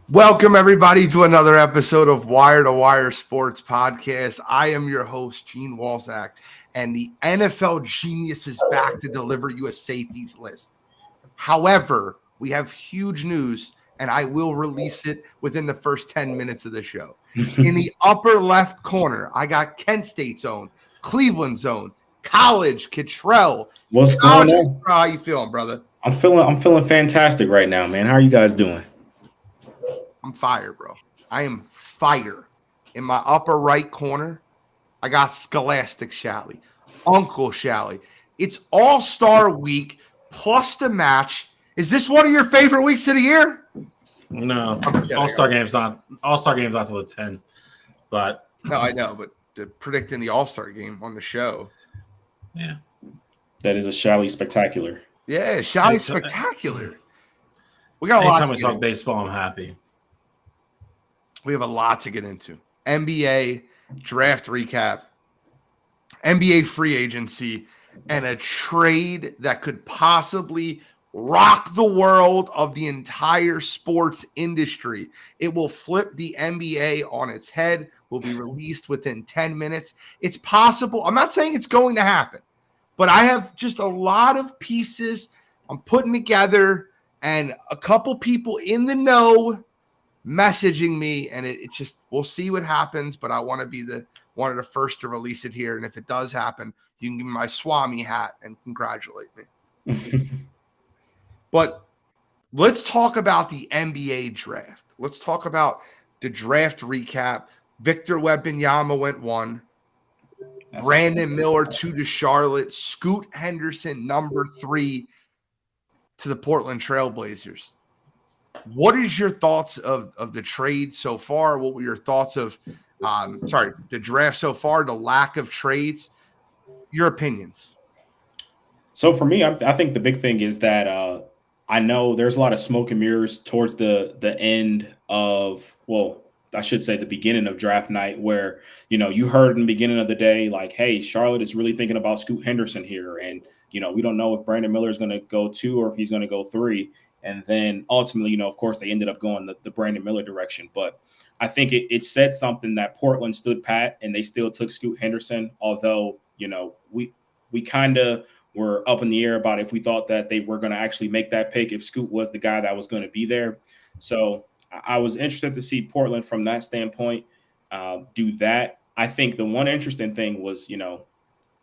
Welcome, everybody, to another episode of Wire to Wire Sports Podcast. I am your host, Gene Walzak, and the NFL Genius is back to deliver you a safeties list. However, we have huge news, and I will release it within the first 10 minutes of the show. In the upper left corner, I got Kent State's own, Cleveland's own, College Kittrell. What's going on? How you feeling, brother? I'm feeling fantastic right now, man. How are you guys doing? I'm fire, bro. I am fire. In my upper right corner, I got Scholastic Shally, Uncle Shally. It's All-Star Week plus the match. Is this one of your favorite weeks of the year? No, All-Star game's not till the 10th. But no, I know, but predicting the All-Star game on the show. Yeah. That is a Shally spectacular. Yeah, Shally spectacular. We got a lot to Anytime we talk baseball, I'm happy. We have a lot to get into. NBA draft recap, NBA free agency, and a trade that could possibly rock the world of the entire sports industry. It will flip the NBA on its head, will be released within 10 minutes. It's possible. I'm not saying it's going to happen, but I have just a lot of pieces I'm putting together and a couple people in the know messaging me, and it's just, we'll see what happens, but I want to be one of the first to release it here. And if it does happen, you can give me my Swami hat and congratulate me. But let's talk about the NBA draft. Let's talk about the draft recap. Victor Wembanyama went 1. Brandon Miller 2 to Charlotte. Scoot Henderson number 3 to the Portland Trailblazers. What is your thoughts of the trade so far? What were your thoughts of the draft so far, the lack of trades? Your opinions. So for me, I think the big thing is that I know there's a lot of smoke and mirrors towards the end of, well, I should say the beginning of draft night, where, you heard in the beginning of the day, like, hey, Charlotte is really thinking about Scoot Henderson here. And, we don't know if Brandon Miller is going to go 2 or if he's going to go 3. And then ultimately, of course, they ended up going the Brandon Miller direction. But I think it said something that Portland stood pat and they still took Scoot Henderson, although, we kind of were up in the air about if we thought that they were going to actually make that pick, if Scoot was the guy that was going to be there. So I was interested to see Portland from that standpoint do that. I think the one interesting thing was,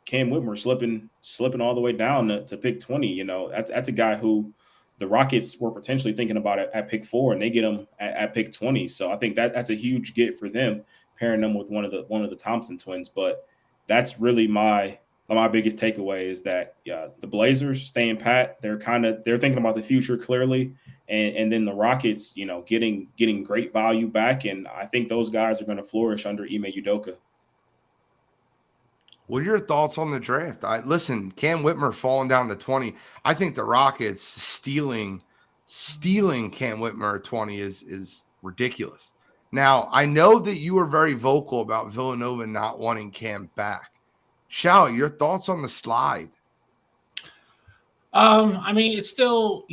Cam Whitmer slipping all the way down to pick 20. That's a guy who the Rockets were potentially thinking about it at pick 4, and they get him at pick 20. So I think that's a huge get for them, pairing them with one of the Thompson twins. But that's really my biggest takeaway is that the Blazers staying pat. They're thinking about the future clearly, and then the Rockets, getting great value back, and I think those guys are going to flourish under Ime Udoka. What are your thoughts on the draft? Listen, Cam Whitmer falling down to 20. I think the Rockets stealing Cam Whitmer at 20 is ridiculous. Now, I know that you were very vocal about Villanova not wanting Cam back. Shally, your thoughts on the slide? It's still,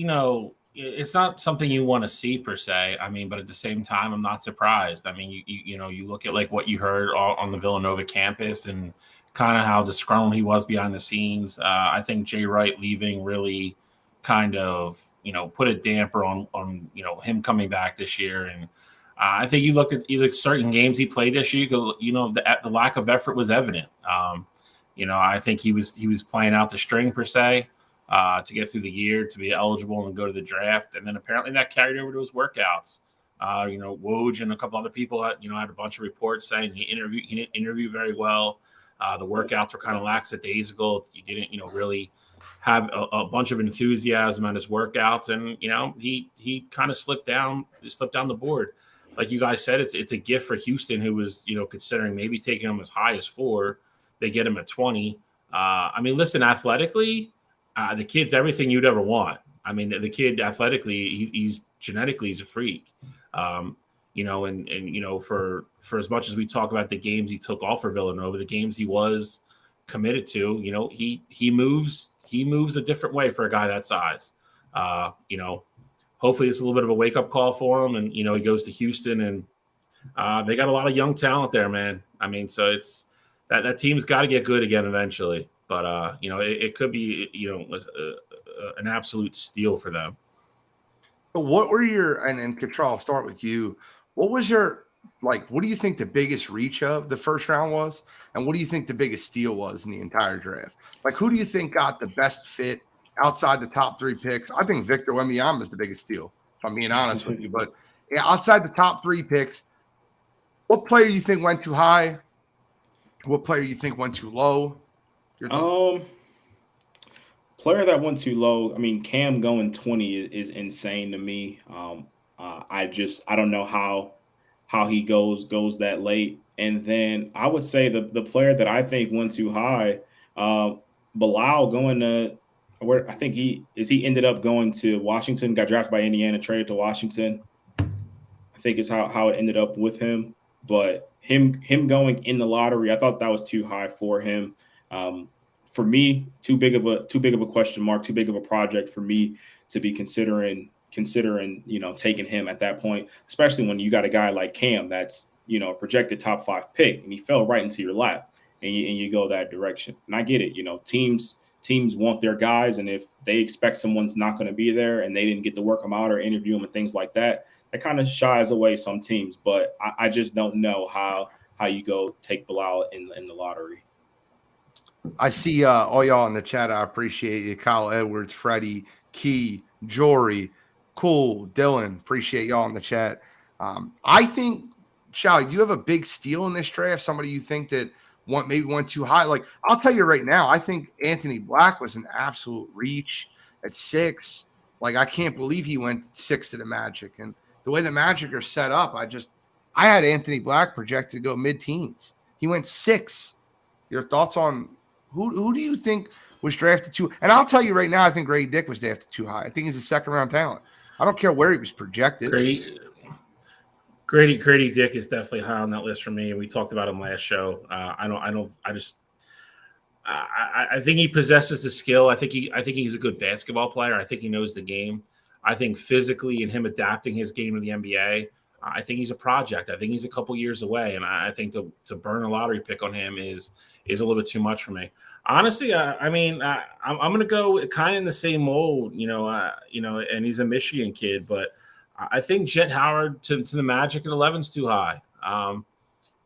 it's not something you want to see per se. But at the same time, I'm not surprised. You look at like what you heard on the Villanova campus and kind of how disgruntled he was behind the scenes. I think Jay Wright leaving really kind of, put a damper on him coming back this year. And I think you look at certain games he played this year, the lack of effort was evident. I think he was playing out the string per se to get through the year, to be eligible and go to the draft. And then apparently that carried over to his workouts. Woj and a couple other people had a bunch of reports saying he didn't interview very well. The workouts were kind of lackadaisical. He didn't, really have a bunch of enthusiasm on his workouts, and he kind of slipped down the board. Like you guys said, it's a gift for Houston, who was considering maybe taking him as high as 4. They get him at 20. Listen, athletically, the kid's everything you'd ever want. The kid athletically, he's genetically he's a freak. For as much as we talk about the games he took off for Villanova, the games he was committed to, he moves a different way for a guy that size. hopefully it's a little bit of a wake up call for him. And, he goes to Houston, and they got a lot of young talent there, man. I mean, so it's that team's got to get good again eventually. But, it could be, an absolute steal for them. But what were your, and Control, I'll start with you. What was your, what do you think the biggest reach of the first round was? And what do you think the biggest steal was in the entire draft? Who do you think got the best fit outside the top 3 picks? I think Victor Wembanyama is the biggest steal, if I'm being honest with you. But yeah, outside the top 3 picks, what player do you think went too high? What player you think went too low? Player that went too low. I mean, Cam going 20 is insane to me. I don't know how he goes that late. And then I would say the player that I think went too high, Bilal going to where I think he ended up going to Washington, got drafted by Indiana, traded to Washington. I think is how it ended up with him. But him going in the lottery, I thought that was too high for him. For me, too big of a question mark, too big of a project for me to be considering, taking him at that point, especially when you got a guy like Cam that's, a projected top 5 pick, and he fell right into your lap, and you go that direction. And I get it, teams want their guys, and if they expect someone's not going to be there and they didn't get to work them out or interview them and things like that, that kind of shies away some teams. But I just don't know how you go take Bilal in the lottery. I see all y'all in the chat. I appreciate you. Kyle Edwards, Freddie, Key, Jory, Cool, Dylan. Appreciate y'all in the chat. I think, Shally, do you have a big steal in this draft? Somebody you think that maybe went too high? I'll tell you right now, I think Anthony Black was an absolute reach at 6. I can't believe he went 6 to the Magic. And the way the Magic are set up, I had Anthony Black projected to go mid-teens. He went 6. Your thoughts on who do you think was drafted too? And I'll tell you right now, I think Grady Dick was drafted too high. I think he's a second-round talent. I don't care where he was projected. Grady Dick is definitely high on that list for me. We talked about him last show. I think he possesses the skill. I think he's a good basketball player. I think he knows the game. I think physically and him adapting his game to the NBA, I think he's a project. I think he's a couple years away, and I think to burn a lottery pick on him is a little bit too much for me. Honestly, I'm going to go kind of in the same mold, and he's a Michigan kid, but I think Jet Howard to the Magic at 11 is too high.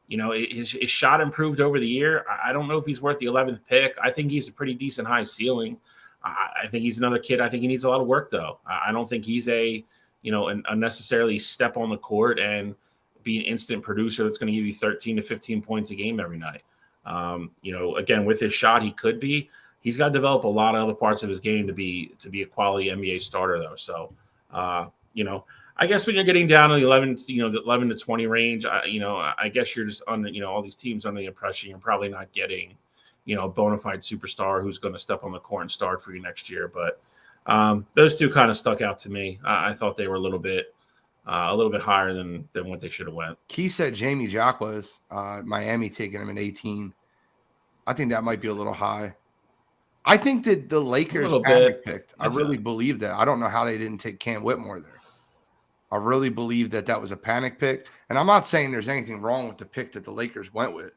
His shot improved over the year. I don't know if he's worth the 11th pick. I think he's a pretty decent high ceiling. I think he's another kid. I think he needs a lot of work, though. I don't think he's a unnecessarily step on the court and be an instant producer that's going to give you 13 to 15 points a game every night. Again, with his shot, he could be. He's got to develop a lot of other parts of his game to be a quality NBA starter, though. So, I guess when you're getting down to the 11 to 20 range, I guess you're just on all these teams under the impression you're probably not getting, a bona fide superstar who's going to step on the court and start for you next year. But those two kind of stuck out to me. I thought they were a little bit higher than what they should have went. Key said Jamie Jacques, Miami taking him in 18. I think that might be a little high. I think that the Lakers panic picked. I really believe that. I don't know how they didn't take Cam Whitmore there. I really believe that was a panic pick. And I'm not saying there's anything wrong with the pick that the Lakers went with.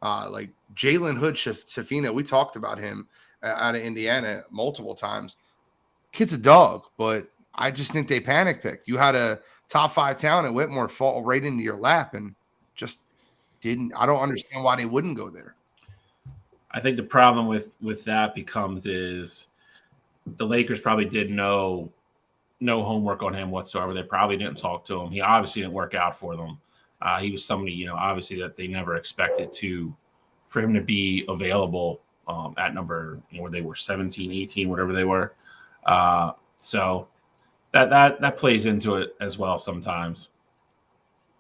Jalen Hood-Schifino, we talked about him out of Indiana multiple times. Kid's a dog, but I just think they panic picked. You had a top 5 talent at Whitmore fall right into your lap and just didn't. I don't understand why they wouldn't go there. I think the problem with that becomes is the Lakers probably did no homework on him whatsoever. They probably didn't talk to him. He obviously didn't work out for them. He was somebody, obviously that they never expected for him to be available at number, where they were 17, 18, whatever they were. So that plays into it as well sometimes.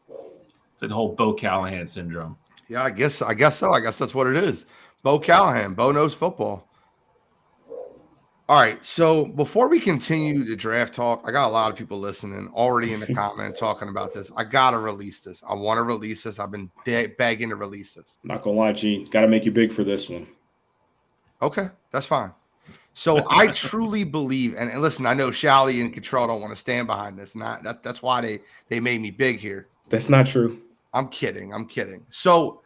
It's the whole Bo Callahan syndrome. Yeah, I guess so. I guess that's what it is. Bo Callahan. Bo knows football. All right, so before we continue the draft talk, I got a lot of people listening already in the comment talking about this. I got to release this. I want to release this. I've been begging to release this. Not going to lie, Gene. Got to make you big for this one. Okay, that's fine. So I truly believe, and listen, I know Shally and Cottrell don't want to stand behind this, and that's why they made me big here. That's not true. I'm kidding. So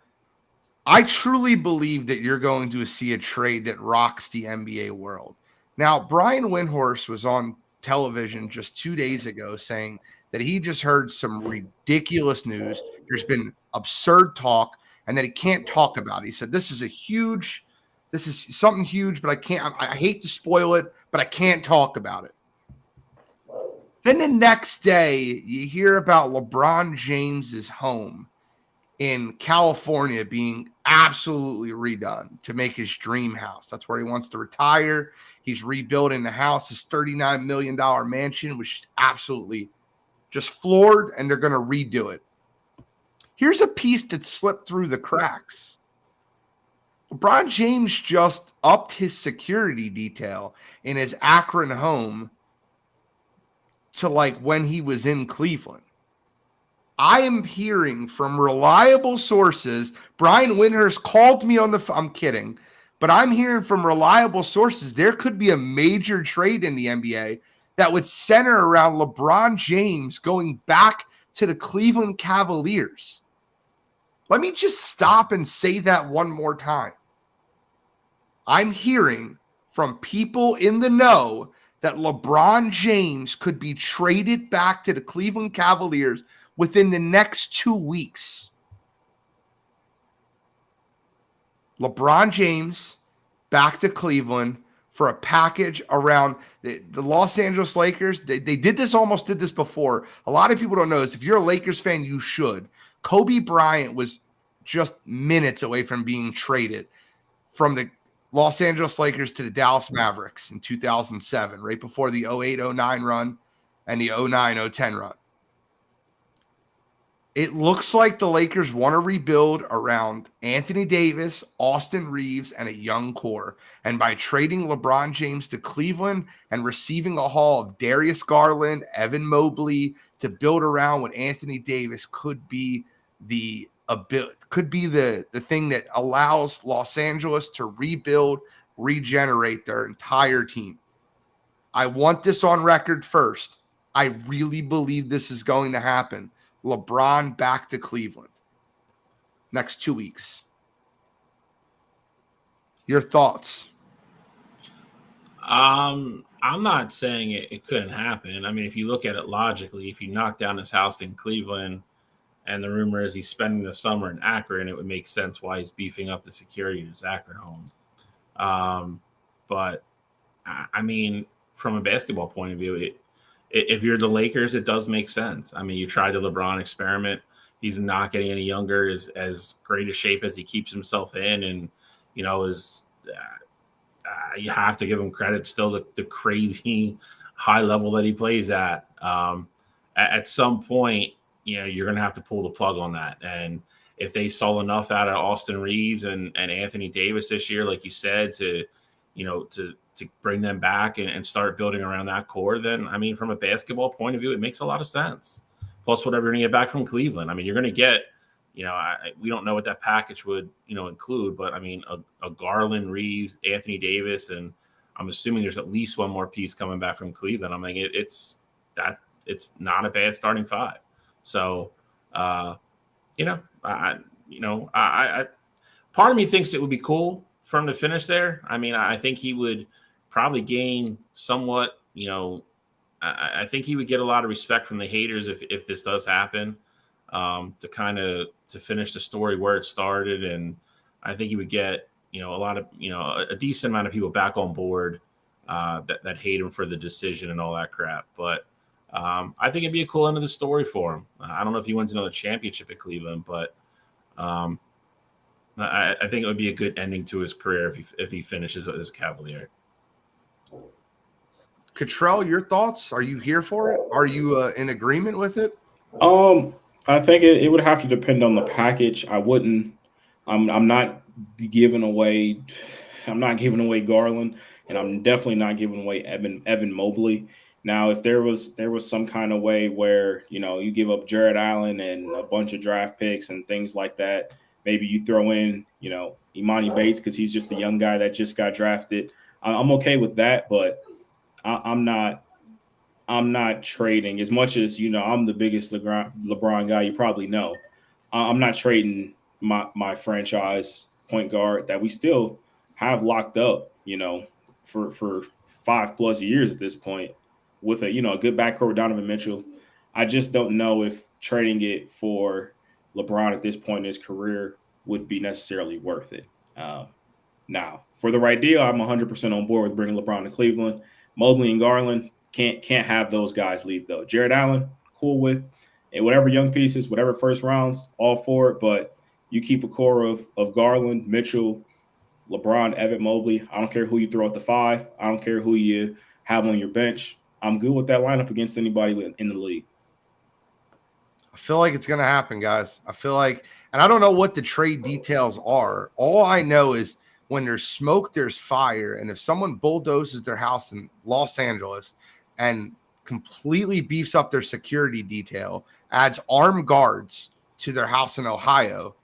I truly believe that you're going to see a trade that rocks the NBA world. Now, Brian Windhorst was on television just 2 days ago saying that he just heard some ridiculous news. There's been absurd talk, and that he can't talk about it. He said, this is something huge, but I hate to spoil it, but I can't talk about it. Then the next day, you hear about LeBron James's home in California being absolutely redone to make his dream house. That's where he wants to retire. He's rebuilding the house, his $39 million mansion, which is absolutely just floored, and they're going to redo it. Here's a piece that slipped through the cracks. LeBron James just upped his security detail in his Akron home to like when he was in Cleveland. I am hearing from reliable sources. Brian Windhorst called me on the phone. I'm kidding, but I'm hearing from reliable sources there could be a major trade in the NBA that would center around LeBron James going back to the Cleveland Cavaliers. Let me just stop and say that one more time. I'm hearing from people in the know that LeBron James could be traded back to the Cleveland Cavaliers within the next 2 weeks. LeBron James back to Cleveland for a package around the Los Angeles Lakers. They did this before. A lot of people don't know this. If you're a Lakers fan, you should. Kobe Bryant was just minutes away from being traded from the Los Angeles Lakers to the Dallas Mavericks in 2007, right before the 08-09 run and the 09-010 run. It looks like the Lakers want to rebuild around Anthony Davis, Austin Reeves, and a young core. And by trading LeBron James to Cleveland and receiving a haul of Darius Garland, Evan Mobley to build around what Anthony Davis could be the thing that allows Los Angeles to rebuild, regenerate their entire team. I want this on record first. I really believe this is going to happen. LeBron back to Cleveland next 2 weeks. Your thoughts? I'm not saying it couldn't happen. I mean, if you look at it logically, if you knock down his house in Cleveland and the rumor is he's spending the summer in Akron, it would make sense why he's beefing up the security in his Akron home. But I mean, from a basketball point of view, if you're the Lakers, it does make sense. I mean, you tried the LeBron experiment. He's not getting any younger, is as great a shape as he keeps himself in. And, you know, you have to give him credit still, the crazy high level that he plays at. At some point, you know, you're going to have to pull the plug on that. And if they saw enough out of Austin Reeves and Anthony Davis this year, like you said, to bring them back and start building around that core, then, I mean, from a basketball point of view, it makes a lot of sense. Plus whatever you're going to get back from Cleveland. I mean, you're going to get, you know, we don't know what that package would, you know, include, but I mean, a Garland, Reeves, Anthony Davis, and I'm assuming there's at least one more piece coming back from Cleveland. I mean, it's not a bad starting five. So, you know, I part of me thinks it would be cool for him to finish there. I mean, I think he would probably gain somewhat, you know, I think he would get a lot of respect from the haters if this does happen, to finish the story where it started. And I think he would get, you know, a lot of, you know, a decent amount of people back on board that hate him for the decision and all that crap. But I think it'd be a cool end of the story for him. I don't know if he wins another championship at Cleveland, but I think it would be a good ending to his career if he finishes as a Cavalier. Cottrell, your thoughts? Are you here for it? Are you in agreement with it? I think it would have to depend on the package. I'm not giving away Garland, and I'm definitely not giving away Evan Mobley. Now, if there was some kind of way where, you know, you give up Jared Allen and a bunch of draft picks and things like that, maybe you throw in, you know, Imani Bates because he's just the young guy that just got drafted. I'm okay with that, but I'm not. I'm not trading as much as I'm the biggest LeBron guy you probably know. I'm not trading my franchise point guard that we still have locked up, for 5+ years at this point with a good backcourt with Donovan Mitchell. I just don't know if trading it for LeBron at this point in his career would be necessarily worth it. Now, for the right deal, I'm 100% on board with bringing LeBron to Cleveland. Mobley and Garland can't have those guys leave though. Jared Allen, cool with, and whatever young pieces, whatever first rounds, all for it. But you keep a core of Garland, Mitchell, LeBron, Evan Mobley. I don't care who you throw at the 5. I don't care who you have on your bench. I'm good with that lineup against anybody in the league. I feel like it's going to happen, guys. I feel like, and I don't know what the trade details are. All I know is when there's smoke, there's fire. And if someone bulldozes their house in Los Angeles and completely beefs up their security detail, adds armed guards to their house in Ohio,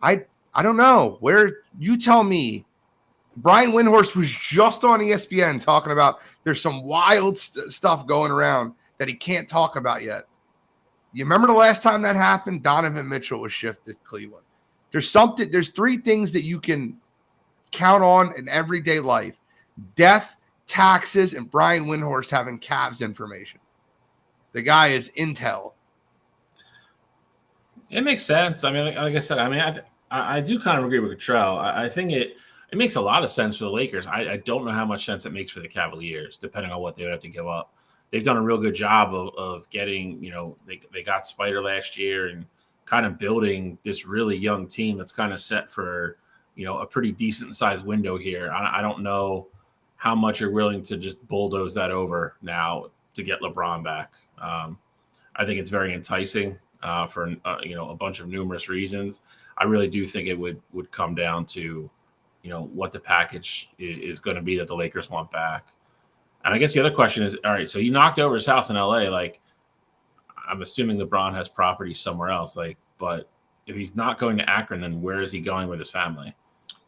I don't know. Where, you tell me. Brian Windhorst was just on ESPN talking about there's some wild stuff going around that he can't talk about yet. You remember the last time that happened? Donovan Mitchell was shifted to Cleveland. There's 3 things that you can count on in everyday life: death, taxes, and Brian Windhorst having Cavs information. The guy is intel. It makes sense. I mean, like I said, I do kind of agree with Cottrell. I think it makes a lot of sense for the Lakers. I don't know how much sense it makes for the Cavaliers, depending on what they would have to give up. They've done a real good job of getting, they got Spider last year and kind of building this really young team that's kind of set for, a pretty decent sized window here. I don't know how much you're willing to just bulldoze that over now to get LeBron back. I think it's very enticing for a bunch of numerous reasons. I really do think it would come down to, what the package is going to be that the Lakers want back. And I guess the other question is, all right, so he knocked over his house in LA. Like, I'm assuming LeBron has property somewhere else. Like, but if he's not going to Akron, then where is he going with his family?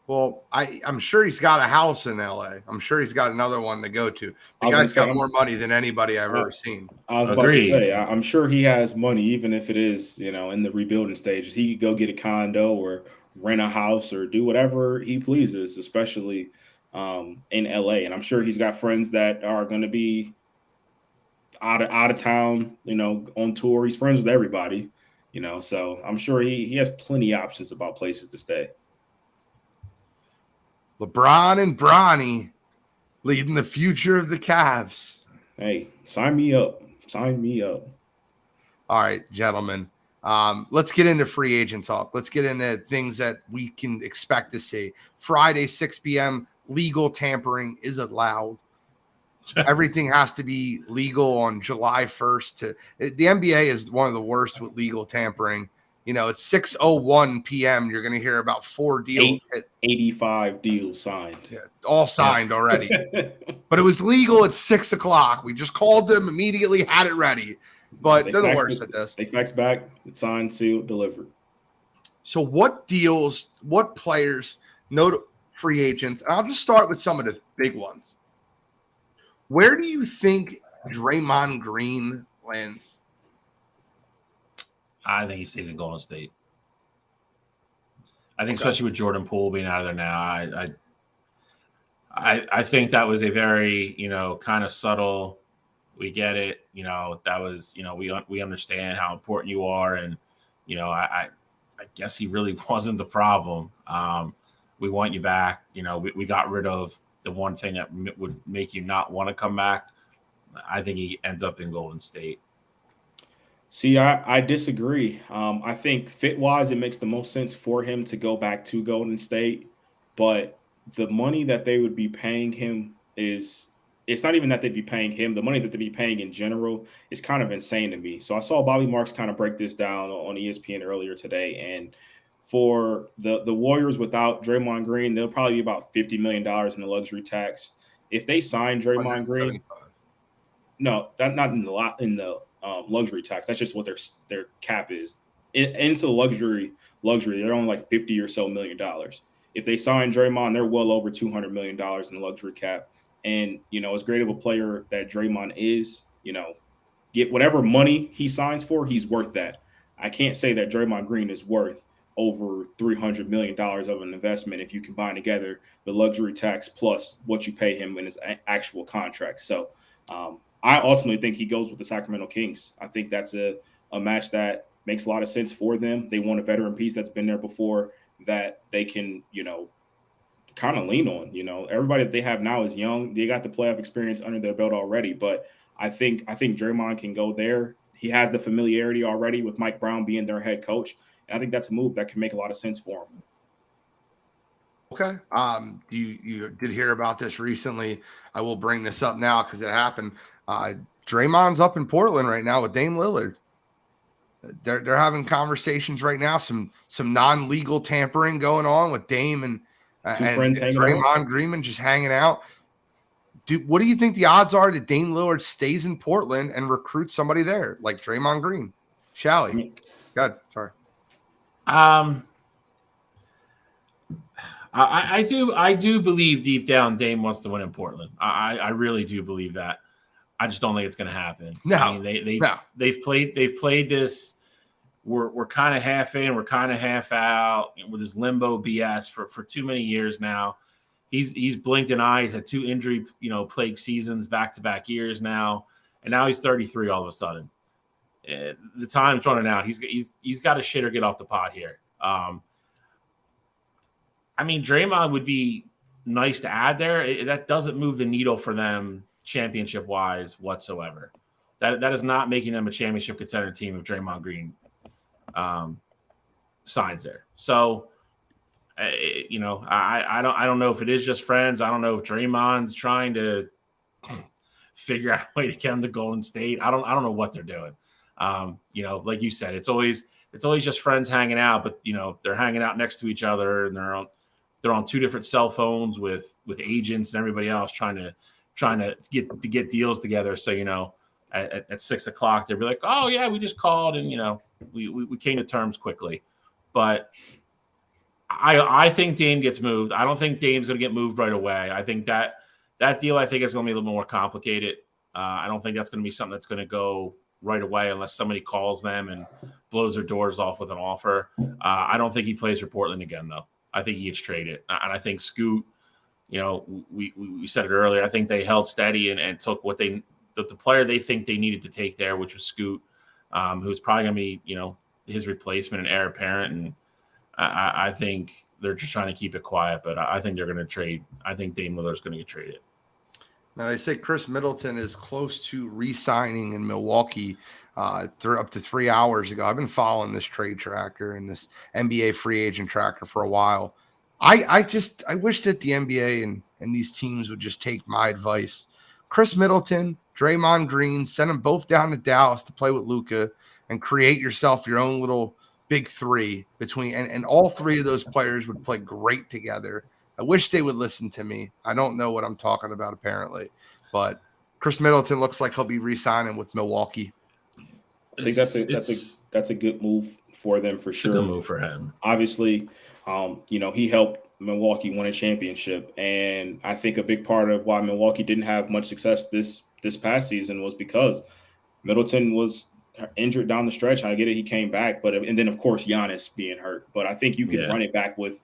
Well, I'm sure he's got a house in LA. I'm sure he's got another one to go to. The guy's got more money than anybody I've ever seen. I was about to say, I'm sure he has money, even if it is, in the rebuilding stages. He could go get a condo or rent a house or do whatever he pleases, especially in LA. And I'm sure he's got friends that are going to be out of town, on tour. He's friends with everybody, so I'm sure he has plenty of options about places to stay. LeBron and Bronny leading the future of the Cavs. Hey, sign me up. Sign me up. All right, gentlemen. Let's get into free agent talk. Let's get into things that we can expect to see. Friday, 6 p.m., legal tampering is allowed. Everything has to be legal on July 1st. The NBA is one of the worst with legal tampering. It's 6:01 p.m. You're going to hear about 4 deals. 85 deals signed. Yeah, all signed already. But it was legal at 6 o'clock. We just called them immediately, had it ready. But they're the worst at this. They fax back, it's signed, sealed, delivered. So what deals, what players, no free agents, and I'll just start with some of the big ones. Where do you think Draymond Green lands? I think he stays in Golden State. I think, especially with Jordan Poole being out of there now, I think that was a very, kind of subtle. We get it. That was, we understand how important you are, and I guess he really wasn't the problem. We want you back. We got rid of the one thing that would make you not want to come back. I think he ends up in Golden State. See, I disagree. I think fit-wise, it makes the most sense for him to go back to Golden State. But the money that they would be paying him it's not even that they'd be paying him. The money that they'd be paying in general is kind of insane to me. So I saw Bobby Marks kind of break this down on ESPN earlier today. And for the Warriors without Draymond Green, they'll probably be about $50 million in the luxury tax. If they sign Draymond Green, no, that not in the luxury tax. That's just what their cap is. Into luxury, they're only like $50 or so million. if they sign Draymond, they're well over $200 million in the luxury cap. And, as great of a player that Draymond is, get whatever money he signs for, he's worth that. I can't say that Draymond Green is worth over $300 million of an investment if you combine together the luxury tax plus what you pay him in his actual contract. So I ultimately think he goes with the Sacramento Kings. I think that's a match that makes a lot of sense for them. They want a veteran piece that's been there before that they can, kind of lean on. Everybody that they have now is young. They got the playoff experience under their belt already, but I think Draymond can go there. He has the familiarity already with Mike Brown being their head coach. And I think that's a move that can make a lot of sense for him. Okay. You did hear about this recently. I will bring this up now because it happened. Draymond's up in Portland right now with Dame Lillard. They're having conversations right now. Some non-legal tampering going on with Dame and Draymond Green just hanging out. What do you think the odds are that Dame Lillard stays in Portland and recruits somebody there like Draymond Green? Shally, God, sorry. I do believe deep down Dame wants to win in Portland. I really do believe that. I just don't think it's going to happen. No, I mean, they've played this. We're kind of half in, we're kind of half out with this limbo BS for too many years now. He's blinked an eye. He's had 2 injury plagued seasons back-to-back years now, and now he's 33 all of a sudden. The time's running out. He's got to shit or get off the pot here. I mean, Draymond would be nice to add there. That doesn't move the needle for them championship-wise whatsoever. That is not making them a championship contender team if Draymond Green signs there. So, I don't know if it is just friends. I don't know if Draymond's trying to figure out a way to get him to Golden State. I don't know what they're doing. Like you said, it's always just friends hanging out, but they're hanging out next to each other and they're on 2 different cell phones with agents and everybody else trying to get deals together. So, at 6:00, they'll be like, oh yeah, we just called and, we came to terms quickly. But I think Dame gets moved. I don't think Dame's going to get moved right away. I think that deal, I think is going to be a little more complicated. I don't think that's going to be something that's going to go right away unless somebody calls them and blows their doors off with an offer. I don't think he plays for Portland again, though. I think he gets traded. And I think Scoot, we said it earlier, I think they held steady and took the player they think they needed to take there, which was Scoot, who's probably going to be, his replacement and heir apparent. And I think they're just trying to keep it quiet, but I think they're going to trade. I think Dame Lillard's going to get traded. Now, I say Chris Middleton is close to re-signing in Milwaukee up to 3 hours ago. I've been following this trade tracker and this NBA free agent tracker for a while. I wish that the NBA and these teams would just take my advice. Chris Middleton, Draymond Green, send them both down to Dallas to play with Luka and create yourself your own little big 3 between, and all 3 of those players would play great together. I wish they would listen to me. I don't know what I'm talking about apparently, but Chris Middleton looks like he'll be re-signing with Milwaukee. I think that's a good move for them for sure. It's a good move for him. Obviously, he helped Milwaukee win a championship, and I think a big part of why Milwaukee didn't have much success this past season was because Middleton was injured down the stretch. I get it, he came back, and then of course Giannis being hurt. But I think you can run it back with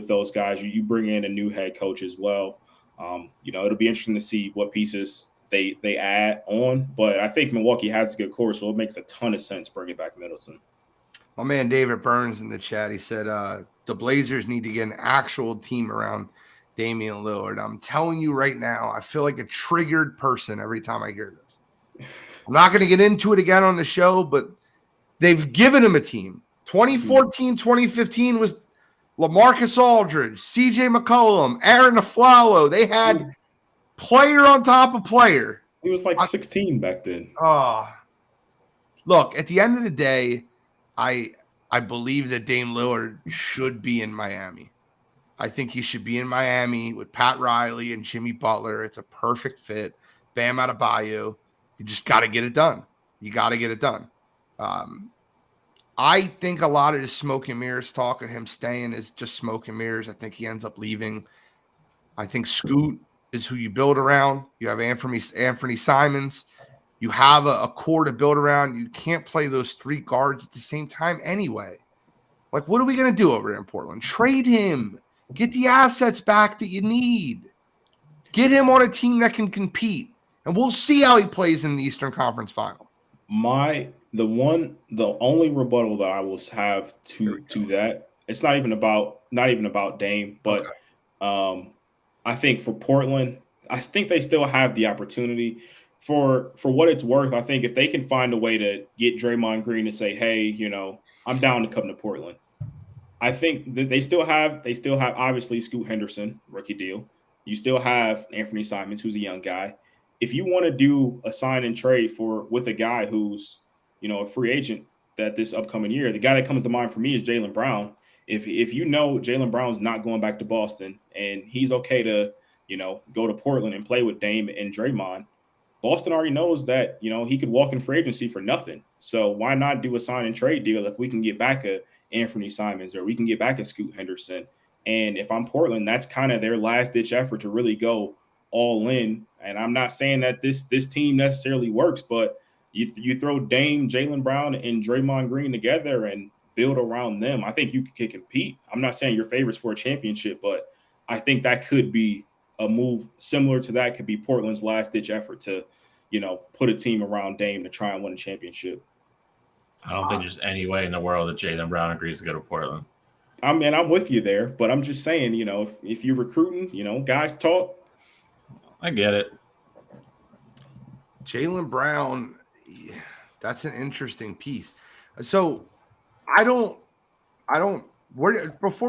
those guys. You bring in a new head coach as well. It'll be interesting to see what pieces they add on. But I think Milwaukee has a good core, so it makes a ton of sense bringing back Middleton. My man David Burns in the chat, he said the Blazers need to get an actual team around Damian Lillard. I'm telling you right now, I feel like a triggered person every time I hear this. I'm not going to get into it again on the show, but they've given him a team. 2014, 2015 was LaMarcus Aldridge, CJ McCollum, Aaron Aflalo. They had player on top of player. He was like 16 back then. Look, at the end of the day, I believe that Dame Lillard should be in Miami. I think he should be in Miami with Pat Riley and Jimmy Butler. It's a perfect fit. Bam Adebayo. You just got to get it done. You got to get it done. I think a lot of this smoke and mirrors talk of him staying is just smoke and mirrors. I think he ends up leaving. I think Scoot is who you build around. You have Anthony Simons. You have a core to build around. You can't play those three guards at the same time anyway. Like, what are we going to do over there in Portland? Trade him. Get the assets back that you need. Get him on a team that can compete. And we'll see how he plays in the Eastern Conference Final. The only rebuttal that I will have to that, it's not even about Dame, but I think for Portland, I think they still have the opportunity. For what it's worth, I think if they can find a way to get Draymond Green to say, hey, I'm down to come to Portland. I think that they still have obviously Scoot Henderson, rookie deal. You still have Anthony Simons, who's a young guy. If you want to do a sign and trade with a guy who's, a free agent that this upcoming year, the guy that comes to mind for me is Jaylen Brown. If Jaylen Brown's not going back to Boston and he's okay to, go to Portland and play with Dame and Draymond, Boston already knows that, he could walk in free agency for nothing. So why not do a sign and trade deal if we can get back a Anthony Simons or we can get back a Scoot Henderson? And if I'm Portland, that's kind of their last ditch effort to really go all in. And I'm not saying that this team necessarily works, but you throw Dame, Jaylen Brown, and Draymond Green together and build around them. I think you can compete. I'm not saying you're favorites for a championship, but I think that could be a move similar to that. Could be Portland's last ditch effort to, put a team around Dame to try and win a championship. I don't think there's any way in the world that Jaylen Brown agrees to go to Portland. I mean, I'm with you there, but I'm just saying, if you're recruiting, guys talk. I get it. Jaylen Brown, that's an interesting piece. So before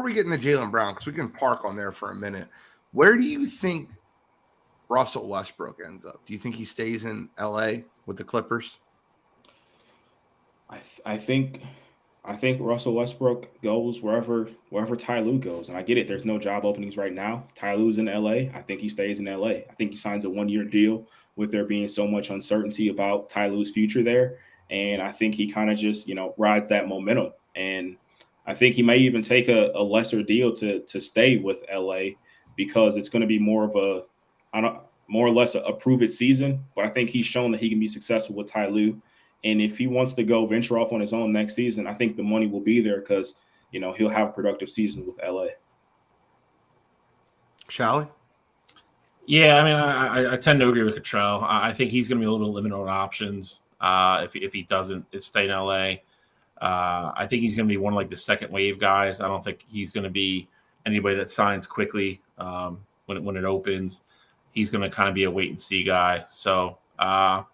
we get into Jaylen Brown, because we can park on there for a minute, where do you think Russell Westbrook ends up? Do you think he stays in LA with the Clippers? I think Russell Westbrook goes wherever Ty Lue goes. And I get it. There's no job openings right now. Ty Lue's in LA. I think he stays in LA. I think he signs a 1-year deal with there being so much uncertainty about Ty Lue's future there. And I think he kind of just, rides that momentum. And I think he may even take a lesser deal to stay with LA because it's going to be more or less a prove it season. But I think he's shown that he can be successful with Ty Lue. And if he wants to go venture off on his own next season, I think the money will be there because, he'll have a productive season with LA. Shall we? Yeah, I mean, I tend to agree with Cottrell. I think he's going to be a little limited on options if he doesn't stay in LA. I think he's going to be one of the second wave guys. I don't think he's going to be anybody that signs quickly when it opens. He's going to kind of be a wait and see guy. So I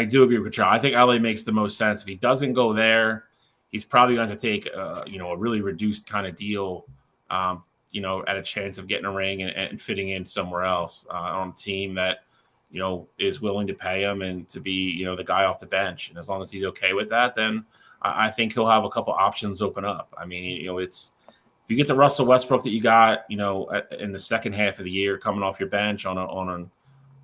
do agree with Cottrell. I think LA makes the most sense. If he doesn't go there, he's probably going to take a really reduced kind of deal. At a chance of getting a ring and fitting in somewhere else on a team that, is willing to pay him and to be, the guy off the bench. And as long as he's okay with that, then I think he'll have a couple options open up. I mean, it's if you get the Russell Westbrook that you got, in the second half of the year coming off your bench on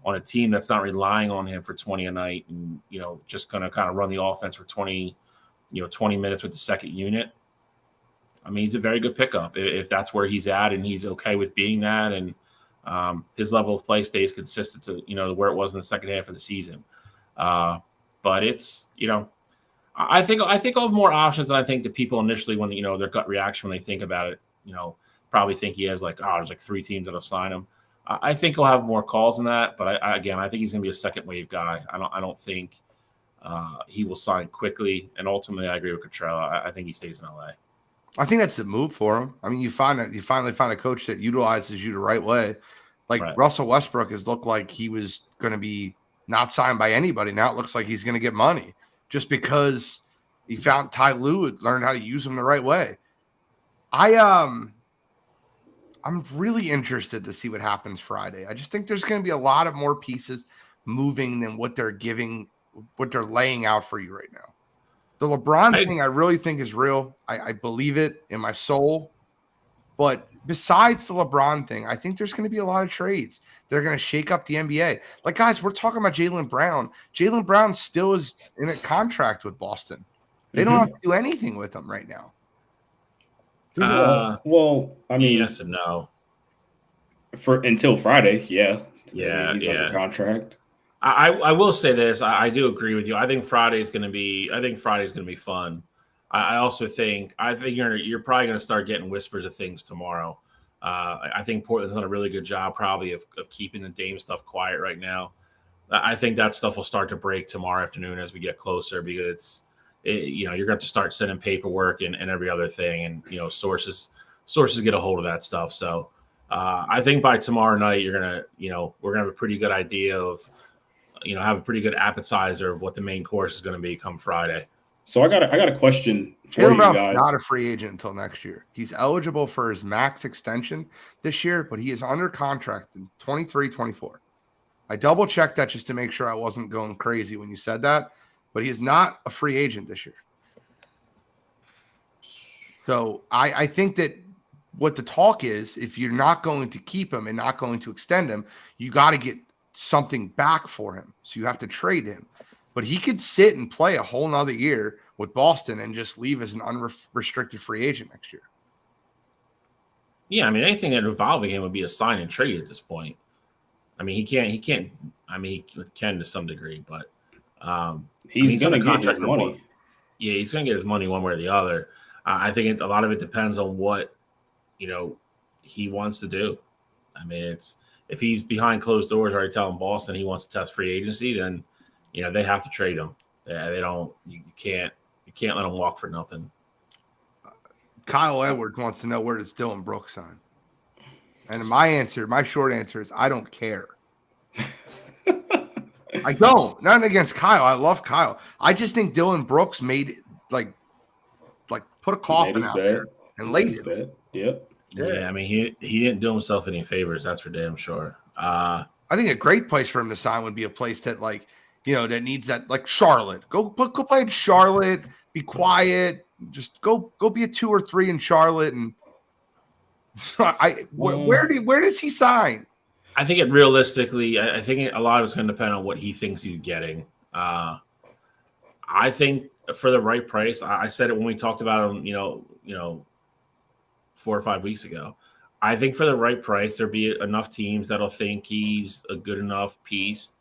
a team that's not relying on him for 20 a night and, just going to kind of run the offense for 20 minutes with the second unit. I mean, he's a very good pickup if that's where he's at and he's okay with being that. And his level of play stays consistent to, where it was in the second half of the season. But it's, I think I'll have more options than I think the people initially when, their gut reaction when they think about it, probably think he has there's 3 teams that'll sign him. I think he'll have more calls than that. But I think he's going to be a second wave guy. I don't think he will sign quickly. And ultimately, I agree with Cottrell. I think he stays in LA. I think that's the move for him. I mean, you finally find a coach that utilizes you the right way. Right. Russell Westbrook has looked like he was going to be not signed by anybody. Now it looks like he's going to get money just because he found Ty Lue learned how to use him the right way. I'm really interested to see what happens Friday. I just think there's going to be a lot of more pieces moving than what they're laying out for you right now. The LeBron thing I really think is real. I believe it in my soul. But besides the LeBron thing, I think there's going to be a lot of trades. They're going to shake up the NBA. Guys, we're talking about Jaylen Brown. Jaylen Brown still is in a contract with Boston. They don't have to do anything with him right now. Well, I mean, yes and no. For until Friday, yeah. Yeah, I mean, he's under contract. I will say this. I do agree with you. I think Friday's going to be fun. I also think you're probably going to start getting whispers of things tomorrow. I think Portland's done a really good job probably of keeping the Dame stuff quiet right now. I think that stuff will start to break tomorrow afternoon as we get closer because you're going to have to start sending paperwork and every other thing, and sources get a hold of that stuff. So I think by tomorrow night we're gonna have a pretty good idea of have a pretty good appetizer of what the main course is going to be come Friday. So I got a question for Jaylen you Brown's guys. not a free agent until next year. He's eligible for his max extension this year, but he is under contract in 23-24. I double checked that just to make sure I wasn't going crazy when you said that, but he is not a free agent this year. So I think that what the talk is, if you're not going to keep him and not going to extend him, you got to get something back for him. So you have to trade him. But he could sit and play a whole nother year with Boston and just leave as an unrestricted free agent next year. Yeah, I mean, anything that involving him would be a sign and trade at this point. I mean, he can't. I mean, he can to some degree, but he's going to get his money. Yeah, he's going to get his money one way or the other. I think a lot of it depends on what he wants to do. I mean, if he's behind closed doors already telling Boston he wants to test free agency, then they have to trade him. They don't. You can't let him walk for nothing. Kyle Edwards wants to know where does Dylan Brooks sign, and my short answer is I don't care. I don't. Nothing against Kyle. I love Kyle. I just think Dylan Brooks made like put a coffin out there and laid it. Yep. Yeah, I mean he didn't do himself any favors. That's for damn sure. I think a great place for him to sign would be a place that that needs that, like Charlotte. Go play in Charlotte. Be quiet. Just go be a 2 or 3 in Charlotte. And where does he sign? I think it realistically, I think a lot of it's going to depend on what he thinks he's getting. I think for the right price, I said it when we talked about him, 4 or 5 weeks ago. I think for the right price, there'll be enough teams that'll think he's a good enough piece.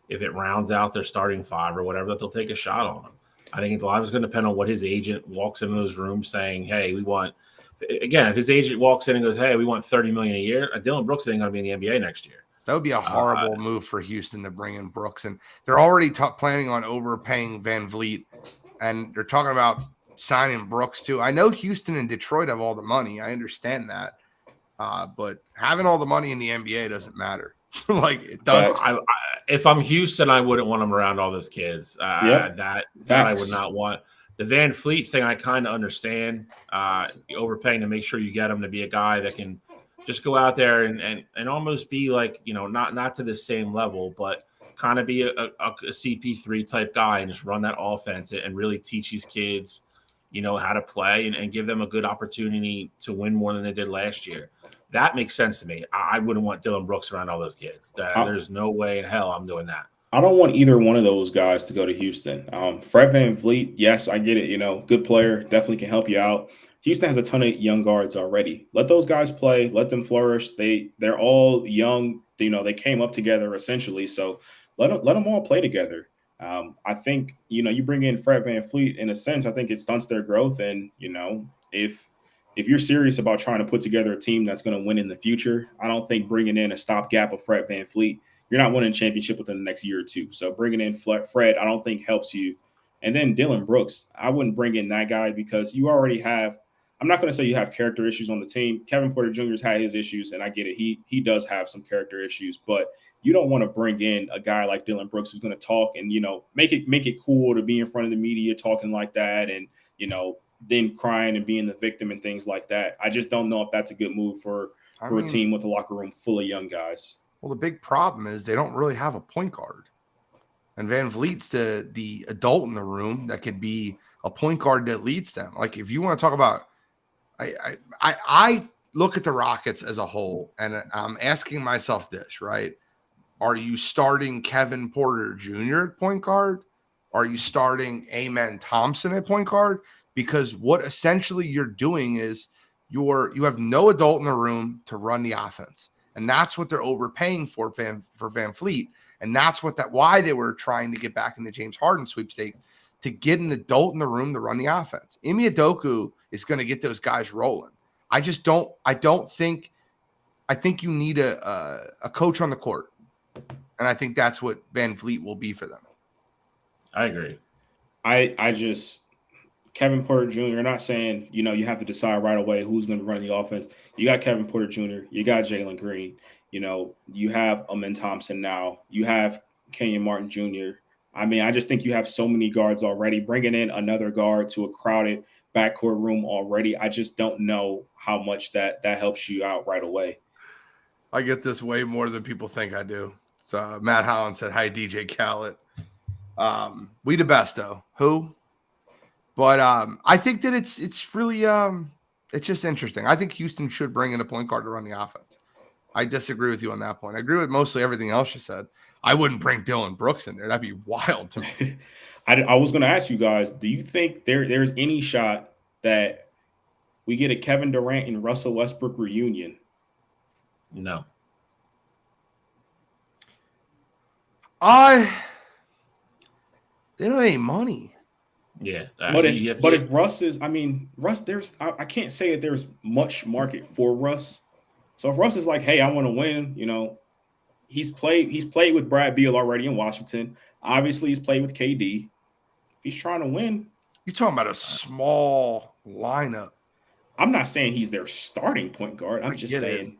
If it rounds out their starting 5 or whatever, that they'll take a shot on him. I think a lot of it's going to depend on what his agent walks into those rooms saying, hey, we want – again, if his agent walks in and goes, hey, we want $30 million a year, Dylan Brooks ain't going to be in the NBA next year. That would be a horrible move for Houston to bring in Brooks. And they're already planning on overpaying Van Vliet. And they're talking about signing Brooks too. I know Houston and Detroit have all the money. I understand that. But having all the money in the NBA doesn't matter. It does. If I'm Houston, I wouldn't want him around all those kids. That I would not want. The Van Fleet thing, I kind of understand. Overpaying to make sure you get him to be a guy that can just go out there and almost be like, not to the same level, but kind of be a CP3 type guy and just run that offense and really teach these kids, how to play and give them a good opportunity to win more than they did last year. That makes sense to me. I wouldn't want Dylan Brooks around all those kids. There's no way in hell I'm doing that. I don't want either one of those guys to go to Houston. Fred VanVleet, yes, I get it. Good player, definitely can help you out. Houston has a ton of young guards already. Let those guys play. Let them flourish. They're all young. They came up together essentially. So let them all play together. I think, you bring in Fred VanVleet in a sense, I think it stunts their growth. And, if you're serious about trying to put together a team that's going to win in the future, I don't think bringing in a stopgap of Fred VanVleet, you're not winning a championship within the next year or two. So bringing in Fred, I don't think helps you. And then Dylan Brooks, I wouldn't bring in that guy because you already have – I'm not going to say you have character issues on the team. Kevin Porter Jr. has had his issues, and I get it. He does have some character issues, but you don't want to bring in a guy like Dylan Brooks who's going to talk and, make it cool to be in front of the media talking like that and, then crying and being the victim and things like that. I just don't know if that's a good move for a team with a locker room full of young guys. Well, the big problem is they don't really have a point guard. And Van Vliet's the adult in the room that could be a point guard that leads them. Like, if you want to talk about I look at the Rockets as a whole, and I'm asking myself this, right? Are you starting Kevin Porter Jr. at point guard, Are you starting Amen Thompson at point guard? Because what essentially you're doing is you have no adult in the room to run the offense. And that's what they're overpaying for Van Fleet. And that's why they were trying to get back in the James Harden sweepstakes, to get an adult in the room to run the offense. Ime Udoka is going to get those guys rolling. I think you need a coach on the court. And I think that's what Van Fleet will be for them. I agree. I just Kevin Porter Jr. You're not saying, you have to decide right away who's going to run the offense. You got Kevin Porter Jr., you got Jalen Green, you have Amen Thompson now, you have Kenyon Martin Jr. I mean, I just think you have so many guards already. Bringing in another guard to a crowded backcourt room already, I just don't know how much that helps you out right away. I get this way more than people think I do. So Matt Holland said, "Hi, DJ Khaled." We the best though. Who? But I think that it's really it's just interesting. I think Houston should bring in a point guard to run the offense. I disagree with you on that point. I agree with mostly everything else you said. I wouldn't bring Dylan Brooks in there. That'd be wild to me. I was going to ask you guys, do you think there's any shot that we get a Kevin Durant and Russell Westbrook reunion? No. They don't have any money. Yeah. But if Russ is, Russ, I can't say that there's much market for Russ. So if Russ is like, hey, I want to win, he's played with Brad Beal already in Washington. Obviously, he's played with KD. If he's trying to win. You're talking about a small lineup. I'm not saying he's their starting point guard. I'm just saying.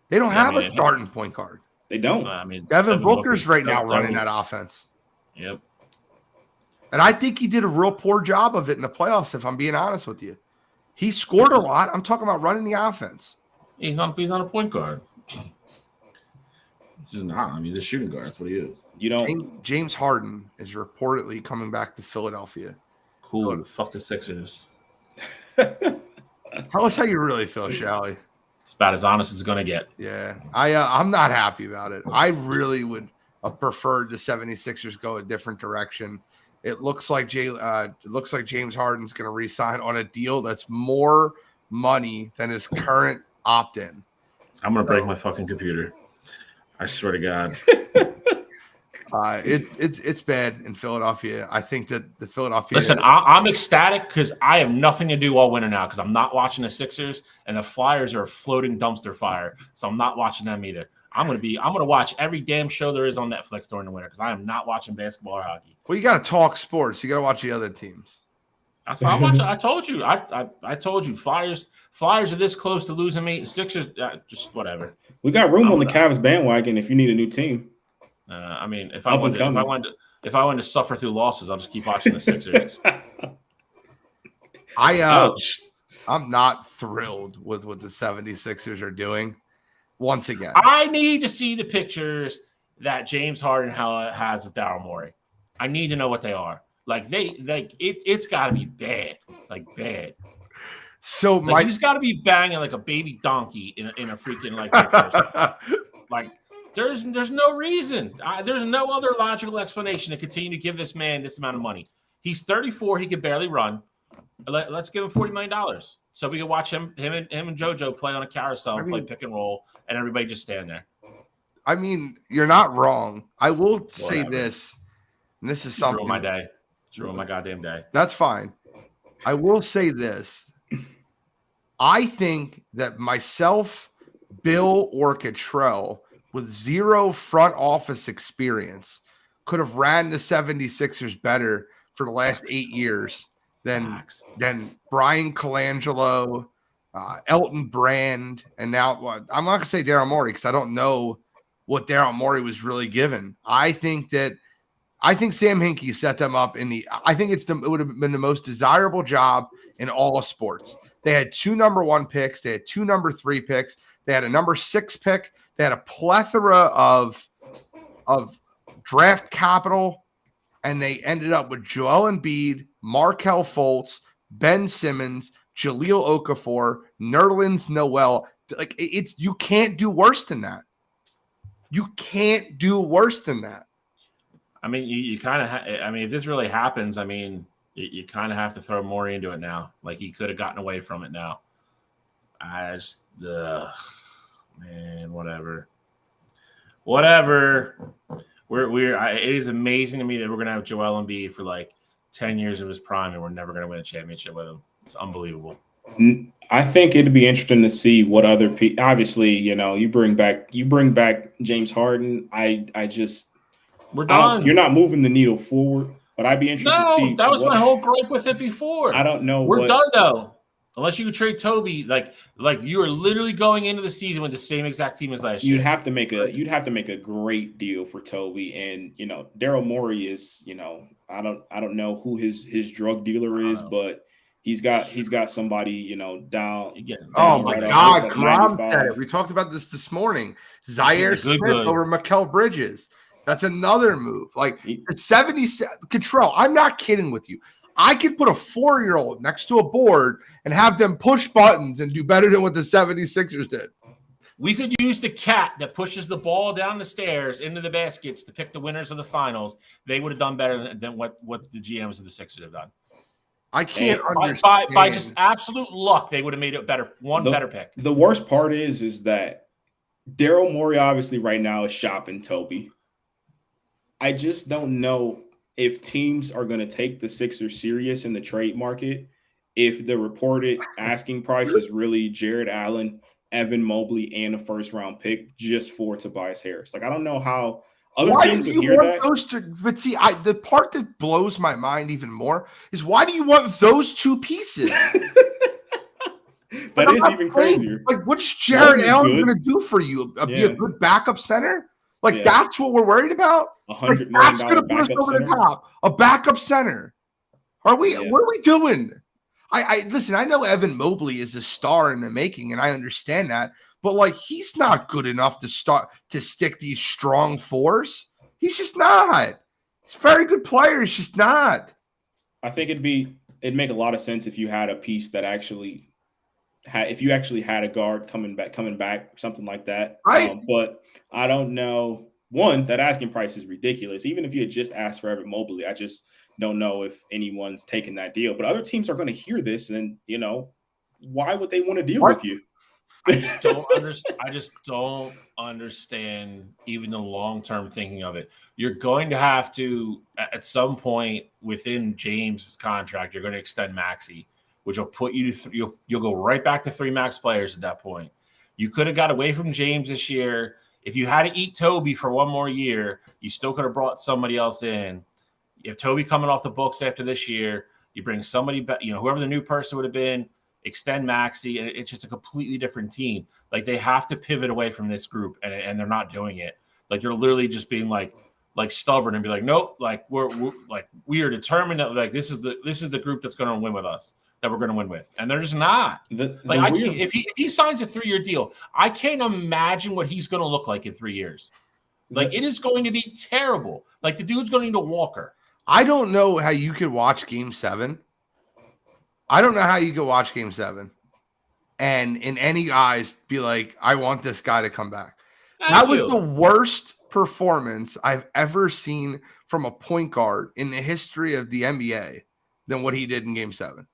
They don't have a starting point guard. They don't. Devin Booker's right now running that offense. Yep. And I think he did a real poor job of it in the playoffs, if I'm being honest with you. He scored a lot. I'm talking about running the offense. He's on a point guard. He's not. He's a shooting guard. That's what he is. James Harden is reportedly coming back to Philadelphia. Cool. Fuck the Sixers. Tell us how you really feel, shall we? It's about as honest as it's going to get. Yeah. I'm not happy about it. I really would have preferred the 76ers go a different direction. It looks like James Harden's going to re-sign on a deal that's more money than his current opt-in. I'm going to break my fucking computer. I swear to God. It's bad in Philadelphia. I think that the Philadelphia. Listen, I'm ecstatic because I have nothing to do all winter now because I'm not watching the Sixers and the Flyers are a floating dumpster fire. So I'm not watching them either. I'm gonna watch every damn show there is on Netflix during the winter because I am not watching basketball or hockey. Well, you got to talk sports. You got to watch the other teams. That's what I watch. I told you. I told you. Flyers are this close to losing me. Sixers, just whatever. We got room on the Cavs bandwagon if you need a new team. If I wanted to suffer through losses, I'll just keep watching the Sixers. I'm not thrilled with what the 76ers are doing. Once again, I need to see the pictures that James Harden has with Daryl Morey. I need to know what they are. It's got to be bad, bad. So he's got to be banging like a baby donkey in a freaking There's no reason. There's no other logical explanation to continue to give this man this amount of money. He's 34. He can barely run. Let's give him $40 million so we can watch him and JoJo play on a carousel and play pick and roll, and everybody just stand there. You're not wrong. I will say this, and this is something. Ruin my day. It's ruined my goddamn day. That's fine. I will say this. I think that myself, Bill, or Cottrell, with zero front office experience, could have ran the 76ers better for the last 8 years than Brian Colangelo, Elton Brand, and now I'm not going to say Daryl Morey because I don't know what Daryl Morey was really given. I think Sam Hinkie set them up I think it would have been the most desirable job in all of sports. They had 2 number 1 picks. They had 2 number 3 picks. They had a number 6 pick. They had a plethora of draft capital, and they ended up with Joel Embiid, Markelle Fultz, Ben Simmons, Jahlil Okafor, Nerlens Noel. You can't do worse than that. You can't do worse than that. I mean, you kind of. I mean, if this really happens, I mean, you kind of have to throw Morey into it now. Like he could have gotten away from it now. I just, man, whatever. It is amazing to me that we're gonna have Joel Embiid for like 10 years of his prime, and we're never gonna win a championship with him. It's unbelievable. I think it'd be interesting to see what other people. Obviously, you bring back James Harden. We're done. You're not moving the needle forward, but I'd be interested to see. No, that was my whole gripe with it before. I don't know. We're done though. Unless you could trade Toby, like you are literally going into the season with the same exact team as last year. You'd have to make a great deal for Toby, and Daryl Morey is I don't know who his drug dealer is, but he's got somebody down. Oh my God, Grom said it. We talked about this morning. Zaire Smith over Mikal Bridges. That's another move. Like at 70, Control. I'm not kidding with you. I could put a 4-year-old next to a board and have them push buttons and do better than what the 76ers did. We could use the cat that pushes the ball down the stairs into the baskets to pick the winners of the finals. They would have done better than what the GMs of the Sixers have done. I can't understand. By just absolute luck, they would have made it better. Better pick. The worst part is that Daryl Morey obviously right now is shopping Toby. I just don't know if teams are going to take the Sixers serious in the trade market, if the reported asking price is really Jared Allen, Evan Mobley, and a first-round pick just for Tobias Harris. Like, I don't know how other teams would hear that. But see, the part that blows my mind even more is why do you want those two pieces? That is even crazier. Like, what's Jared Allen going to do for you? Be a good backup center? Like, that's what we're worried about? $100 million that's going to put us over the top. A backup center. What are we doing? I listen, I know Evan Mobley is a star in the making, and I understand that, but like he's not good enough to stick these strong fours. He's just not. He's a very good player. He's just not. I think it'd make a lot of sense if you had a piece that if you actually had a guard coming back, something like that. Right. But I don't know. One, that asking price is ridiculous. Even if you had just asked for Evan Mobley, I just don't know if anyone's taking that deal. But other teams are going to hear this, and why would they want to deal with you? I just don't understand even the long-term thinking of it. You're going to have to, at some point within James' contract, you're going to extend Maxey, which will put you to you'll go right back to 3 max players at that point. You could have got away from James this year. If you had to eat Toby for one more year, you still could have brought somebody else in. You have Toby coming off the books after this year. You bring somebody back, whoever the new person would have been, extend Maxey, and it's just a completely different team. Like they have to pivot away from this group, and they're not doing it. Like you're literally just being like stubborn and be like, nope, like we are determined that like this is the group that's going to win with us, that we're going to win with, and they're just not. If he signs a 3-year deal, I can't imagine what he's going to look like in 3 years. Like it is going to be terrible. Like the dude's going to need a walker. I don't know how you could watch Game 7. I don't know how you could watch Game 7 and in any eyes be like, I want this guy to come back. That was the worst performance I've ever seen from a point guard in the history of the NBA than what he did in Game 7.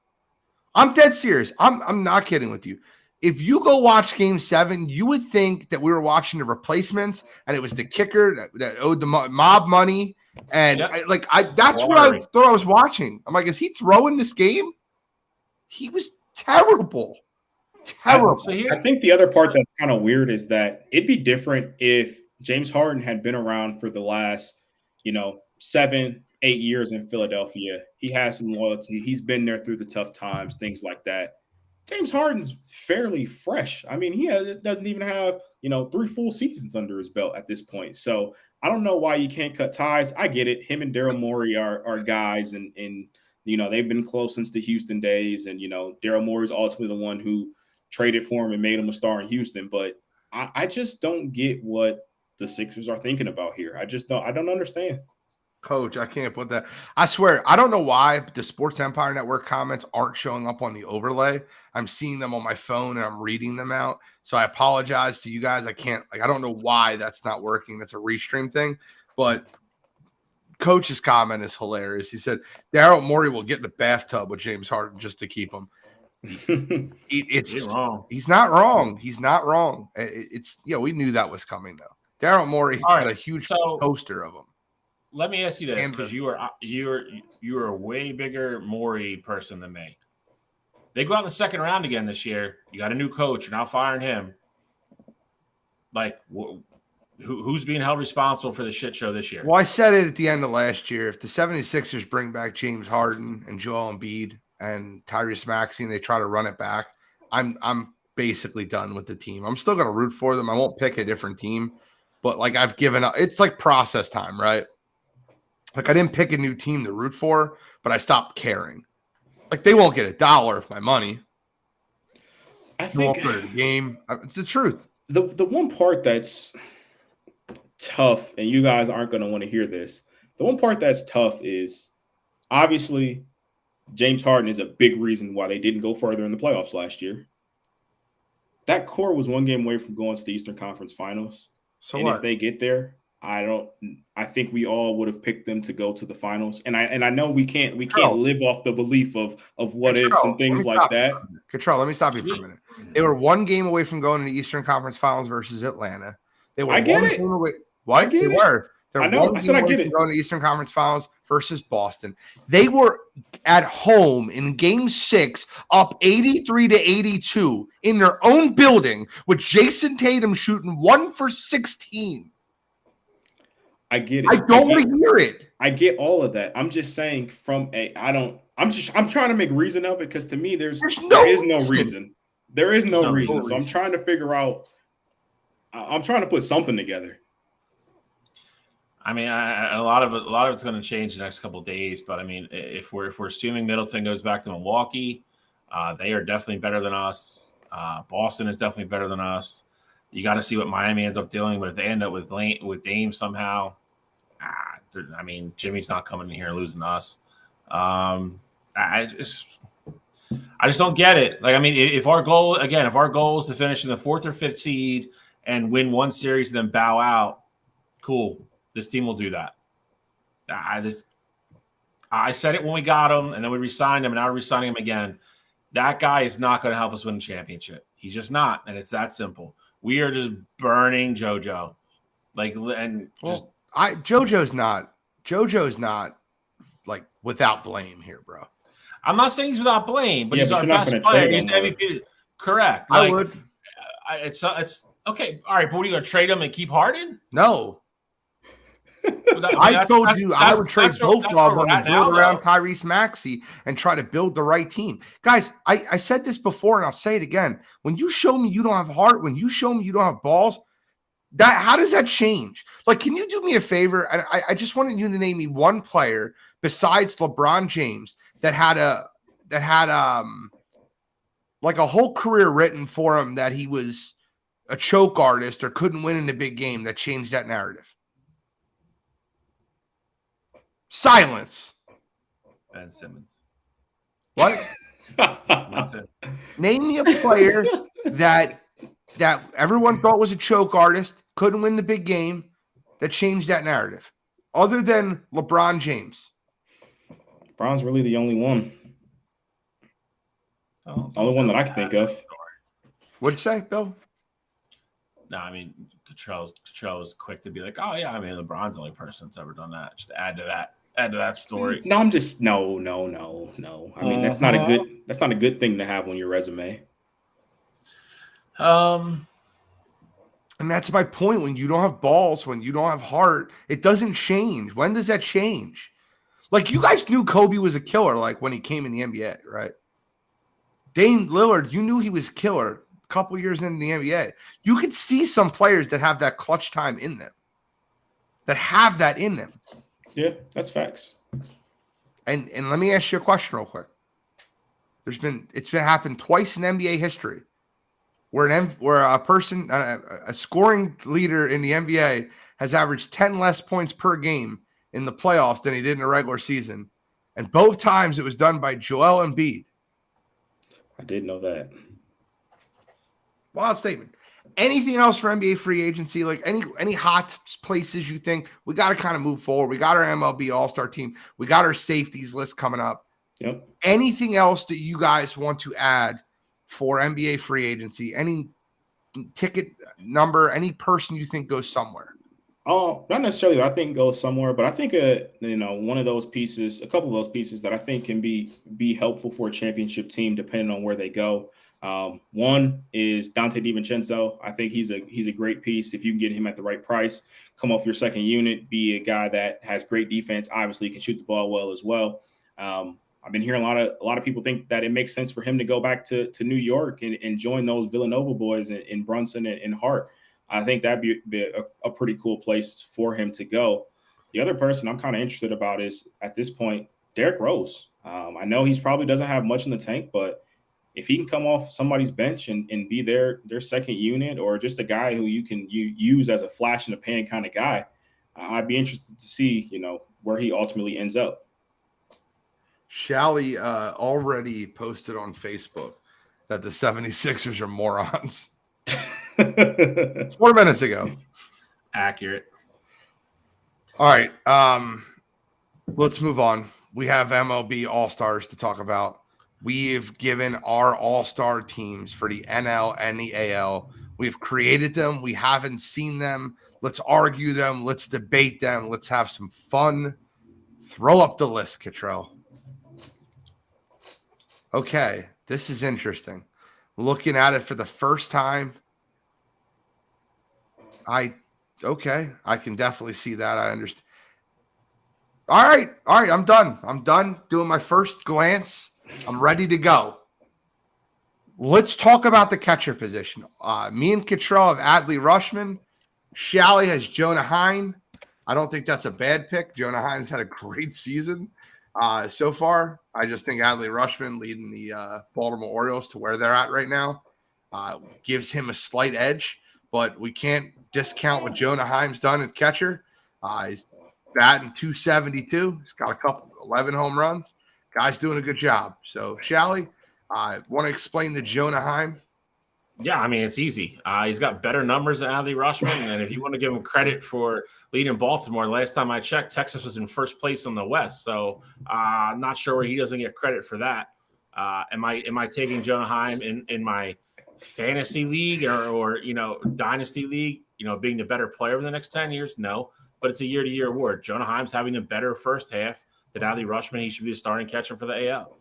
I'm dead serious. I'm not kidding with you. If you go watch Game 7, you would think that we were watching the replacements and it was the kicker that owed the mob money. And that's what I thought I was watching. I'm like, is he throwing this game? He was terrible. Terrible. I think the other part that's kind of weird is that it'd be different if James Harden had been around for the last, 7-8 years in Philadelphia. He has some loyalty. He's been there through the tough times, things like that. James Harden's fairly fresh. I mean, doesn't even have, 3 full seasons under his belt at this point. So I don't know why you can't cut ties. I get it. Him and Daryl Morey are guys, and they've been close since the Houston days. And, Daryl Morey is ultimately the one who traded for him and made him a star in Houston. But I just don't get what the Sixers are thinking about here. I don't understand. Coach, I can't put that. I swear, I don't know why the Sports Empire Network comments aren't showing up on the overlay. I'm seeing them on my phone and I'm reading them out. So I apologize to you guys. I don't know why that's not working. That's a restream thing. But coach's comment is hilarious. He said Daryl Morey will get in the bathtub with James Harden just to keep him. He's wrong. He's not wrong. He's not wrong. It's we knew that was coming though. Daryl Morey had a huge poster of him. Let me ask you this, because you are a way bigger Morey person than me. They go out in the second round again this year. You got a new coach. You're now firing him. Like, who's being held responsible for the shit show this year? Well, I said it at the end of last year. If the 76ers bring back James Harden and Joel Embiid and Tyrese Maxey and they try to run it back, I'm basically done with the team. I'm still going to root for them. I won't pick a different team, but like I've given up. It's like process time, right? Like I didn't pick a new team to root for, but I stopped caring. Like they won't get $1 of my money. I think the game. It's the truth. The one part that's tough, and you guys aren't going to want to hear this. The one part that's tough is obviously James Harden is a big reason why they didn't go further in the playoffs last year. That core was one game away from going to the Eastern Conference Finals. So and what? If they get there, I think we all would have picked them to go to the finals. And I know we can't live off the belief of what ifs and things like that. Control, let me stop you for a minute. They were one game away from going to the Eastern Conference Finals versus Atlanta. They were game away. What? They were. I know. I said I get it. Going to the Eastern Conference Finals versus Boston. They were at home in Game 6, up 83-82 in their own building with Jason Tatum shooting 1 for 16. I get it. I don't want to hear it. I get all of that. I'm just saying I'm trying to make reason of it because to me there is no reason. There is no reason. So I'm trying to figure out. I'm trying to put something together. I mean, a lot of it's going to change the next couple of days. But I mean, if we're assuming Middleton goes back to Milwaukee, they are definitely better than us. Boston is definitely better than us. You got to see what Miami ends up doing. But if they end up with Dame somehow, I mean, Jimmy's not coming in here and losing to us. I just don't get it. Like, I mean, if our goal is to finish in the 4th or 5th seed and win one series and then bow out, cool. This team will do that. I said it when we got him, and then we re-signed him, and now we're re-signing him again. That guy is not going to help us win a championship. He's just not, and it's that simple. We are just burning JoJo. JoJo's not like without blame here, bro. I'm not saying he's without blame, but he's our best player. He's the MVP. Correct. I would. It's okay. All right, but what are you going to trade him and keep Harden? No. I told you I would trade both of them and build around Tyrese Maxey and try to build the right team. Guys, I said this before and I'll say it again. When you show me you don't have heart, when you show me you don't have balls, how does that change? Like, can you do me a favor? And I just wanted you to name me one player besides LeBron James that had like a whole career written for him that he was a choke artist or couldn't win in a big game that changed that narrative. Silence. Ben Simmons. What? Name me a player that everyone thought was a choke artist, couldn't win the big game, that changed that narrative, other than LeBron James. LeBron's really the only one. Only one that I can think of. What'd you say, Bill? No, I mean, Cottrell was quick to be like, oh, yeah, I mean, LeBron's the only person that's ever done that. Just to add to that story. No, I'm just no. I mean, that's not a good thing to have on your resume. And that's my point. When you don't have balls, when you don't have heart, it doesn't change. When does that change? Like, you guys knew Kobe was a killer, like when he came in the NBA, right? Dame Lillard, you knew he was killer a couple years into the NBA. You could see some players that have that clutch time in them, that have that in them. Yeah, that's facts. And let me ask you a question real quick. It's been happened twice in NBA history where a person, a scoring leader in the NBA has averaged 10 less points per game in the playoffs than he did in the regular season. And both times it was done by Joel Embiid. I did know that. Wild statement. Anything else for NBA free agency? Like any hot places you think we got to kind of move forward? We got our MLB All-Star team. We got our safeties list coming up. Yep. Anything else that you guys want to add for NBA free agency? Any ticket number? Any person you think goes somewhere? Oh, not necessarily that I think goes somewhere, but I think one of those pieces, a couple of those pieces that I think can be helpful for a championship team depending on where they go. One is Dante DiVincenzo. I think he's a great piece if you can get him at the right price. Come off your second unit, be a guy that has great defense. Obviously, can shoot the ball well as well. I've been hearing a lot of people think that it makes sense for him to go back to New York and join those Villanova boys in Brunson and Hart. I think that'd be a pretty cool place for him to go. The other person I'm kind of interested about is, at this point, Derrick Rose. I know he's probably doesn't have much in the tank, but if he can come off somebody's bench and be their second unit, or just a guy who you use as a flash in the pan kind of guy, I'd be interested to see, where he ultimately ends up. Shally already posted on Facebook that the 76ers are morons. 4 minutes ago. Accurate. All right. Let's move on. We have MLB All-Stars to talk about. We've given our All-Star teams for the NL and the AL. We've created them. We haven't seen them. Let's argue them. Let's debate them. Let's have some fun. Throw up the list, Cottrell. Okay. This is interesting. Looking at it for the first time, I can definitely see that. I understand. All right. I'm done doing my first glance. I'm ready to go. Let's talk about the catcher position. Me and Cottrell have Adley Rutschman. Shally has Jonah Heim. I don't think that's a bad pick. Jonah Heim's had a great season so far. I just think Adley Rutschman leading the Baltimore Orioles to where they're at right now gives him a slight edge. But we can't discount what Jonah Heim's done at catcher. He's batting .272. He's got 11 home runs. Guy's doing a good job. So, Shally, want to explain the Jonah Heim? Yeah, I mean, it's easy. He's got better numbers than Adley Rutschman, and if you want to give him credit for leading Baltimore, last time I checked, Texas was in first place in the West. So, I'm not sure where he doesn't get credit for that. Am I taking Jonah Heim in my fantasy league or dynasty league, being the better player over the next 10 years? No, but it's a year-to-year award. Jonah Heim's having a better first half than Adley Rutschman. He should be the starting catcher for the AL.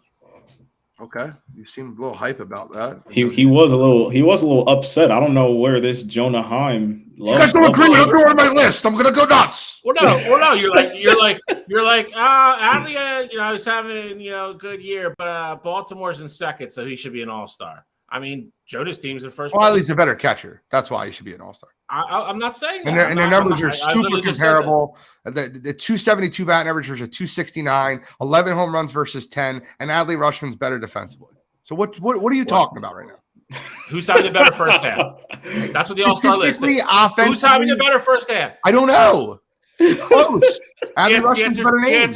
Okay, you seem a little hype about that. He was a little upset. I don't know where this Jonah Heim. You guys don't agree? Let's go on my list. I'm gonna go nuts. Well, no. You're like Adley. He's having a good year, but Baltimore's in second, so he should be an all-star. I mean, Jonah's team's in first. Well, he's a better catcher. That's why he should be an all-star. I'm not saying that. And their numbers are super comparable. The 272 batting average versus 269, 11 home runs versus 10, and Adley Rutschman's better defensively. So what are you talking about right now? Who's having the better first half? That's what the all-star list is. Who's having the better first half? I don't know. Close. Adley Rutschman's better name.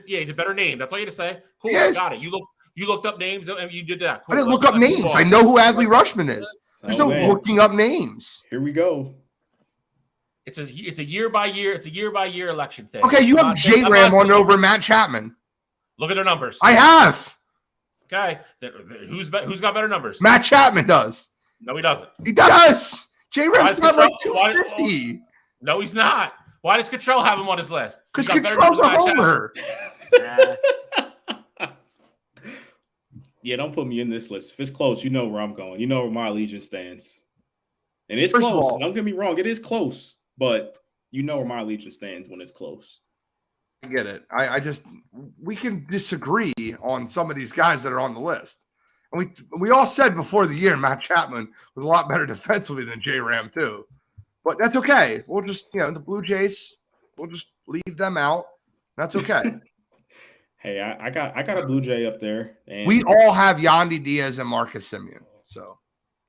He's a better name. That's all you have to say. Cool, yes. Got it. You looked up names and you did that. Cool. I didn't look up names. I know who Adley Rutschman is. There's no looking up names. Here we go. It's a year by year election thing. Okay, you have J-Ram on over Matt Chapman. Look at their numbers. I have. Okay, who's got better numbers? Matt Chapman does. No, he doesn't. He does. J-Ram's got like 250. No, he's not. Why does Cottrell have him on his list? Because Cottrell's a homer. Yeah, don't put me in this list. If it's close, you know where I'm going. You know where my allegiance stands. And it's close. Don't get me wrong. It is close. But you know where my allegiance stands when it's close. I get it. We can disagree on some of these guys that are on the list. And we all said before the year Matt Chapman was a lot better defensively than J-Ram too. But that's okay. We'll just, the Blue Jays, we'll just leave them out. That's okay. Hey, I got a Blue Jay up there. And we all have Yandy Diaz and Marcus Semien. So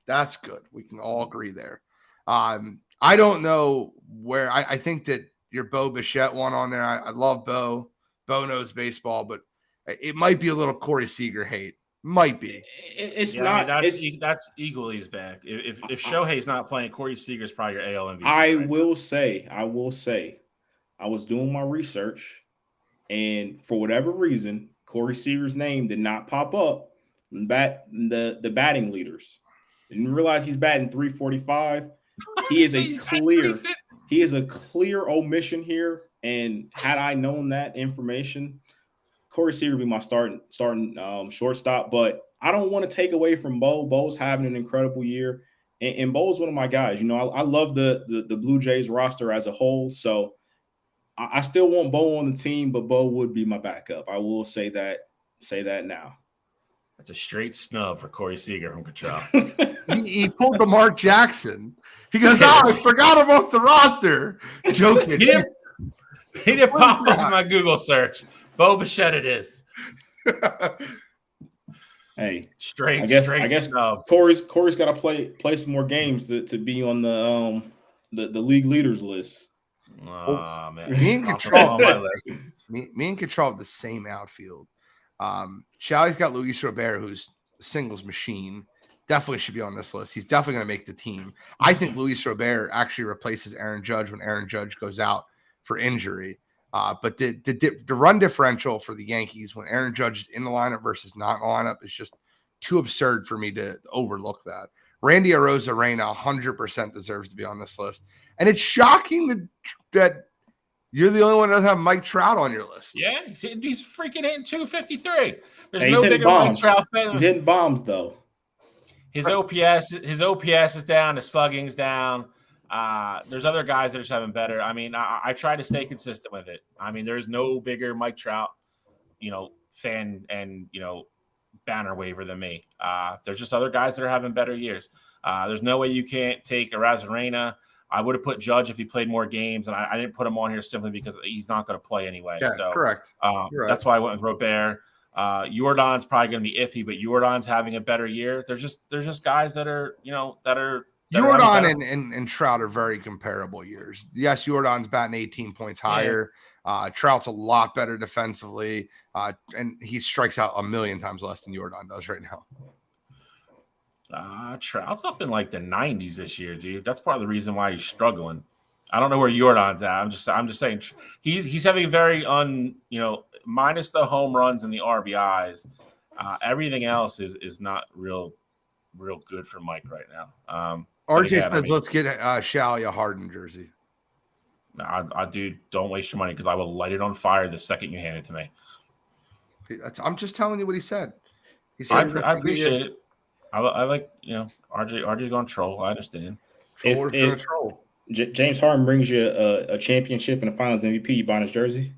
that's good. We can all agree there. I don't know where I think that your Bo Bichette one on there. I love Bo. Bo knows baseball, but it might be a little Corey Seager hate Might be. It's Yeah, not. I It's. mean, that's equally as bad. If Shohei's not playing, Corey Seager's probably your AL MVP. I right will say. I will say. I was doing my research, and for whatever reason, Corey Seager's name did not pop up in the batting leaders. Didn't realize he's batting 345. now. He is a He's batting clear. 350. He is a clear omission here. And had I known that information, Corey Seager would be my starting shortstop. But I don't want to take away from Bo. Bo's having an incredible year, and Bo's one of my guys. You know, I love the Blue Jays roster as a whole. So I still want Bo on the team, but Bo would be my backup. I will say that. Say that now. That's a straight snub for Corey Seager from Cottrell. He pulled the Mark Jackson. He goes, I forgot him off the roster. Joking. He didn't pop up in my Google search. Bo Bichette it is. Hey, Straight I guess snub. Corey's got to play some more games to be on the league leaders list. Oh man, Me and Cottrell have the same outfield. Shalley's got Luis Robert, who's a singles machine. Definitely should be on this list. He's definitely going to make the team. I think Luis Robert actually replaces Aaron Judge when Aaron Judge goes out for injury. But the run differential for the Yankees when Aaron Judge is in the lineup versus not in the lineup is just too absurd for me to overlook that. Randy Arozarena 100% deserves to be on this list. And it's shocking that you're the only one that doesn't have Mike Trout on your list. Yeah, he's freaking hitting 253. There's Hey, no bigger Mike Trout fan. He's hitting bombs though. His OPS is down. His slugging's down. There's other guys that are just having better. I mean, I try to stay consistent with it. I mean, there's no bigger Mike Trout, fan and banner waver than me. There's just other guys that are having better years. There's no way you can't take Arozarena. I would have put Judge if he played more games, and I didn't put him on here simply because he's not going to play anyway. Yeah, so correct. That's why I went with Robert. Jordan's probably going to be iffy, but Jordan's having a better year. There's just guys that are Jordan and Trout are very comparable years. Yes, Jordan's batting 18 points higher. Yeah. Trout's a lot better defensively, and he strikes out a million times less than Jordan does right now. Trout's up in like the 90s this year, dude. That's part of the reason why he's struggling. I don't know where Jordan's at. I'm just saying he's having very minus the home runs and the RBIs. Everything else is not real good for Mike right now. RJ says, let's get Shalley a Harden jersey. Dude, don't waste your money because I will light it on fire the second you hand it to me. I'm just telling you what he said. He said I appreciate it. I like, RJ's going to troll. I understand. If James Harden brings you a championship and a finals MVP, you buying his jersey?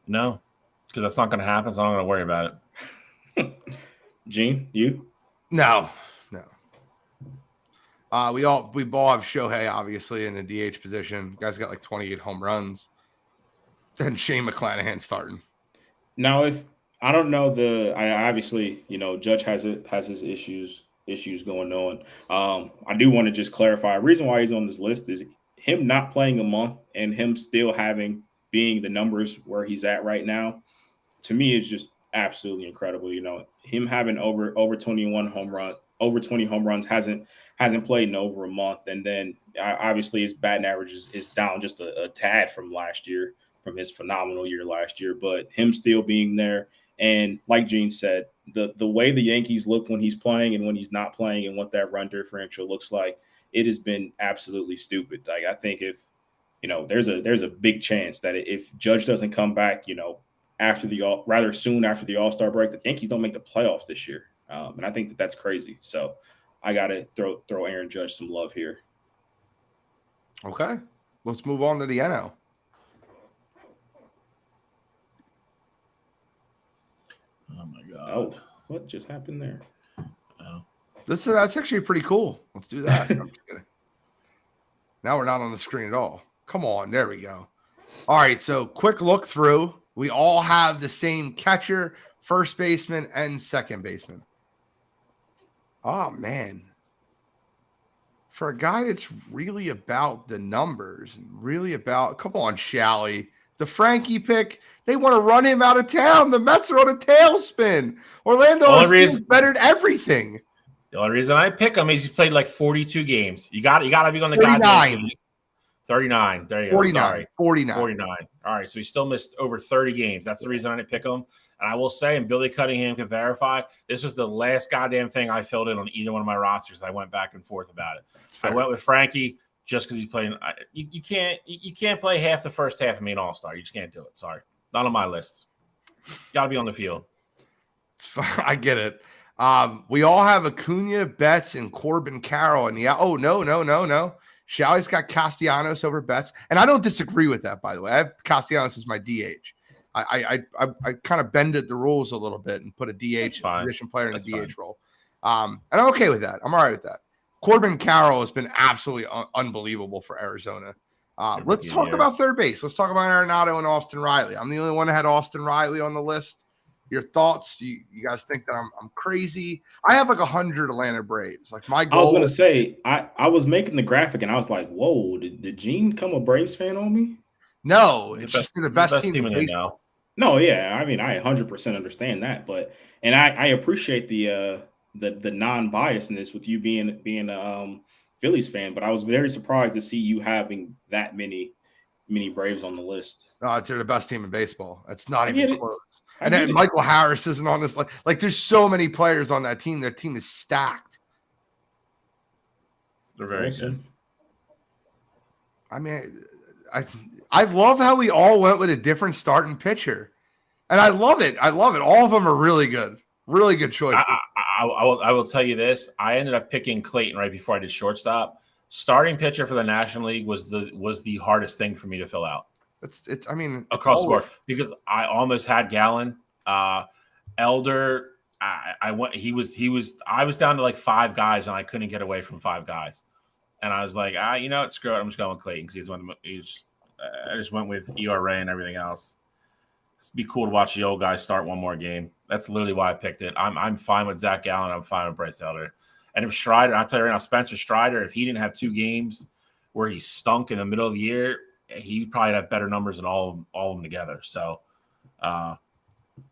No, because that's not going to happen, so I'm not going to worry about it. Gene, you? No. We all have Shohei, obviously, in the DH position. Guy's got like 28 home runs. Then Shane McClanahan starting. Now, if I don't know obviously, Judge has his issues going on. I do want to just clarify. The reason why he's on this list is him not playing a month and him still being the numbers where he's at right now. To me, is just absolutely incredible. Him having over 21 over 20 home runs hasn't played in over a month, and then obviously his batting average is down just a tad from last year, from his phenomenal year last year. But him still being there. And like Gene said, the way the Yankees look when he's playing and when he's not playing and what that run differential looks like, it has been absolutely stupid. Like, I think if, there's a big chance that if Judge doesn't come back, rather soon after the All-Star break, the Yankees don't make the playoffs this year. And I think that's crazy. So I got to throw Aaron Judge some love here. Okay. Let's move on to the NL. Oh my God! Oh, what just happened there? Oh, that's actually pretty cool. Let's do that. I'm just kidding. Now we're not on the screen at all. Come on, there we go. All right, so quick look through. We all have the same catcher, first baseman, and second baseman. Oh man, for a guy that's really about the numbers and really about, come on, Shalley. The Frankie pick, they want to run him out of town. The Mets are on a tailspin. Orlando is better at everything. The only reason I pick him is he played like 42 games. You got to be on the 39. goddamn 39. There you go. 49. Sorry. 49. 49. All right. So he still missed over 30 games. That's the reason I didn't pick him. And I will say, and Billy Cunningham can verify, this was the last goddamn thing I filled in on either one of my rosters. I went back and forth about it. I went with Frankie just because he's playing. You can't play half the first half of me an all-star. You just can't do it. Sorry. Not on my list. Got to be on the field. I get it. We all have Acuna, Betts, and Corbin Carroll. And no. Shalley's got Castellanos over Betts. And I don't disagree with that, by the way. I have Castellanos as my DH. I kind of bended the rules a little bit and put a DH position player in a DH role. And I'm okay with that. I'm all right with that. Corbin Carroll has been absolutely unbelievable for Arizona. Let's talk about third base. Let's talk about Arenado and Austin Riley. I'm the only one that had Austin Riley on the list. Your thoughts? You guys think that I'm crazy? I have like 100 Atlanta Braves. Like my goal. I was going to say, I was making the graphic and I was like, whoa, did Gene become a Braves fan on me? No, it's just the best team in baseball. No, yeah. I mean, I 100% understand that, and I appreciate the non-biasness with you being a Phillies fan, but I was very surprised to see you having that many Braves on the list. They're the best team in baseball. That's not even close. And then Michael Harris isn't on this. Like there's so many players on that team. Their team is stacked. They're very good. I mean, I love how we all went with a different starting pitcher. And I love it. All of them are really good. Really good choice. I will tell you this. I ended up picking Clayton right before I did shortstop. Starting pitcher for the National League was the hardest thing for me to fill out. I mean, across the board, because I almost had Gallen, Elder. I was down to like 5 guys and I couldn't get away from 5 guys. And I was like, screw it. I'm just going with Clayton because I just went with ERA and everything else. It'd be cool to watch the old guys start one more game. That's literally why I picked it. I'm fine with Zach Gallen. I'm fine with Bryce Elder. And if Strider, I'll tell you right now, Spencer Strider, if he didn't have 2 games where he stunk in the middle of the year, he'd probably have better numbers than all of them together. So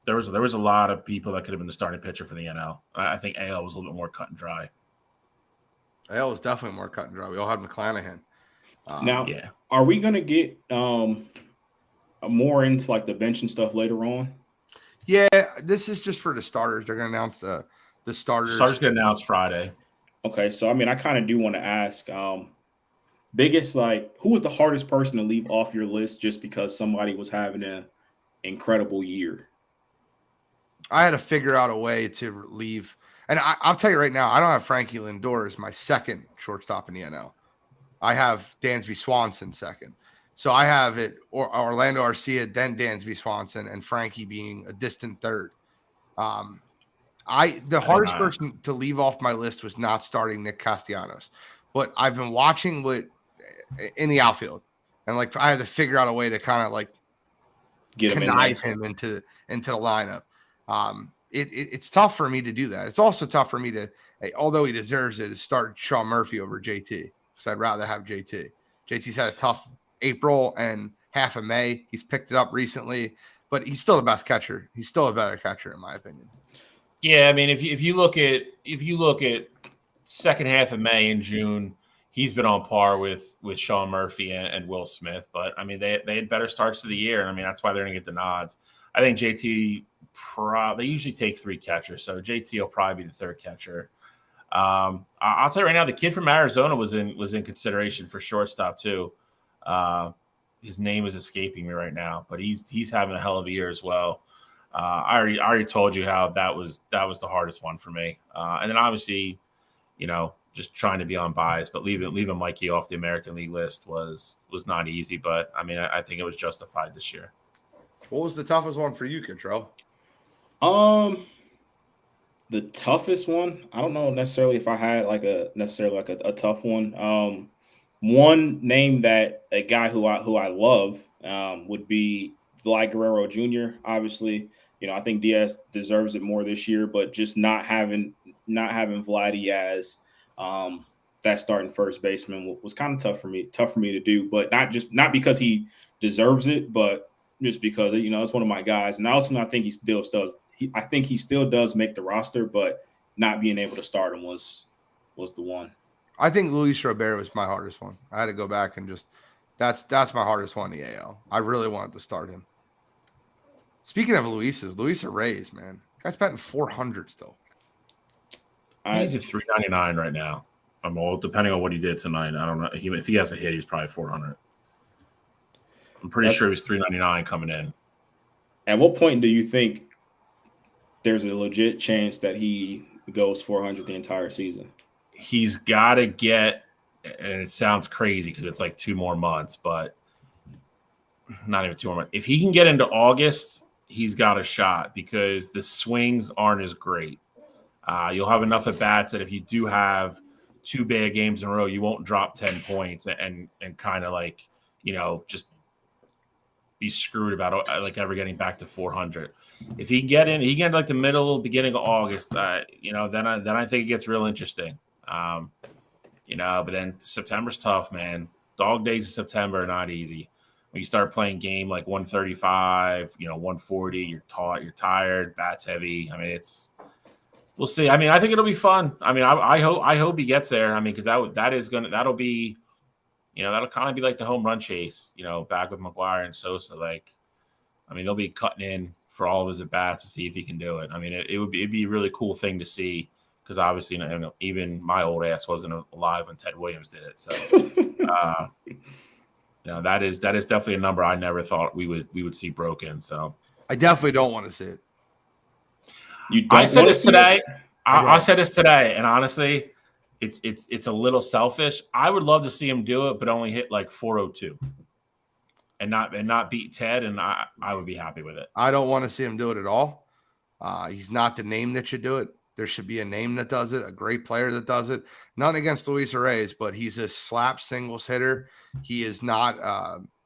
there was a lot of people that could have been the starting pitcher for the NL. I think AL was a little bit more cut and dry. AL was definitely more cut and dry. We all had McClanahan. Are we going to get more into like the bench and stuff later on? Yeah, this is just for the starters. They're going to announce the starters. Starters going to announce Friday. Okay, so I mean, I kind of do want to ask, biggest, like, who was the hardest person to leave off your list just because somebody was having an incredible year? I had to figure out a way to leave. And I'll tell you right now, I don't have Frankie Lindor as my second shortstop in the NL. I have Dansby Swanson second. So I have it Orlando Arcia, then Dansby Swanson, and Frankie being a distant third. The hardest person to leave off my list was not starting Nick Castellanos. But I've been watching in the outfield. And like I had to figure out a way to kind of like connive him into the lineup. It's tough for me to do that. It's also tough for me to, although he deserves it, to start Sean Murphy over JT because I'd rather have JT. JT's had a tough April and half of May. He's picked it up recently, but he's still the best catcher. He's still a better catcher in my opinion. Yeah, I mean, if you look at second half of May and June, he's been on par with Sean Murphy and Will Smith. But I mean, they had better starts to the year. I mean, that's why they're going to get the nods. I think JT they usually take 3 catchers, so JT will probably be the 3rd catcher. I'll tell you right now, the kid from Arizona was in consideration for shortstop too. His name is escaping me right now, but he's having a hell of a year as well. I already told you how that was the hardest one for me. And then obviously, just trying to be unbiased, but leaving Mikey off the American League list was not easy. But I mean, I think it was justified this year. What was the toughest one for you, Contrell? The toughest one, I don't know necessarily if I had a tough one. One name that a guy who I love would be Vlad Guerrero Jr. Obviously, I think Diaz deserves it more this year, but just not having Vladdy as that starting first baseman was kind of tough for me to do. But not because he deserves it, but just because it's one of my guys, and also I think he still does. I think he still does make the roster, but not being able to start him was the one. I think Luis Robert was my hardest one. I had to go back and just that's my hardest one in the AL. I really wanted to start him. Speaking of Luis Reyes, man, guy's batting 400 still. He's at 399 right now. Depending on what he did tonight. I don't know if he has a hit, he's probably 400. I'm pretty sure he was 399 coming in. At what point do you think there's a legit chance that he goes 400 the entire season? He's got to get, and it sounds crazy because it's like 2 more months, but not even 2 more months. If he can get into August, he's got a shot because the swings aren't as great. You'll have enough at bats that if you do have 2 bad games in a row, you won't drop 10 points and kind of like, just be screwed about like ever getting back to 400. If he can get in like the beginning of August, then I think it gets real interesting. But then September's tough, man. Dog days of September are not easy. When you start playing game like 135, 140, you're taut, you're tired, bats heavy. I mean, we'll see. I mean, I think it'll be fun. I mean, I hope he gets there. I mean, because that'll be, that'll kind of be like the home run chase, back with McGuire and Sosa. Like, I mean, they'll be cutting in for all of his at bats to see if he can do it. I mean, it'd be a really cool thing to see because obviously, even my old ass wasn't alive when Ted Williams did it. So, that is definitely a number I never thought we would see broken. So, I definitely don't want to see it. I said this today. I said this today, and honestly, it's a little selfish. I would love to see him do it, but only hit like 402, and not beat Ted, and I would be happy with it. I don't want to see him do it at all. He's not the name that should do it. There should be a name that does it, a great player that does it. Nothing against Luis Reyes, but he's a slap singles hitter. He is not.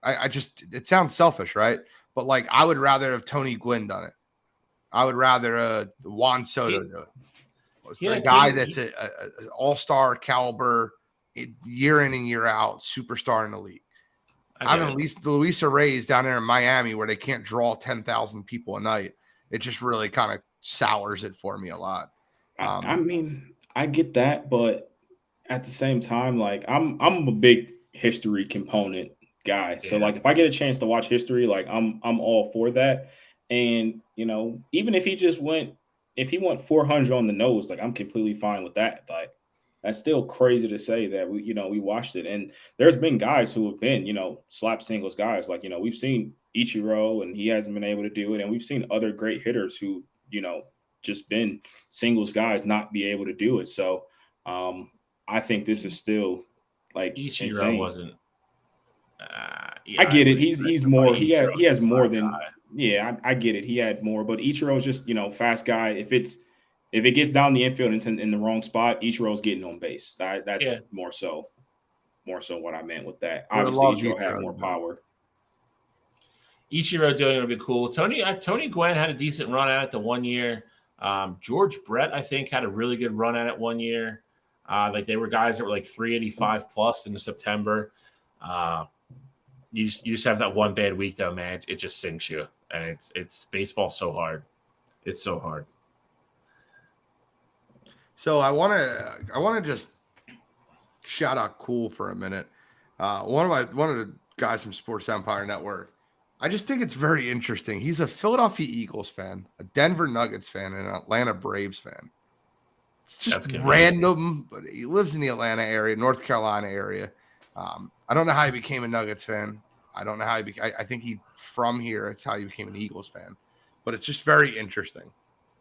It sounds selfish, right? But like, I would rather have Tony Gwynn done it. I would rather Juan Soto do it. A guy that's an all-star caliber, year in and year out, superstar in the league. I'm at least Luis Reyes down there in Miami where they can't draw 10,000 people a night. It just really kind of sours it for me a lot. I mean, I get that, but at the same time, like I'm a big history component guy. Yeah. So like if I get a chance to watch history, like I'm all for that. And even if he went 400 on the nose, like I'm completely fine with that. Like that's still crazy to say that we watched it. And there's been guys who have been, slap singles guys. Like, we've seen Ichiro and he hasn't been able to do it. And we've seen other great hitters who, just been singles guys not be able to do it. So I think this is still like Ichiro insane. Wasn't. I get it. He's more. He has more than. Guy. Yeah, I get it. He had more, but Ichiro's just fast guy. If it gets down the infield and it's in the wrong spot, Ichiro's getting on base. That's more so what I meant with that. Obviously, Ichiro had more power. Ichiro doing it would be cool. Tony Gwynn had a decent run at it the 1 year. George Brett, I think, had a really good run at it 1 year. Like they were guys that were like 385 plus in the September. You just have that one bad week though, man. It just sinks you, and it's baseball so hard. It's so hard. So I want to just shout out Cool for a minute. One of the guys from Sports Empire Network. I just think it's very interesting. He's a Philadelphia Eagles fan, a Denver Nuggets fan, and an Atlanta Braves fan. It's just random, but he lives in the Atlanta area, North Carolina area. I don't know how he became a Nuggets fan. I don't know how I think he from here. It's how he became an Eagles fan. But it's just very interesting.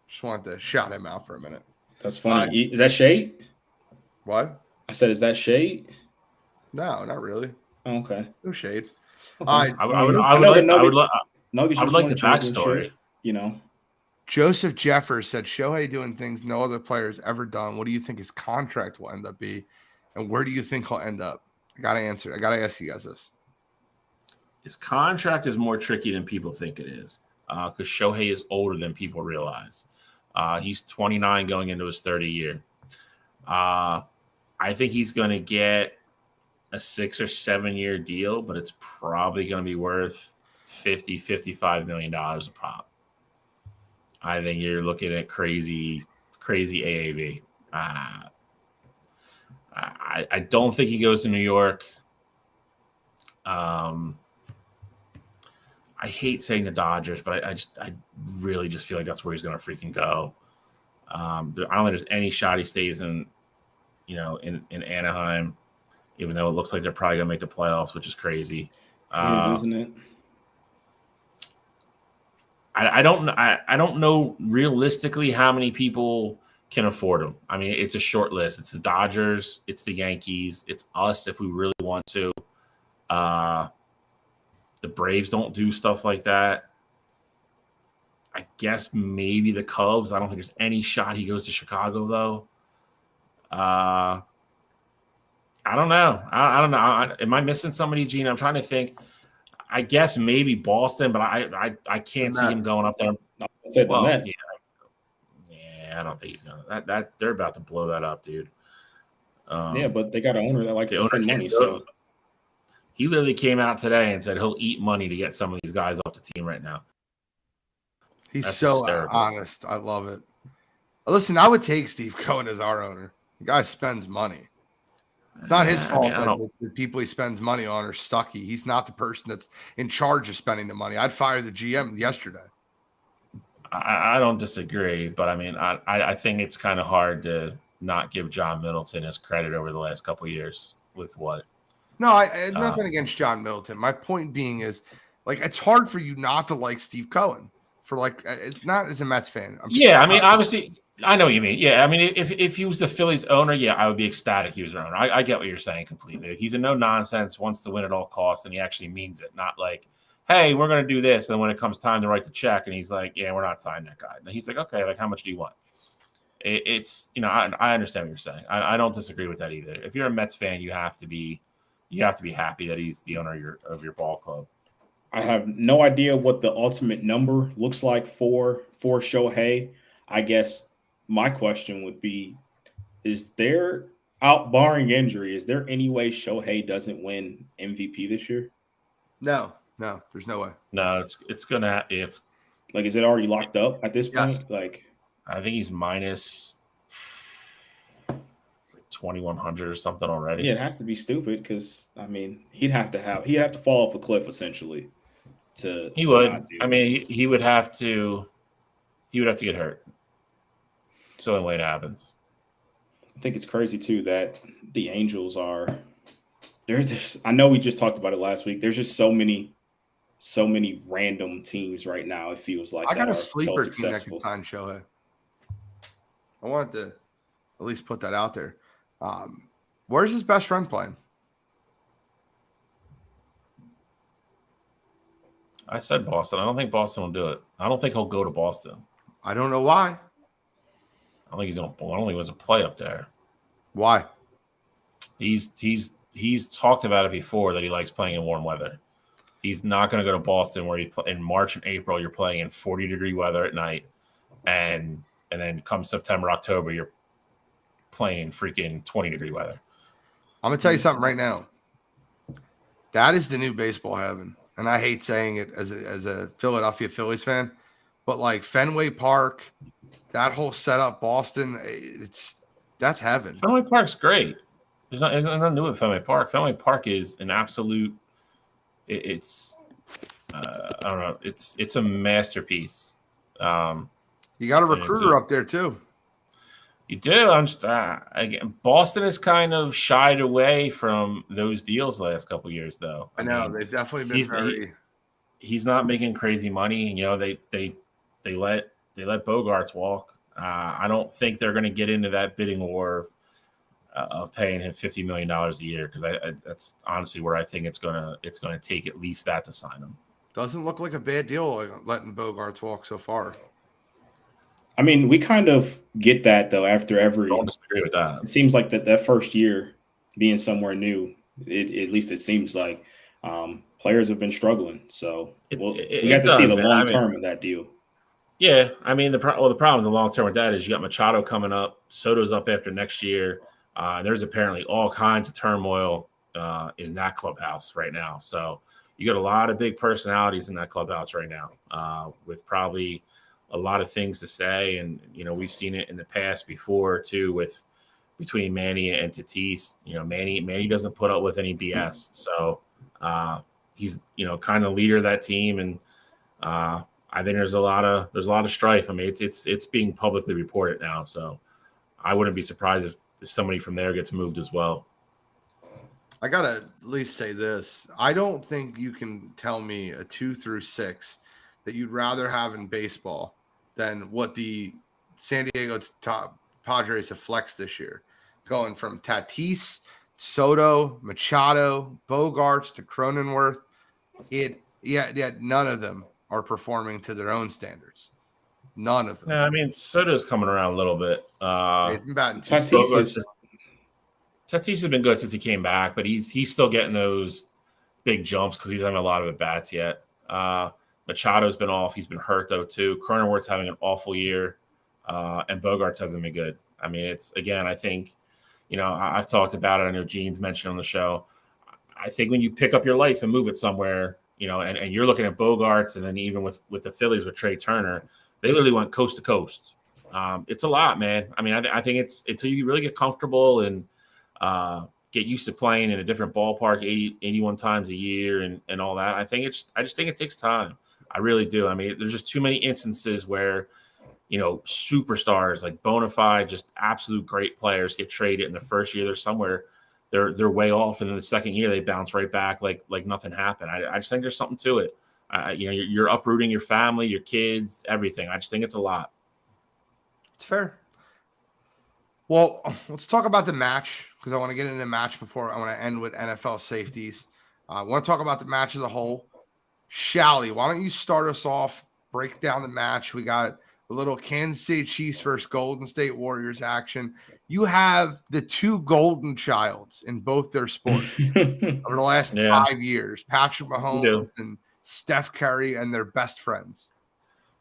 Just wanted to shout him out for a minute. That's funny. Is that shade? What? I said, is that shade? No, not really. Oh, okay. No shade. Okay. I would like the backstory. Joseph Jeffers said Shohei doing things no other player has ever done. What do you think his contract will end up be? And where do you think he'll end up? I got to answer. I got to ask you guys this. His contract is more tricky than people think it is because Shohei is older than people realize. He's 29 going into his 30 year. I think he's going to get a 6 or 7 year deal, but it's probably going to be worth $55 million a pop. I think you're looking at crazy AAV. I don't think he goes to New York. I hate saying the Dodgers, but I really just feel like that's where he's going to freaking go. I don't think there's any shot he stays in Anaheim, even though it looks like they're probably going to make the playoffs, which is crazy. Isn't it? I don't know realistically how many people can afford him. I mean, it's a short list. It's the Dodgers, it's the Yankees, it's us if we really want to. The Braves don't do stuff like that. I guess maybe the Cubs. I don't think there's any shot he goes to Chicago, though. I don't know. I don't know. Am I missing somebody, Gene? I'm trying to think. I guess maybe Boston, but I can't see him going up there. Well, yeah, I don't think he's gonna. That they're about to blow that up, dude. Yeah, but they got an owner that likes to spend money. So he literally came out today and said he'll eat money to get some of these guys off the team right now. He's so honest. I love it. Listen, I would take Steve Cohen as our owner. The guy spends money. It's not his fault that the people he spends money on are sucky. He's not the person that's in charge of spending the money. I'd fire the GM yesterday. I don't disagree, but I mean, I think it's kind of hard to not give John Middleton his credit over the last couple of years with what. No, nothing against John Middleton. My point being is, like, it's hard for you not to like Steve Cohen it's not as a Mets fan. I mean, obviously, I know what you mean. Yeah, I mean, if he was the Phillies owner, yeah, I would be ecstatic he was their owner. I get what you're saying completely. He's a no-nonsense, wants to win at all costs, and he actually means it. Not like, hey, we're going to do this, and when it comes time to write the check, and he's like, yeah, we're not signing that guy. And he's like, okay, like, how much do you want? It's I understand what you're saying. I don't disagree with that either. If you're a Mets fan, you have to be happy that he's the owner of your ball club. I have no idea what the ultimate number looks like for Shohei. I guess my question would be, is there, barring injury, is there any way Shohei doesn't win MVP this year? No, there's no way. No, it's gonna. It's like, is it already locked up at this point? Yes. Like, I think he's minus 2,100 or something already. Yeah, it has to be stupid because I mean he'd have to fall off a cliff essentially. He would. I mean, he would have to get hurt. It's the only way it happens. I think it's crazy too that the Angels are. There's. I know we just talked about it last week. There's just so many random teams right now. It feels like I got a sleeper team that can sign Shohei. I wanted to at least put that out there. Where's his best friend playing? I said Boston. I don't think Boston will do it. I don't think he'll go to Boston. I don't know why. I don't think he's going to. I don't think he wants to play up there. Why? He's talked about it before that he likes playing in warm weather. He's not going to go to Boston where in March and April you're playing in 40-degree weather at night, and then come September, October you're playing in freaking 20-degree weather. I'm gonna tell you something right now. That is the new baseball heaven. And I hate saying it as a Philadelphia Phillies fan, but like Fenway Park, that whole setup, Boston, that's heaven. Fenway Park's great. There's nothing new with Fenway Park. Fenway Park is an absolute. It's I don't know. It's a masterpiece. You got a recruiter up there too. You do. Again, Boston has kind of shied away from those deals the last couple of years, though. I know they've definitely been he's not making crazy money. You know, they let Bogarts walk. I don't think they're going to get into that bidding war of paying him $50 million a year because that's honestly where I think it's gonna take at least that to sign him. Doesn't look like a bad deal letting Bogarts walk so far. I mean, we kind of get that though. After every, I don't disagree with that. It seems like that first year being somewhere new, at least it seems like players have been struggling. So we got to see the long term of that deal. Yeah, I mean the problem with the long term with that is you got Machado coming up, Soto's up after next year. There's apparently all kinds of turmoil in that clubhouse right now. So you got a lot of big personalities in that clubhouse right now, with probably a lot of things to say. And, we've seen it in the past before too, with between Manny and Tatis. Manny doesn't put up with any BS. So he's, kind of leader of that team. And I think there's a lot of strife. I mean, it's being publicly reported now. So I wouldn't be surprised if somebody from there gets moved as well. I got to at least say this. I don't think you can tell me a 2 through 6 that you'd rather have in baseball than what the San Diego Padres have flexed this year, going from Tatis, Soto, Machado, Bogarts to Cronenworth. None of them are performing to their own standards. None of them. No, I mean, Soto's coming around a little bit. He's been batting Tatis has been good since he came back, but he's still getting those big jumps because he's having a lot of at bats yet. Machado's been off; he's been hurt though too. Cronenworth's having an awful year, and Bogarts hasn't been good. I mean, it's again. I think, I've talked about it. I know Gene's mentioned on the show. I think when you pick up your life and move it somewhere, and you're looking at Bogarts, and then even with the Phillies with Trey Turner, they literally went coast to coast. It's a lot, man. I mean, I think it's until you really get comfortable and get used to playing in a different ballpark 81 times a year and all that. I just think it takes time. I really do. I mean, there's just too many instances where, superstars like bona fide, just absolute great players get traded in the first year. They're somewhere, they're way off, and in the second year they bounce right back like nothing happened. I just think there's something to it. You're uprooting your family, your kids, everything. I just think it's a lot. It's fair. Well, let's talk about the match, because I want to get into the match before I want to end with NFL safeties. I want to talk about the match as a whole. Shally, why don't you start us off, break down the match? We got a little Kansas City Chiefs versus Golden State Warriors action. You have the two golden childs in both their sports over the last 5 years, Patrick Mahomes and Steph Curry, and their best friends.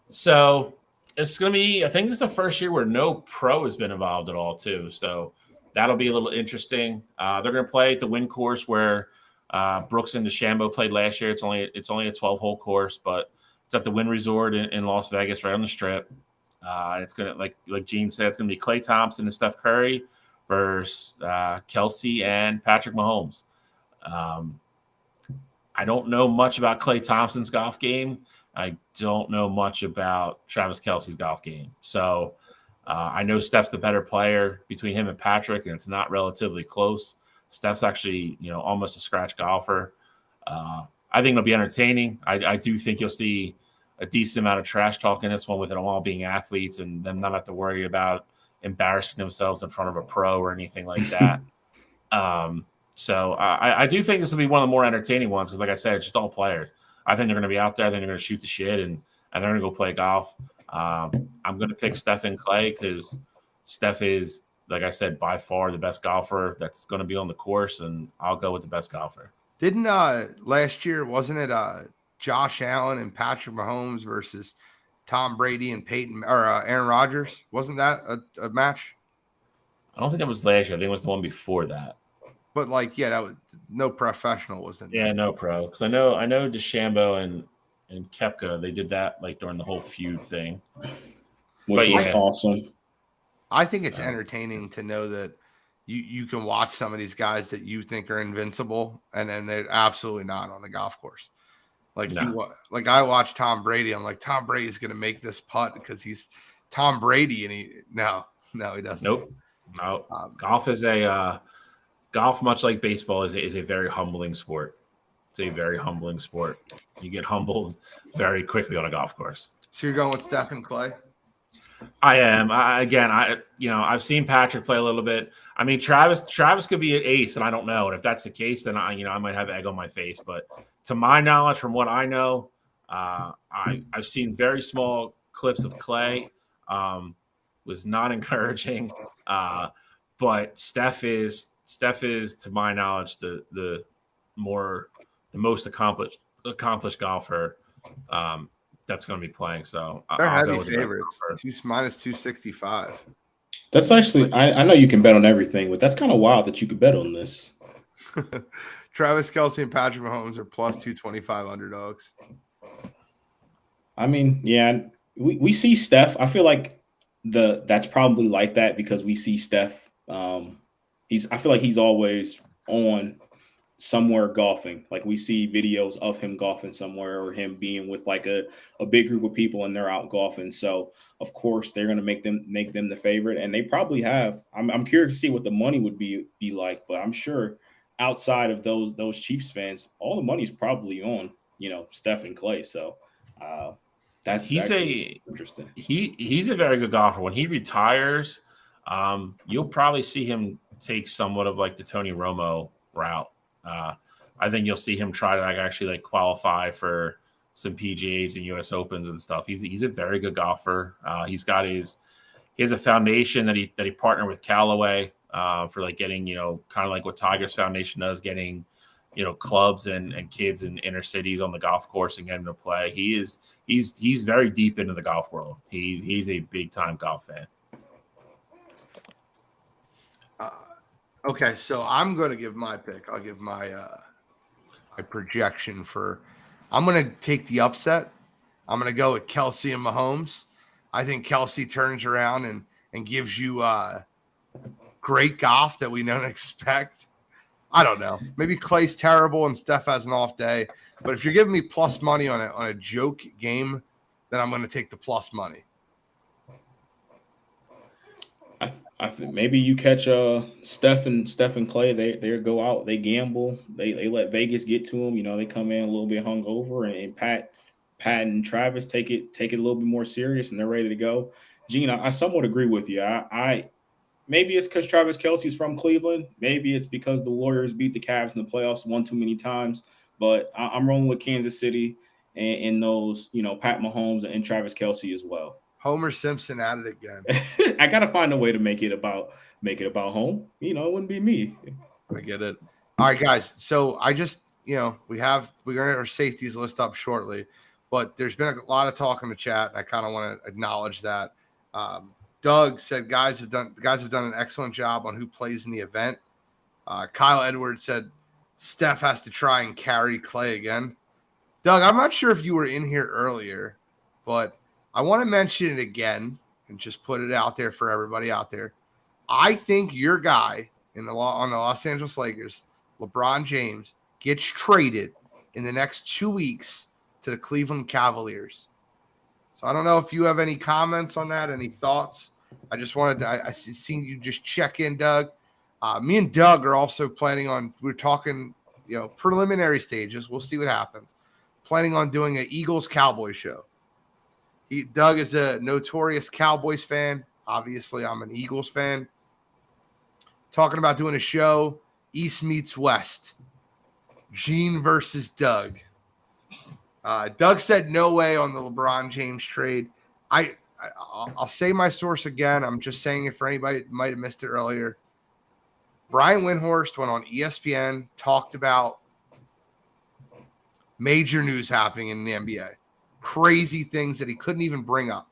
So it's going to be, I think this is the first year where no pro has been involved at all too. So that'll be a little interesting. They're going to play at the Wynn course where Brooks and DeChambeau played last year. It's only a 12-hole course, but it's at the Wynn Resort in Las Vegas, right on the Strip. It's going to, like Gene said, it's going to be Klay Thompson and Steph Curry versus Kelsey and Patrick Mahomes. I don't know much about Klay Thompson's golf game. I don't know much about Travis Kelce's golf game. So I know Steph's the better player between him and Patrick, and it's not relatively close. Steph's actually, almost a scratch golfer. I think it'll be entertaining. I do think you'll see a decent amount of trash talk in this one, with them all being athletes and them not have to worry about embarrassing themselves in front of a pro or anything like that. So I do think this will be one of the more entertaining ones because, like I said, it's just all players. I think they're going to be out there. I think they're going to shoot the shit and they're going to go play golf. I'm going to pick Steph and Klay because Steph is, like I said, by far the best golfer that's going to be on the course, and I'll go with the best golfer. Didn't last year, wasn't it Josh Allen and Patrick Mahomes versus Tom Brady and Aaron Rodgers? Wasn't that a match? I don't think it was last year. I think it was the one before that. But that was no professional was in there. Yeah, no pro. Because I know DeChambeau and Koepka, they did that during the whole feud thing, which was awesome. I think it's entertaining to know that you can watch some of these guys that you think are invincible, and then they're absolutely not on the golf course. I watch Tom Brady. I'm like, Tom Brady's going to make this putt because he's Tom Brady, and he doesn't. Nope. No. Golf is golf, much like baseball, is a very humbling sport. It's a very humbling sport. You get humbled very quickly on a golf course. So you're going with Steph and Klay? I am. I've seen Patrick play a little bit. I mean, Travis could be an ace, and I don't know. And if that's the case, then I might have egg on my face. But to my knowledge, from what I know, I've seen very small clips of Klay. Was not encouraging. But Steph is, to my knowledge, the most accomplished golfer that's going to be playing. So they're heavy favorites. Minus 265. That's actually, I know you can bet on everything, but that's kind of wild that you could bet on this. Travis Kelce and Patrick Mahomes are plus 225 underdogs. I mean, yeah, we see Steph. I feel like that's probably like that because we see Steph. I feel like he's always on somewhere golfing. Like we see videos of him golfing somewhere or him being with like a big group of people and they're out golfing. So of course they're gonna make them the favorite. And they probably have. I'm curious to see what the money would be like, but I'm sure outside of those Chiefs fans, all the money's probably on, Steph and Clay. So that's He's actually interesting. He's a very good golfer. When he retires, you'll probably see him take somewhat of like the Tony Romo route. I think you'll see him try to actually qualify for some PGAs and US Opens and stuff. He's a very good golfer. He has a foundation that he partnered with Callaway for getting, kind of like what Tigers Foundation does, getting, clubs and kids in inner cities on the golf course and getting to play. He's very deep into the golf world. He's a big time golf fan. Okay, so I'm going to give my pick. I'll give my projection for. I'm going to take the upset. I'm going to go with Kelce and Mahomes. I think Kelce turns around and gives you great golf that we don't expect. I don't know. Maybe Clay's terrible and Steph has an off day. But if you're giving me plus money on a joke game, then I'm going to take the plus money. I think maybe you catch Steph and Clay. They go out, they gamble, they let Vegas get to them. They come in a little bit hungover, and Pat and Travis take it a little bit more serious, and they're ready to go. Gene, I somewhat agree with you. I maybe it's because Travis Kelce's from Cleveland. Maybe it's because the Warriors beat the Cavs in the playoffs one too many times. But I'm rolling with Kansas City and those, Pat Mahomes and Travis Kelce as well. Homer Simpson at it again. I gotta find a way to make it about home. It wouldn't be me. I get it. All right, guys. So I just, we're gonna get our safeties list up shortly, but there's been a lot of talk in the chat. I kind of want to acknowledge that. Doug said guys have done an excellent job on who plays in the event. Kyle Edwards said Steph has to try and carry Clay again. Doug, I'm not sure if you were in here earlier, but I want to mention it again and just put it out there for everybody out there. I think your guy on the Los Angeles Lakers, LeBron James, gets traded in the next 2 weeks to the Cleveland Cavaliers. So I don't know if you have any comments on that, any thoughts. I just wanted to, I seen you just check in, Doug. Me and Doug are also planning on, we're talking, preliminary stages. We'll see what happens. Planning on doing an Eagles-Cowboys show. Doug is a notorious Cowboys fan. Obviously, I'm an Eagles fan. Talking about doing a show, East meets West. Gene versus Doug. Doug said no way on the LeBron James trade. I'll say my source again. I'm just saying it for anybody that might have missed it earlier. Brian Windhorst went on ESPN, talked about major news happening in the NBA. Crazy things that he couldn't even bring up.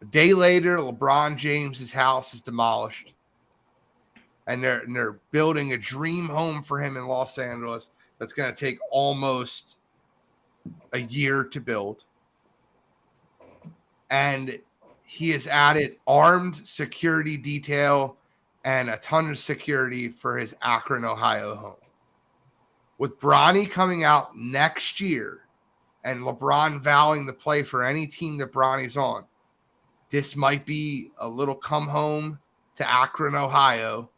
A day later, LeBron James's house is demolished. And they're building a dream home for him in Los Angeles that's going to take almost a year to build. And he has added armed security detail and a ton of security for his Akron, Ohio home. With Bronny coming out next year and LeBron vowing to play for any team that Bronny's on, this might be a little come home to Akron, Ohio,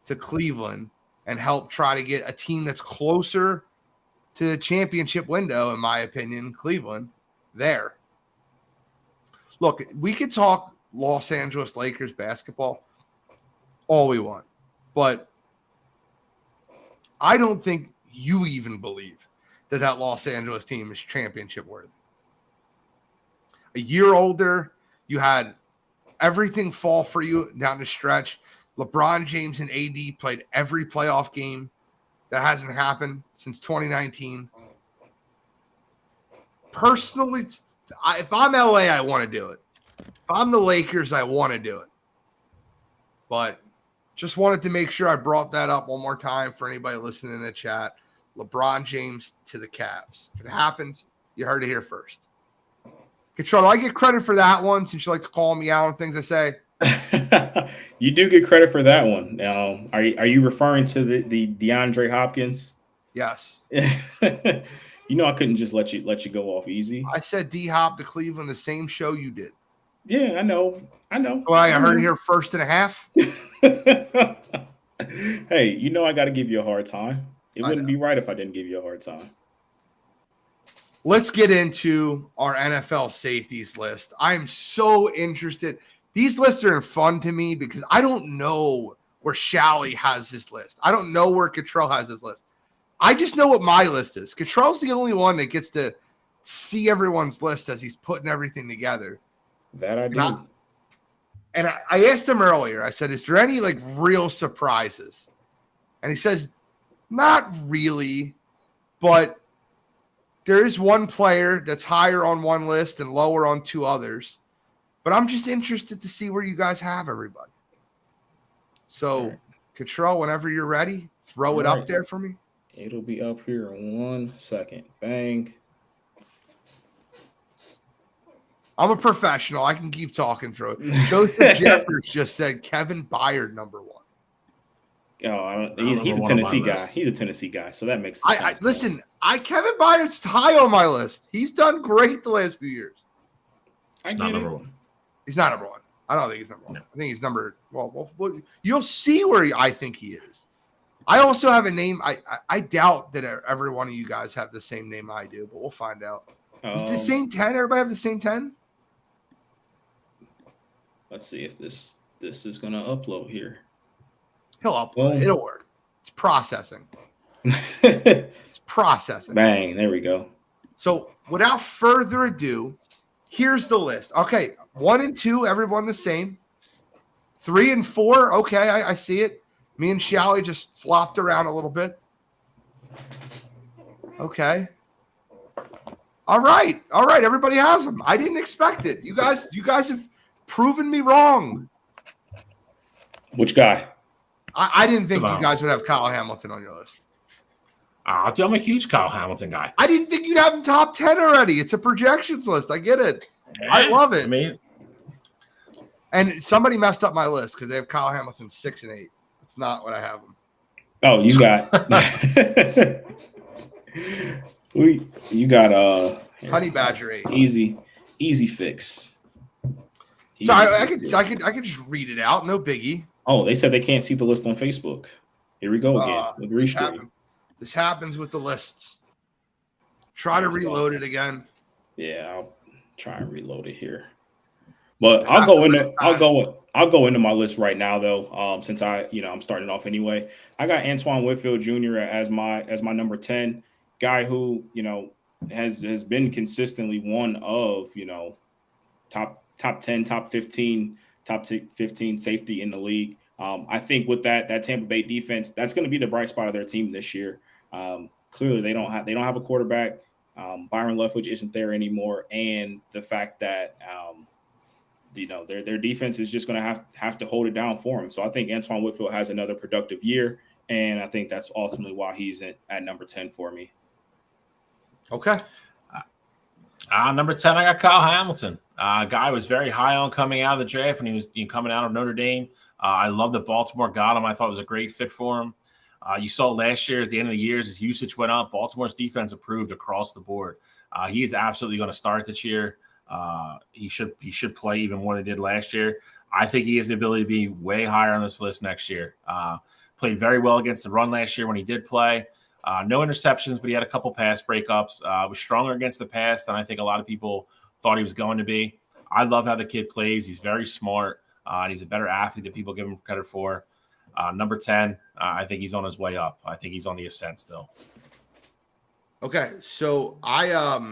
to Cleveland, and help try to get a team that's closer to the championship window, in my opinion, Cleveland, there. Look, we could talk Los Angeles Lakers basketball all we want, but I don't think you even believe that Los Angeles team is championship worthy. A year older, you had everything fall for you down the stretch. LeBron James and AD played every playoff game. That hasn't happened since 2019. Personally, if I'm LA, I want to do it. If I'm the Lakers, I want to do it. But Just wanted to make sure I brought that up one more time for anybody listening in the chat. LeBron James to the Cavs. If it happens, you heard it here first. Control, I get credit for that one since you like to call me out on things I say. You do get credit for that one. Now, are you referring to the DeAndre Hopkins? Yes. You know I couldn't just let you go off easy. I said D-Hop to Cleveland the same show you did. Yeah, I know. Well, I heard it here first and a half. Hey, you know I got to give you a hard time. It wouldn't be right if I didn't give you a hard time. Let's get into our NFL safeties list. I'm so interested. These lists are fun to me because I don't know where Shally has his list. I don't know where Cottrell has his list. I just know what my list is. Cottrell's the only one that gets to see everyone's list as he's putting everything together. That I do. And I asked him earlier, I said, is there any like real surprises? And he says, not really, but there is one player that's higher on one list and lower on two others. But I'm just interested to see where you guys have everybody. So, Cottrell, whenever you're ready, throw it up there for me. It'll be up here in 1 second. Bang. I'm a professional. I can keep talking through it. Joseph Jeffers just said Kevin Byard number 1. Oh, he's a Tennessee guy. He's a Tennessee guy, so that makes sense. Listen, Kevin Byard's high on my list. He's done great the last few years. He's not number 1. He's not number 1. I don't think he's number 1. No. I think he's number well, you'll see where I think he is. I also have a name. I doubt that every one of you guys have the same name I do, but we'll find out. Is it the same 10? Everybody have the same 10? Let's see if this is going to upload here. He'll upload. It'll work. It's processing. It's processing. Bang. There we go. So without further ado, here's the list. Okay. 1 and 2, everyone the same. 3 and 4. Okay. I see it. Me and Shally just flopped around a little bit. Okay. All right. Everybody has them. I didn't expect it. You guys have proven me wrong. Which guy? I didn't think you guys would have Kyle Hamilton on your list. I'm a huge Kyle Hamilton guy. I didn't think you'd have him top 10 already. It's a projections list. I get it. Yeah, I love it. And somebody messed up my list because they have Kyle Hamilton 6 and 8. That's not what I have him. Oh, you got you got Honey Badger 8. Easy fix. So I could just read it out. No biggie. Oh, they said they can't see the list on Facebook. Here we go again with restream. This happens with the lists. Try to reload it again. Yeah, I'll try and reload it here. But I'll go into my list right now though. Since I'm starting off anyway. I got Antoine Whitfield Jr. as my number 10 guy who, has been consistently one of, top 10, top 15 safety in the league. I think with that Tampa Bay defense, that's going to be the bright spot of their team this year. Clearly, they don't have a quarterback. Byron Leftwich isn't there anymore, and the fact that their defense is just going to have to hold it down for him. So I think Antoine Whitfield has another productive year, and I think that's ultimately why he's at number 10 for me. Okay. Number 10, I got Kyle Hamilton. Guy was very high on coming out of the draft when he was coming out of Notre Dame. I love that Baltimore got him. I thought it was a great fit for him. You saw last year, at the end of the year, his usage went up. Baltimore's defense improved across the board. He is absolutely going to start this year. He should play even more than he did last year. I think he has the ability to be way higher on this list next year. Played very well against the run last year when he did play. No interceptions, but he had a couple pass breakups. Was stronger against the pass than I think a lot of people thought he was going to be. I love how the kid plays. He's very smart. He's a better athlete than people give him credit for. Number 10, I think he's on his way up. I think he's on the ascent still. Okay, so I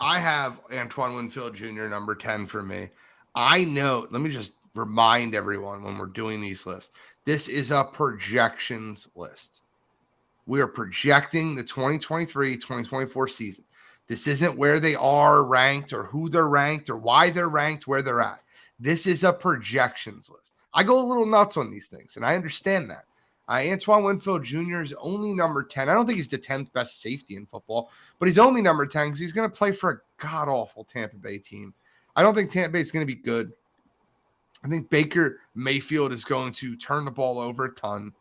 have Antoine Winfield Jr. number 10 for me. I know, let me just remind everyone when we're doing these lists, this is a projections list. We are projecting the 2023-2024 season. This isn't where they are ranked or who they're ranked or why they're ranked where they're at. This is a projections list. I go a little nuts on these things, and I understand that. Antoine Winfield Jr. is only number 10. I don't think he's the 10th best safety in football, but he's only number 10 because he's going to play for a god-awful Tampa Bay team. I don't think Tampa Bay is going to be good. I think Baker Mayfield is going to turn the ball over a ton.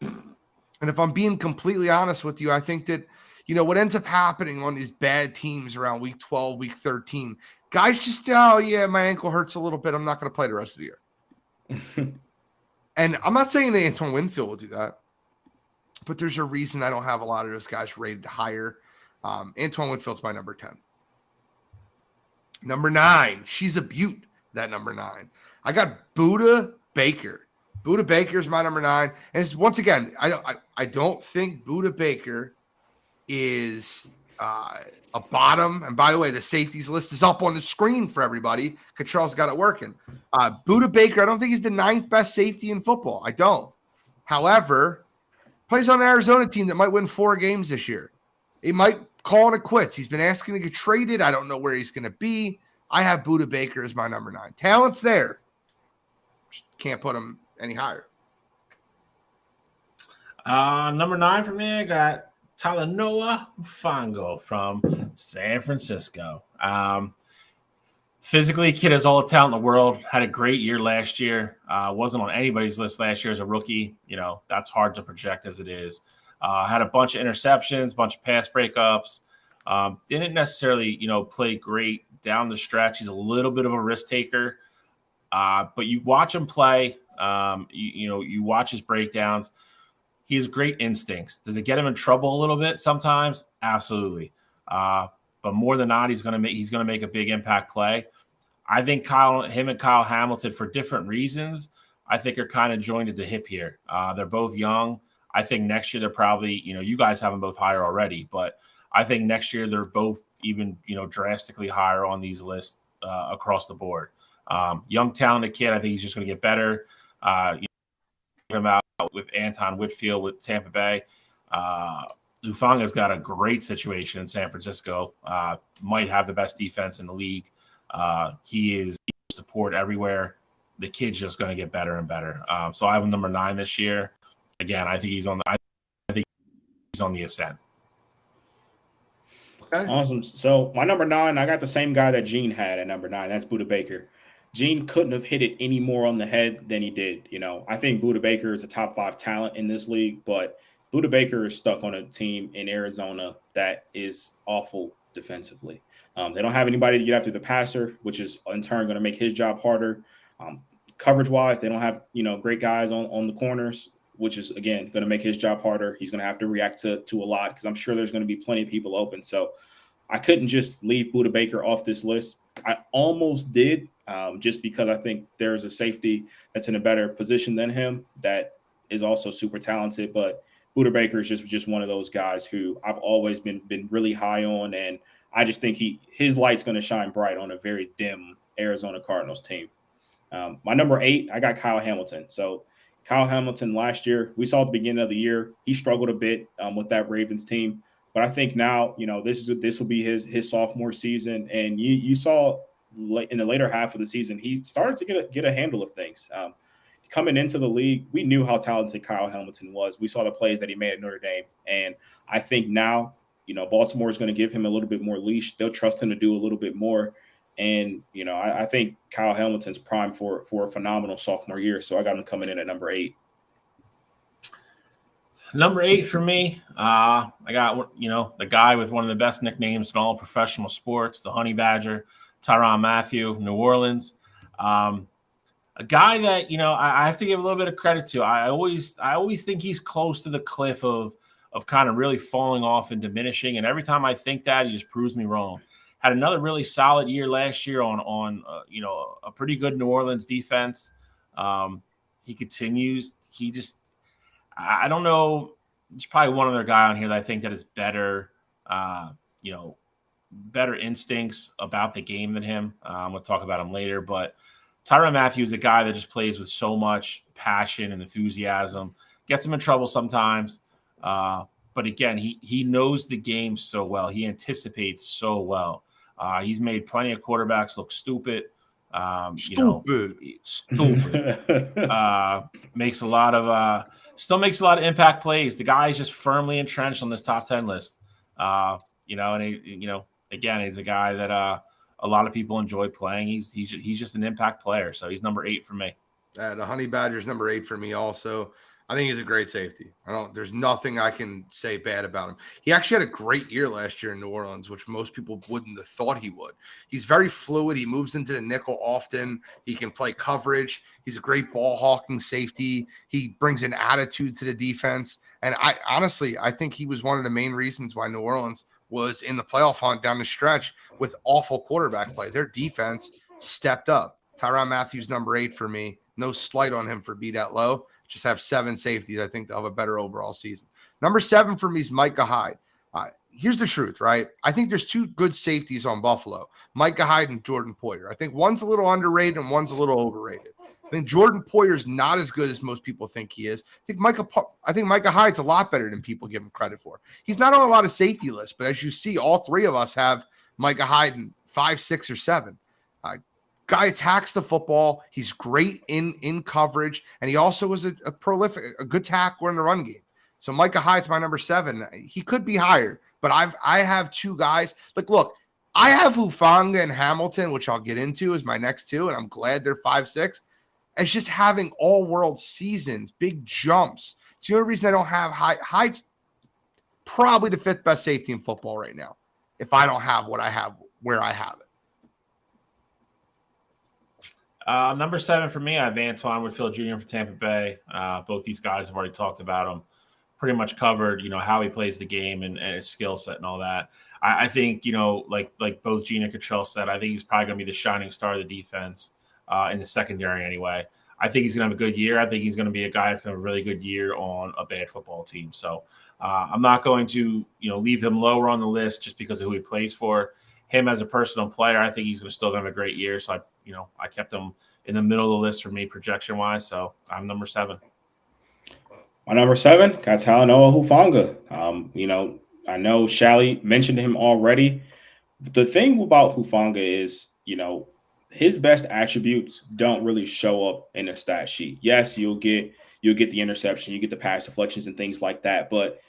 And if I'm being completely honest with you, I think that, what ends up happening on these bad teams around week 12, week 13, guys just, oh, yeah, my ankle hurts a little bit. I'm not going to play the rest of the year. And I'm not saying that Antoine Winfield will do that, but there's a reason I don't have a lot of those guys rated higher. Antoine Winfield's my number 10. Number 9, she's a beaut, that number 9. I got Budda Baker. Budda Baker is my number 9. And it's, once again, I don't think Budda Baker is a bottom. And by the way, the safeties list is up on the screen for everybody. Cottrell's got it working. Budda Baker, I don't think he's the 9th best safety in football. I don't. However, plays on an Arizona team that might win 4 games this year. He might call it quits. He's been asking to get traded. I don't know where he's going to be. I have Budda Baker as my number 9. Talent's there. Just can't put him any higher. Number 9 for me, I got Talanoa Fango from San Francisco. Physically, kid has all the talent in the world. Had a great year last year. Wasn't on anybody's list last year as a rookie. That's hard to project as it is. Had a bunch of interceptions, bunch of pass breakups. Didn't necessarily, play great down the stretch. He's a little bit of a risk taker. But you watch him play. You watch his breakdowns. He has great instincts. Does it get him in trouble a little bit sometimes? Absolutely. But more than not, he's going to make a big impact play. I think him and Kyle Hamilton, for different reasons, I think are kind of joined at the hip here. They're both young. I think next year they're probably, you guys have them both higher already, but I think next year they're both even, drastically higher on these lists across the board. Young, talented kid. I think he's just going to get better. Him out with Anton Whitfield with Tampa Bay. Hufanga's got a great situation in San Francisco. Might have the best defense in the league. He is support everywhere. The kid's just going to get better and better. So I have him number 9 this year. Again, I think he's on the ascent. Okay. Awesome. So my number 9, I got the same guy that Gene had at number 9. That's Budda Baker. Gene couldn't have hit it any more on the head than he did. I think Budda Baker is a top 5 talent in this league, but Budda Baker is stuck on a team in Arizona that is awful defensively. They don't have anybody to get after the passer, which is in turn going to make his job harder. Coverage-wise, they don't have, great guys on the corners, which is, again, going to make his job harder. He's going to have to react to a lot because I'm sure there's going to be plenty of people open. So I couldn't just leave Budda Baker off this list. I almost did, just because I think there's a safety that's in a better position than him that is also super talented. But Budda Baker is just one of those guys who I've always been really high on, and I just think his light's going to shine bright on a very dim Arizona Cardinals team. My number 8, I got Kyle Hamilton. So Kyle Hamilton last year, we saw at the beginning of the year, he struggled a bit with that Ravens team. But I think now, this will be his sophomore season. And you saw in the later half of the season, he started to get a handle of things. Coming into the league, we knew how talented Kyle Hamilton was. We saw the plays that he made at Notre Dame. And I think now, Baltimore is going to give him a little bit more leash. They'll trust him to do a little bit more. And, I think Kyle Hamilton's primed for a phenomenal sophomore year. So I got him coming in at number 8. Number 8 for me, I got, the guy with one of the best nicknames in all professional sports, the Honey Badger, Tyrann Mathieu, New Orleans. A guy that, I have to give a little bit of credit to. I always think he's close to the cliff of kind of really falling off and diminishing. And every time I think that, he just proves me wrong. Had another really solid year last year on a pretty good New Orleans defense. He continues. I don't know. There's probably one other guy on here that I think that is better, better instincts about the game than him. We'll talk about him later, but Tyrann Mathieu is a guy that just plays with so much passion and enthusiasm, gets him in trouble sometimes. But again, he knows the game so well. He anticipates so well. He's made plenty of quarterbacks look stupid. Stupid. Makes a lot of still makes a lot of impact plays. The guy is just firmly entrenched on this top 10 list. And again, he's a guy that a lot of people enjoy playing. He's just an impact player. So he's number 8 for me. The Honey Badger's number 8 for me also. I think he's a great safety. There's nothing I can say bad about him. He actually had a great year last year in New Orleans, which most people wouldn't have thought he would. He's very fluid. He moves into the nickel often. He can play coverage. He's a great ball hawking safety. He brings an attitude to the defense. And I think he was one of the main reasons why New Orleans was in the playoff hunt down the stretch with awful quarterback play. Their defense stepped up. Tyrann Mathieu, number 8 for me. No slight on him for be that low. Just have 7 safeties. I think they'll have a better overall season. Number 7 for me is Micah Hyde. Here's the truth, right? I think there's 2 good safeties on Buffalo, Micah Hyde and Jordan Poyer. I think one's a little underrated and one's a little overrated. I think Jordan Poyer is not as good as most people think he is. I think Micah Hyde's a lot better than people give him credit for. He's not on a lot of safety lists, but as you see, all 3 of us have Micah Hyde in 5, 6, or 7. Guy attacks the football. He's great in coverage, and he also is a good tackler in the run game. So Micah Hyde's my number 7. He could be higher, but I have 2 guys. Look, I have Hufanga and Hamilton, which I'll get into as my next 2, and I'm glad they're 5, 6. It's just having all-world seasons, big jumps. It's the only reason I don't have Hyde. Hyde's probably the 5th best safety in football right now if I don't have what I have where I have it. Number 7 for me, I have Antoine Winfield Jr. for Tampa Bay. Both these guys have already talked about him, pretty much covered, how he plays the game and his skill set and all that. I think, like both Gene and Cottrell said, I think he's probably going to be the shining star of the defense in the secondary anyway. I think he's going to have a good year. I think he's going to be a guy that's going to have a really good year on a bad football team. So I'm not going to, leave him lower on the list just because of who he plays for. Him as a personal player, I think he's still going to have a great year. So I kept him in the middle of the list for me projection wise. So I'm number 7. My number 7, got Talanoa Hufanga. I know Shally mentioned him already. The thing about Hufanga is, his best attributes don't really show up in a stat sheet. Yes, you'll get the interception, you get the pass deflections and things like that, but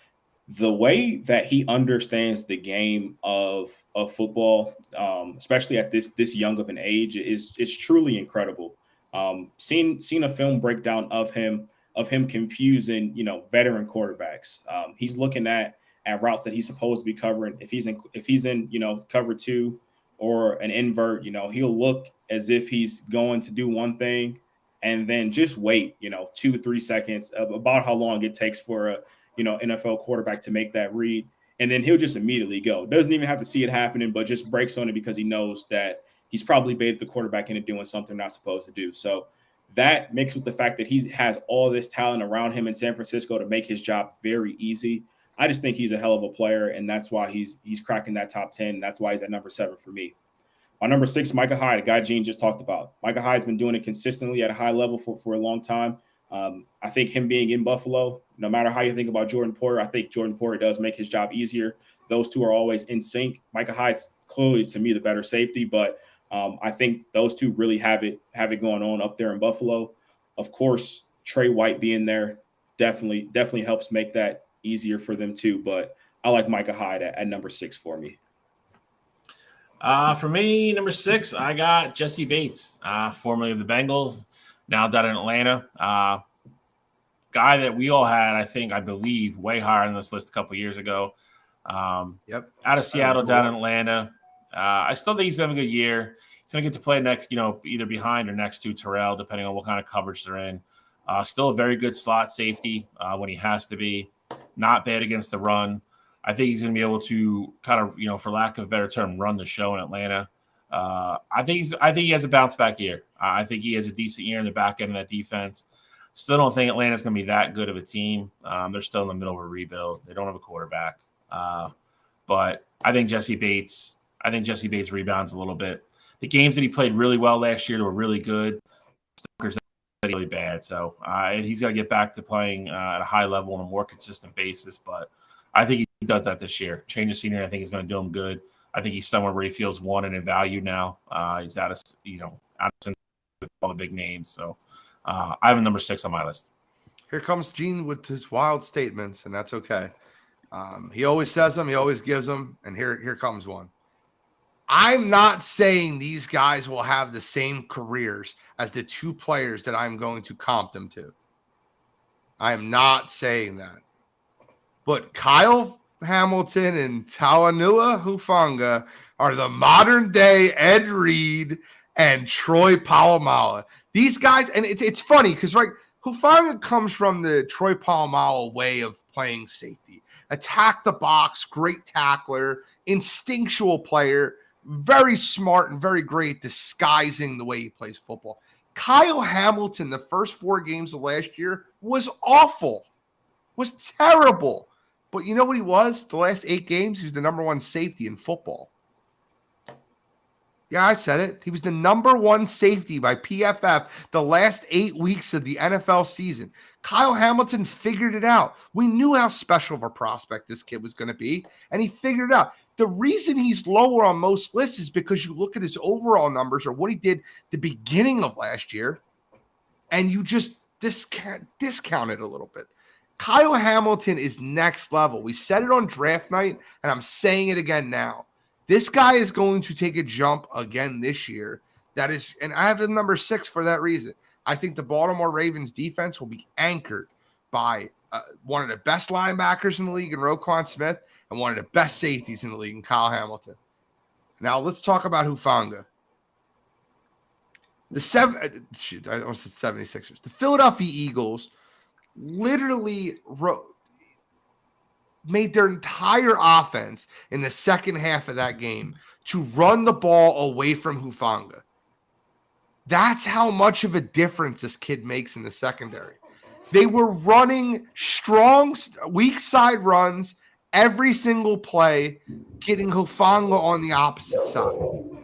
the way that he understands the game of football, especially at this young of an age, is truly incredible. Seen a film breakdown of him confusing, veteran quarterbacks. He's looking at routes that he's supposed to be covering. If he's in cover 2 or an invert, he'll look as if he's going to do one thing and then just wait, 2-3 seconds, about how long it takes for a NFL quarterback to make that read. And then he'll just immediately go. Doesn't even have to see it happening, but just breaks on it because he knows that he's probably baited the quarterback into doing something not supposed to do. So that mixed with the fact that he has all this talent around him in San Francisco to make his job very easy. I just think he's a hell of a player, and that's why he's cracking that top 10. That's why he's at number 7 for me. My number 6, Micah Hyde, a guy Gene just talked about. Micah Hyde's been doing it consistently at a high level for a long time. I think him being in Buffalo, no matter how you think about Jordan Poyer, I think Jordan Poyer does make his job easier. Those 2 are always in sync. Micah Hyde's clearly, to me, the better safety, but I think those 2 really have it going on up there in Buffalo. Of course, Trey White being there definitely helps make that easier for them too. But I like Micah Hyde at number 6 for me. For me, number 6, I got Jesse Bates, formerly of the Bengals, now down in Atlanta. Guy that we all had, I believe, way higher on this list a couple of years ago. Out of Seattle, down in Atlanta. I still think he's going to have a good year. He's going to get to play next, either behind or next to Terrell, depending on what kind of coverage they're in. Still a very good slot safety when he has to be. Not bad against the run. I think he's going to be able to kind of, for lack of a better term, run the show in Atlanta. I think he has a bounce back year. I think he has a decent year in the back end of that defense. Still don't think Atlanta's going to be that good of a team. They're still in the middle of a rebuild. They don't have a quarterback. But I think Jesse Bates rebounds a little bit. The games that he played really well last year were really good. Really bad. So he's got to get back to playing at a high level on a more consistent basis. But I think he does that this year. Change of scenery, I think, is going to do him good. I think he's somewhere where he feels wanted and valued now. He's out of, with all the big names. So I have a number 6 on my list. Here comes Gene with his wild statements, and that's okay. He always says them, he always gives them, and here comes one. I'm not saying these guys will have the same careers as the 2 players that I'm going to comp them to. I am not saying that. But Kyle Hamilton and Talanoa Hufanga are the modern day Ed Reed and Troy Polamalu. These guys, and it's funny because, right, Hufanga comes from the Troy Polamalu way of playing safety. Attack the box, great tackler, instinctual player, very smart and very great disguising the way he plays football. Kyle Hamilton, the first 4 games of last year, was awful, was terrible. But you know what he was? The last 8 games, he was the number 1 safety in football. Yeah, I said it. He was the number 1 safety by PFF the last 8 weeks of the NFL season. Kyle Hamilton figured it out. We knew how special of a prospect this kid was going to be, and he figured it out. The reason he's lower on most lists is because you look at his overall numbers or what he did the beginning of last year, and you just discount it a little bit. Kyle Hamilton is next level. We said it on draft night, and I'm saying it again now. This guy is going to take a jump again this year. That is, and I have the number 6 for that reason. I think the Baltimore Ravens defense will be anchored by one of the best linebackers in the league in Roquan Smith and one of the best safeties in the league in Kyle Hamilton. Now let's talk about Hufanga. The 76ers. The Philadelphia Eagles literally made their entire offense in the second half of that game to run the ball away from Hufanga. That's how much of a difference this kid makes in the secondary. They were running strong, weak side runs every single play, getting Hufanga on the opposite side.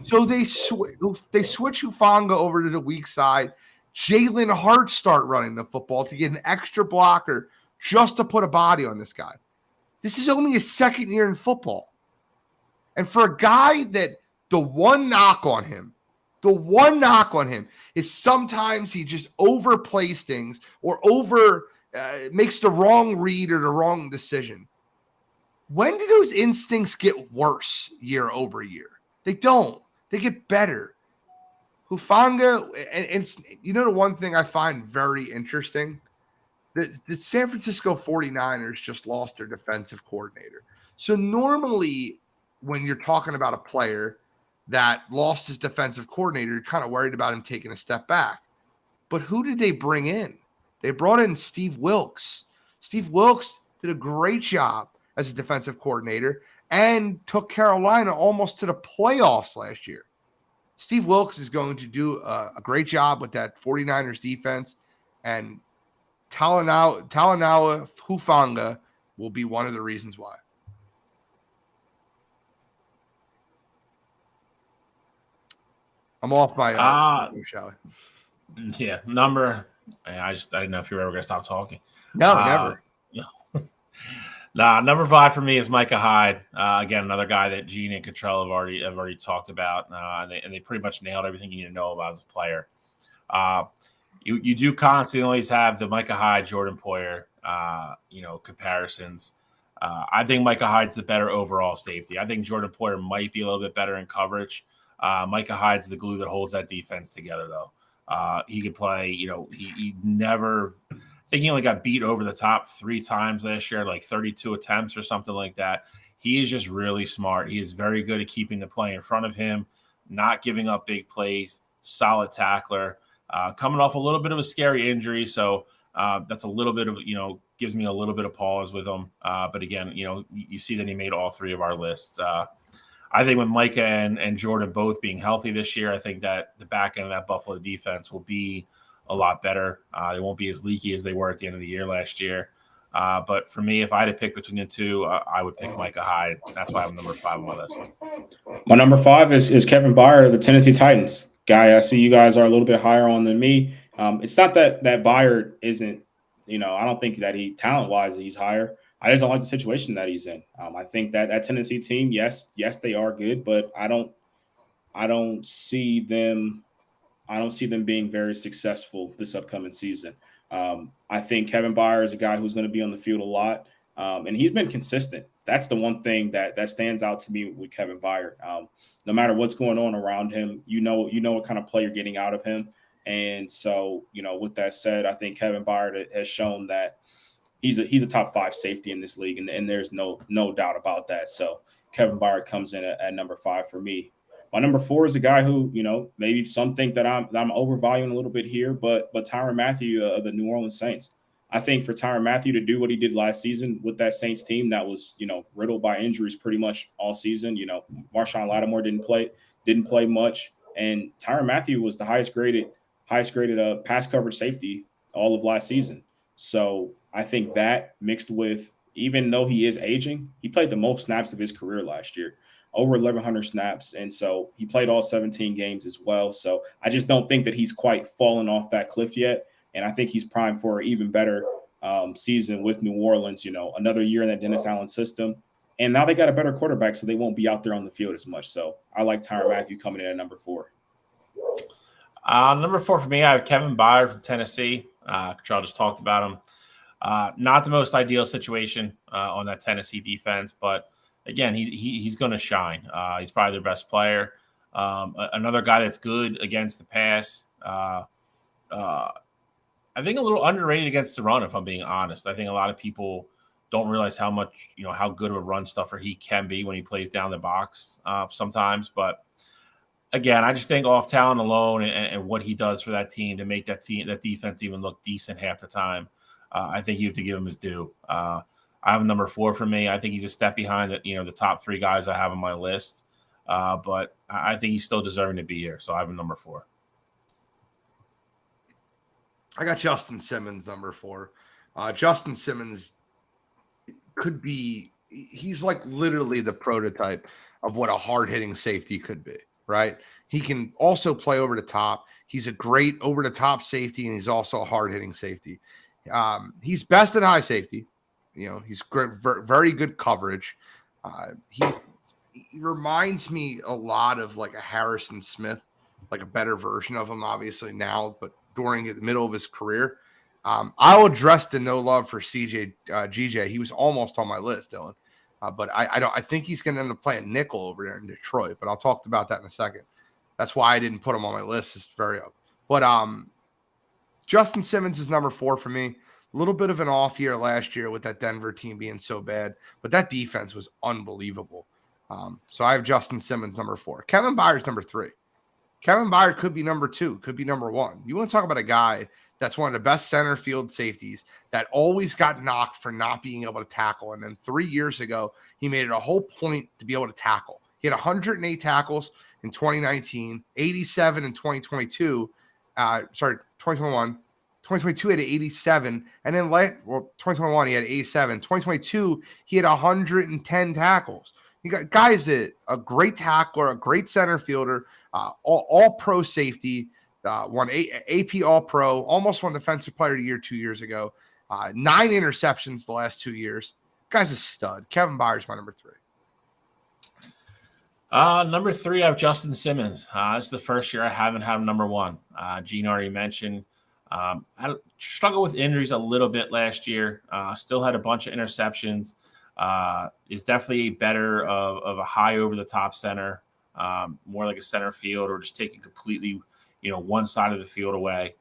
So they switch Hufanga over to the weak side. Jalen Hart start running the football to get an extra blocker just to put a body on this guy. This is only his second year in football. And for a guy that the one knock on him is sometimes he just overplays things or makes the wrong read or the wrong decision. When do those instincts get worse year over year? They don't. They get better. Hufanga, and you know the one thing I find very interesting? The San Francisco 49ers just lost their defensive coordinator. So normally when you're talking about a player that lost his defensive coordinator, you're kind of worried about him taking a step back. But who did they bring in? They brought in Steve Wilks. Steve Wilks did a great job as a defensive coordinator and took Carolina almost to the playoffs last year. Steve Wilks is going to do a great job with that 49ers defense, and Talanoa Hufanga will be one of the reasons why. I'm off my shall I? Yeah, number. I didn't know if you were ever going to stop talking. No, never. Number 5 for me is Micah Hyde. Again, another guy that Gene and Cottrell have already talked about, and they pretty much nailed everything you need to know about as a player. You do constantly always have the Micah Hyde, Jordan Poyer, comparisons. I think Micah Hyde's the better overall safety. I think Jordan Poyer might be a little bit better in coverage. Micah Hyde's the glue that holds that defense together, though. He could play. He never. I think he only got beat over the top 3 times last year, like 32 attempts or something like that. He is just really smart. He is very good at keeping the play in front of him, not giving up big plays, solid tackler, coming off a little bit of a scary injury. So that's a little bit of, gives me a little bit of pause with him. But again, you see that he made all 3 of our lists. I think with Micah and Jordan both being healthy this year, I think that the back end of that Buffalo defense will be a lot better. They won't be as leaky as they were at the end of the year last year. But for me, if I had to pick between the 2, I would pick Micah Hyde. That's why I'm number 5 on my list. My number 5 is Kevin Byard of the Tennessee Titans. Guy, I see you guys are a little bit higher on than me. It's not that Byard isn't, I don't think that he talent-wise he's higher. I just don't like the situation that he's in. I think that Tennessee team, yes, they are good, but I don't see them I don't see them being very successful this upcoming season. I think Kevin Byard is a guy who's going to be on the field a lot, and he's been consistent. That's the one thing that stands out to me with Kevin Byard. No matter what's going on around him, you know what kind of play you're getting out of him. And so, with that said, I think Kevin Byard has shown that he's a top 5 safety in this league, and there's no doubt about that. So Kevin Byard comes in at number 5 for me. My number 4 is a guy who, maybe some think that I'm overvaluing a little bit here, but Tyrann Mathieu of the New Orleans Saints. I think for Tyrann Mathieu to do what he did last season with that Saints team that was, riddled by injuries pretty much all season. Marshawn Lattimore didn't play much, and Tyrann Mathieu was the highest graded pass coverage safety all of last season. So I think that mixed with, even though he is aging, he played the most snaps of his career last year, over 1,100 snaps. And so he played all 17 games as well. So I just don't think that he's quite fallen off that cliff yet. And I think he's primed for an even better season with New Orleans, another year in that Dennis Allen system. And now they got a better quarterback, so they won't be out there on the field as much. So I like Tyrann Mathieu coming in at number 4. Number 4 for me, I have Kevin Byard from Tennessee. Charles just talked about him. Not the most ideal situation on that Tennessee defense, but again, he's going to shine. He's probably their best player. Another guy that's good against the pass. I think a little underrated against the run, if I'm being honest. I think a lot of people don't realize how much, how good of a run stuffer he can be when he plays down the box sometimes. But again, I just think off talent alone and what he does for that team to make that defense even look decent half the time, I think you have to give him his due. I have number 4 for me. I think he's a step behind the top 3 guys I have on my list. But I think he's still deserving to be here. So I have him number 4. I got Justin Simmons, number 4. Justin Simmons he's like literally the prototype of what a hard-hitting safety could be, right? He can also play over the top. He's a great over-the-top safety, and he's also a hard-hitting safety. He's best at high safety. He's great, very good coverage. He reminds me a lot of like a Harrison Smith, like a better version of him, obviously now, but during the middle of his career. I'll address the no love for GJ. He was almost on my list, Dylan. But I think he's going to end up playing nickel over there in Detroit, but I'll talk about that in a second. That's why I didn't put him on my list. It's very up. But Justin Simmons is number 4 for me. A little bit of an off year last year with that Denver team being so bad, but that defense was unbelievable. So I have Justin Simmons number 4. Kevin Byard's number 3. Kevin Byard could be number 2, could be number 1. You want to talk about a guy that's one of the best center field safeties that always got knocked for not being able to tackle. And then 3 years ago, he made it a whole point to be able to tackle. He had 108 tackles in 2019, 87 in 2022. 2021. 2022 he had 87. And then 2021, he had 87. 2022, he had 110 tackles. You got guys that a great tackler, a great center fielder, all pro safety, won AP All Pro, almost won Defensive Player of the Year 2 years ago. 9 interceptions the last 2 years. Guy's a stud. Kevin Byard's my number 3. Number 3, I have Justin Simmons. This is the first year I haven't had him number 1. Gene already mentioned. I struggled with injuries a little bit last year. Still had a bunch of interceptions. Is definitely better of a high over the top center, more like a center field, or just taking completely, one side of the field away.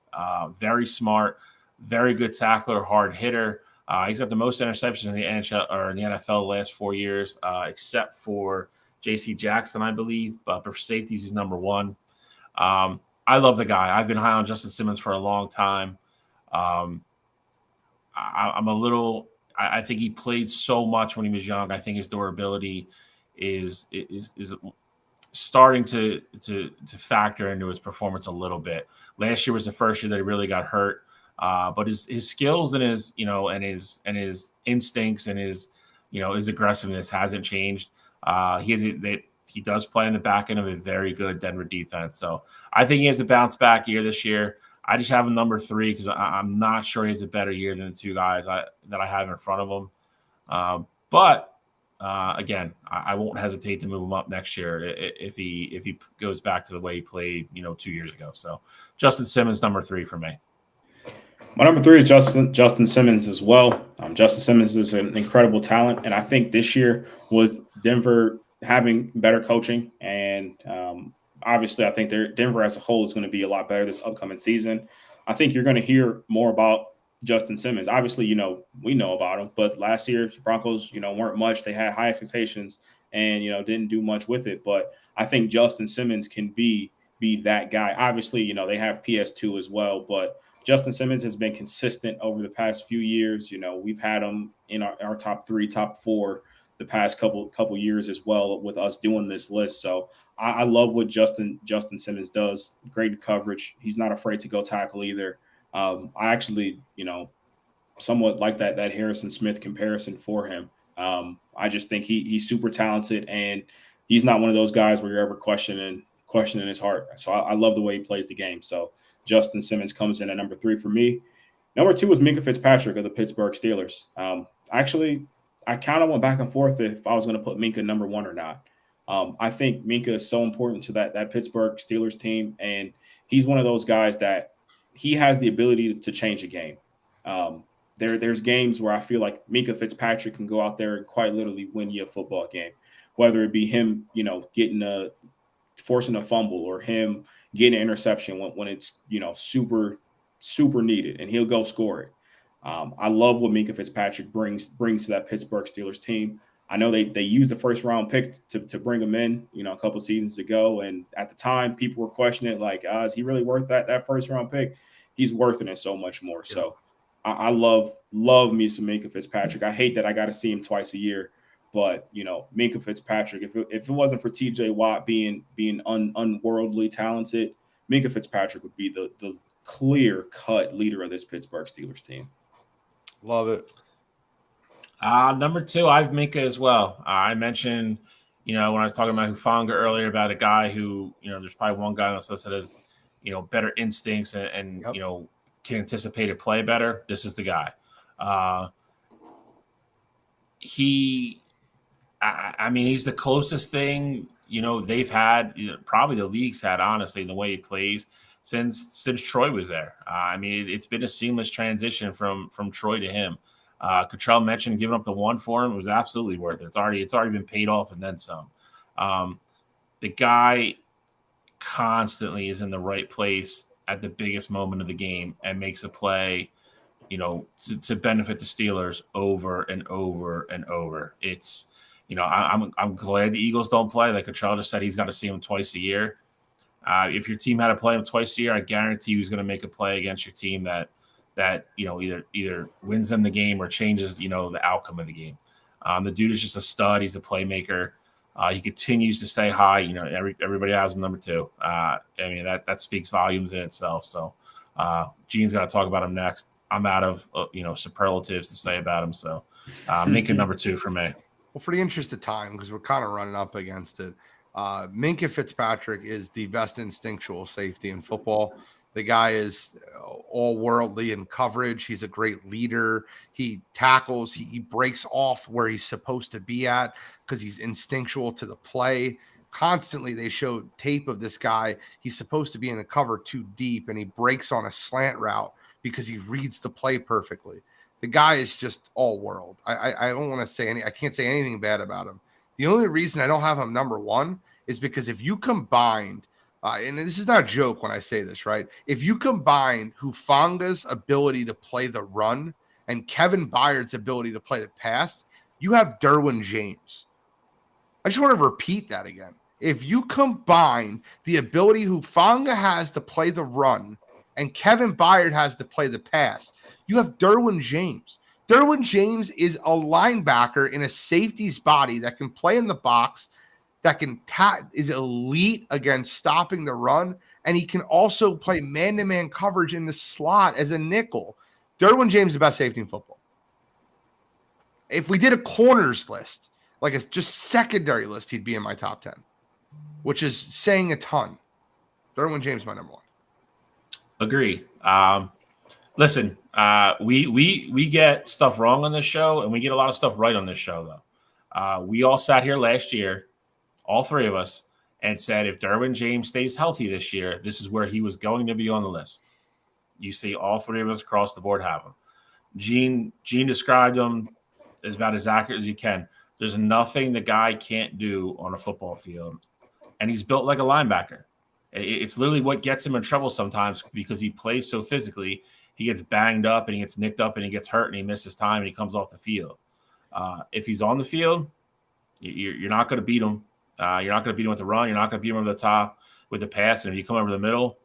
Very smart, very good tackler, hard hitter. He's got the most interceptions in the NHL or in the NFL the last 4 years, except for J.C. Jackson, I believe. But for safeties, he's number 1. I love the guy. I've been high on Justin Simmons for a long time. I think he played so much when he was young. I think his durability is starting to factor into his performance a little bit. Last year was the first year that he really got hurt. But his skills and his his instincts and his aggressiveness hasn't changed. He does play in the back end of a very good Denver defense. So I think he has a bounce back year this year. I just have him number 3 because I'm not sure he has a better year than the 2 guys that I have in front of him. But again, I won't hesitate to move him up next year if he goes back to the way he played, 2 years ago. So Justin Simmons, number 3 for me. My number 3 is Justin Simmons as well. Justin Simmons is an incredible talent, and I think this year with Denver having better coaching and obviously I think Denver as a whole is going to be a lot better this upcoming season. I think you're going to hear more about Justin Simmons. Obviously, we know about him, but last year Broncos, weren't much. They had high expectations and, didn't do much with it. But I think Justin Simmons can be that guy. Obviously, they have PS2 as well, but Justin Simmons has been consistent over the past few years. We've had him in our top 3, top 4 the past couple years as well with us doing this list. So I love what Justin Simmons does. Great coverage. He's not afraid to go tackle either. I actually, somewhat like that Harrison Smith comparison for him. I just think he's super talented, and he's not one of those guys where you're ever questioning his heart. So I love the way he plays the game. So Justin Simmons comes in at number 3 for me. Number 2 was Minkah Fitzpatrick of the Pittsburgh Steelers. Actually, I kind of went back and forth if I was going to put Minkah number 1 or not. I think Minkah is so important to that Pittsburgh Steelers team, and he's one of those guys that he has the ability to change a game. There's games where I feel like Minkah Fitzpatrick can go out there and quite literally win you a football game, whether it be him, forcing a fumble or him getting an interception when it's, super, super needed, and he'll go score it. I love what Minkah Fitzpatrick brings to that Pittsburgh Steelers team. I know they used the first round pick to bring him in, a couple seasons ago. And at the time, people were questioning like, is he really worth that first round pick? He's worth it so much more. Yeah. So I love me some Minkah Fitzpatrick. I hate that I got to see him twice a year, but Minkah Fitzpatrick, if it wasn't for TJ Watt being unworldly talented, Minkah Fitzpatrick would be the clear cut leader of this Pittsburgh Steelers team. Love it. Number 2, I have Minkah as well. I mentioned, when I was talking about Hufanga earlier about a guy who, there's probably one guy that's listed as, better instincts and yep. Can anticipate a play better. This is the guy. He's the closest thing, they've had, probably the league's had, honestly, the way he plays since Troy was there. It's been a seamless transition from Troy to him. Cottrell mentioned giving up the 1 for him. It was absolutely worth it. It's already been paid off and then some. The guy constantly is in the right place at the biggest moment of the game and makes a play, to benefit the Steelers over and over and over. It's, I'm glad the Eagles don't play. Like Cottrell just said, he's got to see him twice a year. If your team had to play him twice a year, I guarantee he's going to make a play against your team that either wins them the game or changes the outcome of the game. The dude is just a stud. He's a playmaker. He continues to stay high. Everybody has him number 2. That speaks volumes in itself. So Gene's got to talk about him next. I'm out of superlatives to say about him. So Minkah number 2 for me. Well, for the interest of time, because we're kind of running up against it, Minkah Fitzpatrick is the best instinctual safety in football. The guy is all worldly in coverage. He's a great leader. He tackles. He breaks off where he's supposed to be at because he's instinctual to the play. Constantly, they show tape of this guy. He's supposed to be in the cover too deep, and he breaks on a slant route because he reads the play perfectly. The guy is just all world. I don't want to say I can't say anything bad about him. The only reason I don't have him number 1 is because if you combined and this is not a joke when I say this, right? If you combine Hufanga's ability to play the run and Kevin Byard's ability to play the pass, you have Derwin James. I just want to repeat that again. If you combine the ability Hufanga has to play the run and Kevin Byard has to play the pass, you have Derwin James. Derwin James is a linebacker in a safety's body that can play in the box, that is elite against stopping the run, and he can also play man-to-man coverage in the slot as a nickel. Derwin James is the best safety in football. If we did a corners list, like a just secondary list, he'd be in my top 10, which is saying a ton. Derwin James is my number 1. Agree. Listen, we get stuff wrong on this show, and we get a lot of stuff right on this show, though. We all sat here last year, all three of us, and said if Derwin James stays healthy this year, this is where he was going to be on the list. You see all three of us across the board have him. Gene described him as about as accurate as you can. There's nothing the guy can't do on a football field, and he's built like a linebacker. It's literally what gets him in trouble sometimes because he plays so physically. He gets banged up and he gets nicked up and he gets hurt and he misses time and he comes off the field. If he's on the field, you're not going to beat him. You're not going to beat him with the run. You're not going to beat him over the top with the pass. And if you come over the middle,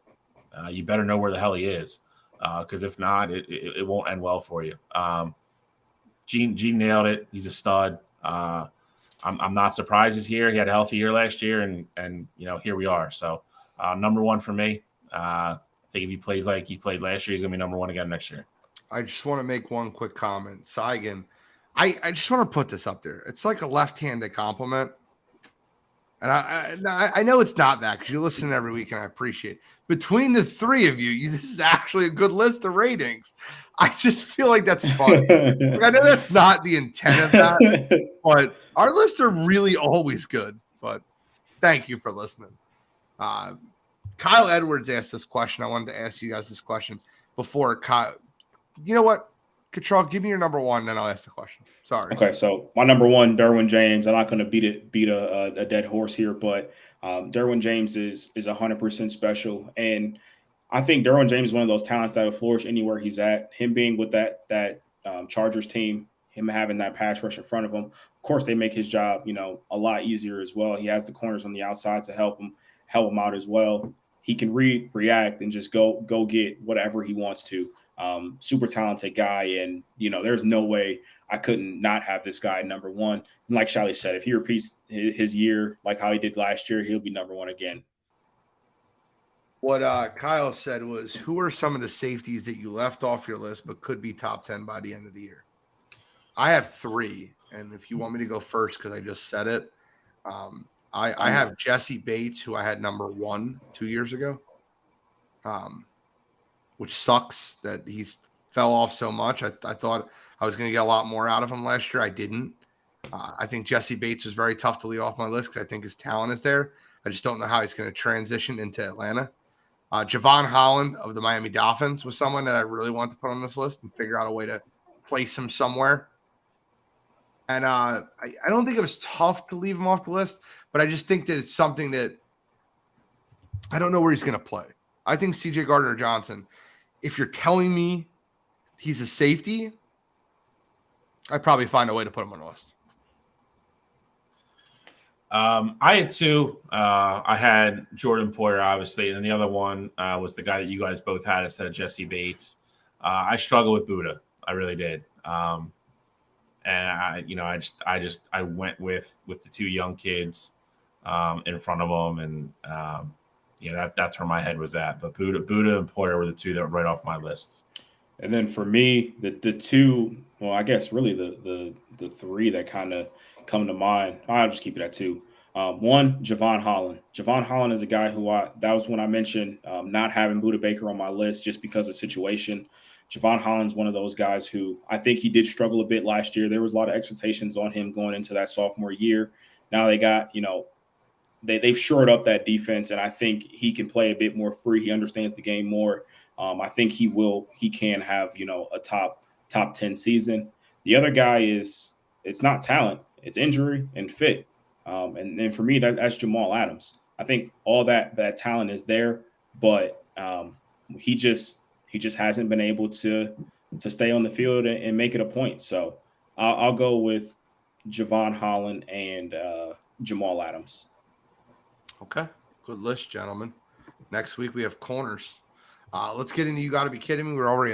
you better know where the hell he is, because if not, it won't end well for you. Gene nailed it. He's a stud. I'm not surprised he's here. He had a healthy year last year, and here we are. So number one for me. I think if he plays like he played last year, he's going to be number one again next year. I just want to make one quick comment. Saigon, I just want to put this up there. It's like a left-handed compliment. And I know it's not that because you listen every week and I appreciate it. Between the three of you, this is actually a good list of ratings. I just feel like that's fun. I know that's not the intent of that, but our lists are really always good. But thank you for listening. Kyle Edwards asked this question. I wanted to ask you guys this question before Kyle. You know what? Control, give me your number one, then I'll ask the question. Sorry. Okay, so my number one, Derwin James. I'm not going to beat a dead horse here, but Derwin James is 100% special, and I think Derwin James is one of those talents that will flourish anywhere he's at. Him being with that Chargers team, him having that pass rush in front of him, of course, they make his job a lot easier as well. He has the corners on the outside to help him out as well. He can react, and just go get whatever he wants to. Super talented guy, and there's no way I couldn't not have this guy number one. And like Shally said, if he repeats his year like how he did last year, he'll be number one again. What Kyle said was, who are some of the safeties that you left off your list but could be top 10 by the end of the year? I have three, and if you want me to go first because I just said it, I have Jesse Bates, who I had number 1 2 years ago, which sucks that he's fell off so much. I thought I was going to get a lot more out of him last year. I didn't. I think Jesse Bates was very tough to leave off my list because I think his talent is there. I just don't know how he's going to transition into Atlanta. Javon Holland of the Miami Dolphins was someone that I really want to put on this list and figure out a way to place him somewhere. And I don't think it was tough to leave him off the list, but I just think that it's something that I don't know where he's going to play. I think CJ Gardner-Johnson, if you're telling me he's a safety, I'd probably find a way to put him on the list. I had two. I had Jordan Poyer, obviously, and then the other one was the guy that you guys both had instead of Jesse Bates. I struggled with Buddha. I really did. And I went with the two young kids in front of them, and that's where my head was at. But Buddha and Poyer were the two that were right off my list. And then for me, the two, well, I guess really the three that kind of come to mind, I'll just keep it at two. One, Javon Holland. Javon Holland is a guy who that was when I mentioned not having Buddha Baker on my list just because of situation. Javon Holland's one of those guys who I think he did struggle a bit last year. There was a lot of expectations on him going into that sophomore year. Now they got, they've shored up that defense, and I think he can play a bit more free. He understands the game more. I think he can have, a top 10 season. The other guy it's not talent, it's injury and fit. And then for me, that's Jamal Adams. I think all that talent is there, but he just hasn't been able to stay on the field and make it a point. So I'll go with Javon Holland and Jamal Adams. Okay, good list, gentlemen. Next week we have corners. Let's get into You Gotta Be Kidding Me. We're already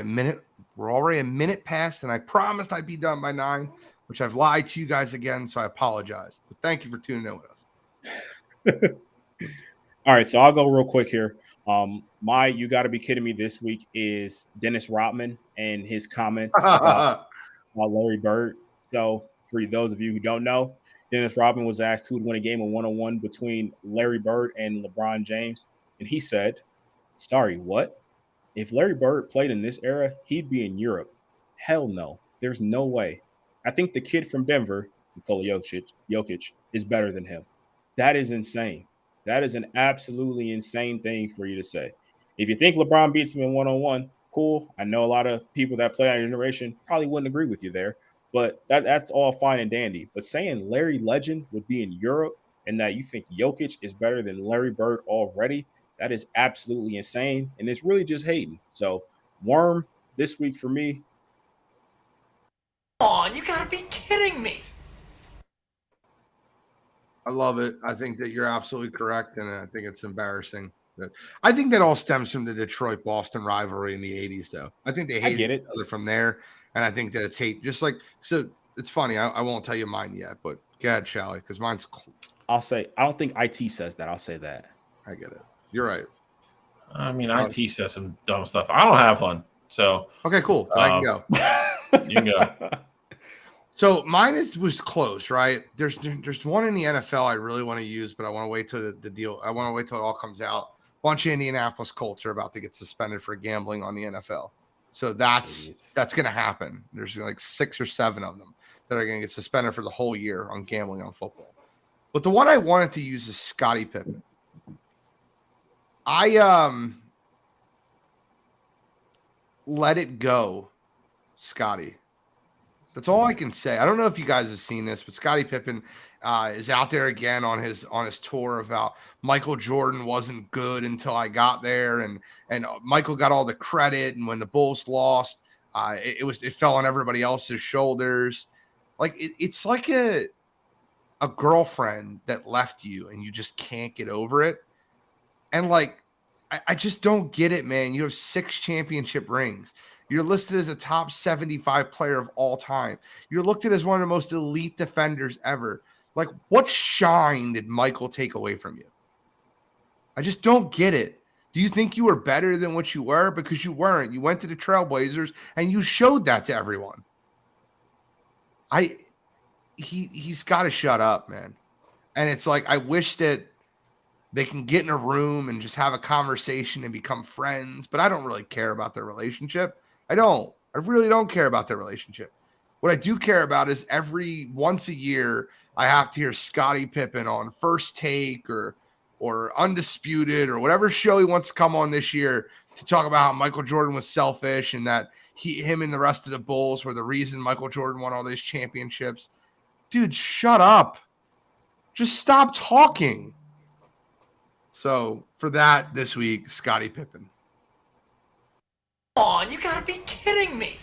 a minute past, and I promised I'd be done by 9, which I've lied to you guys again, so I apologize. But thank you for tuning in with us. All right, so I'll go real quick here. My You Gotta Be Kidding Me this week is Dennis Rodman and his comments about Larry Bird. So for those of you who don't know, Dennis Rodman was asked who would win a game of one-on-one between Larry Bird and LeBron James, and he said, "Sorry, what? If Larry Bird played in this era, he'd be in Europe. Hell no. There's no way. I think the kid from Denver Nikola Jokic is better than him. That is insane. That is an absolutely insane thing for you to say. If you think LeBron beats him in one-on-one, cool. I know a lot of people that play our generation probably wouldn't agree with you there, but that's all fine and dandy. But saying Larry Legend would be in Europe and that you think Jokic is better than Larry Bird already, that is absolutely insane. And it's really just hating. So, Worm this week for me. Come on, you gotta be kidding me. I love it. I think that you're absolutely correct, and I think it's embarrassing. I think that all stems from the Detroit-Boston rivalry in the 80s, though. I think they hated each other from there, and I think that it's hate. Just like, so it's funny. I won't tell you mine yet, but go ahead, Shally, because mine's I'll say, I don't think IT says that. I'll say that. I get it. You're right. I mean, IT says some dumb stuff. I don't have one. So okay, cool. Then I can go. You can go. So mine was close, right? There's one in the NFL I really want to use, but I want to wait till the deal. I want to wait till it all comes out. A bunch of Indianapolis Colts are about to get suspended for gambling on the NFL. So that's going to happen. There's like 6 or 7 of them that are going to get suspended for the whole year on gambling on football. But the one I wanted to use is Scottie Pippen. I let it go, Scottie. That's all I can say. I don't know if you guys have seen this, but Scottie Pippen is out there again on his tour about Michael Jordan wasn't good until I got there, and Michael got all the credit, and when the Bulls lost, it fell on everybody else's shoulders. Like it's like a girlfriend that left you, and you just can't get over it. And like I just don't get it, man. You have 6 championship rings. You're listed as a top 75 player of all time. You're looked at as one of the most elite defenders ever. Like, what shine did Michael take away from you? I just don't get it. Do you think you were better than what you were? Because you weren't. You went to the Trailblazers and you showed that to everyone. He's got to shut up, man. And it's like, I wish that they can get in a room and just have a conversation and become friends, but I don't really care about their relationship. I really don't care about their relationship. What I do care about is every once a year, I have to hear Scottie Pippen on First Take or Undisputed or whatever show he wants to come on this year to talk about how Michael Jordan was selfish and that him and the rest of the Bulls were the reason Michael Jordan won all these championships. Dude, shut up. Just stop talking. So for that this week, Scottie Pippen. Come on, you gotta be kidding me.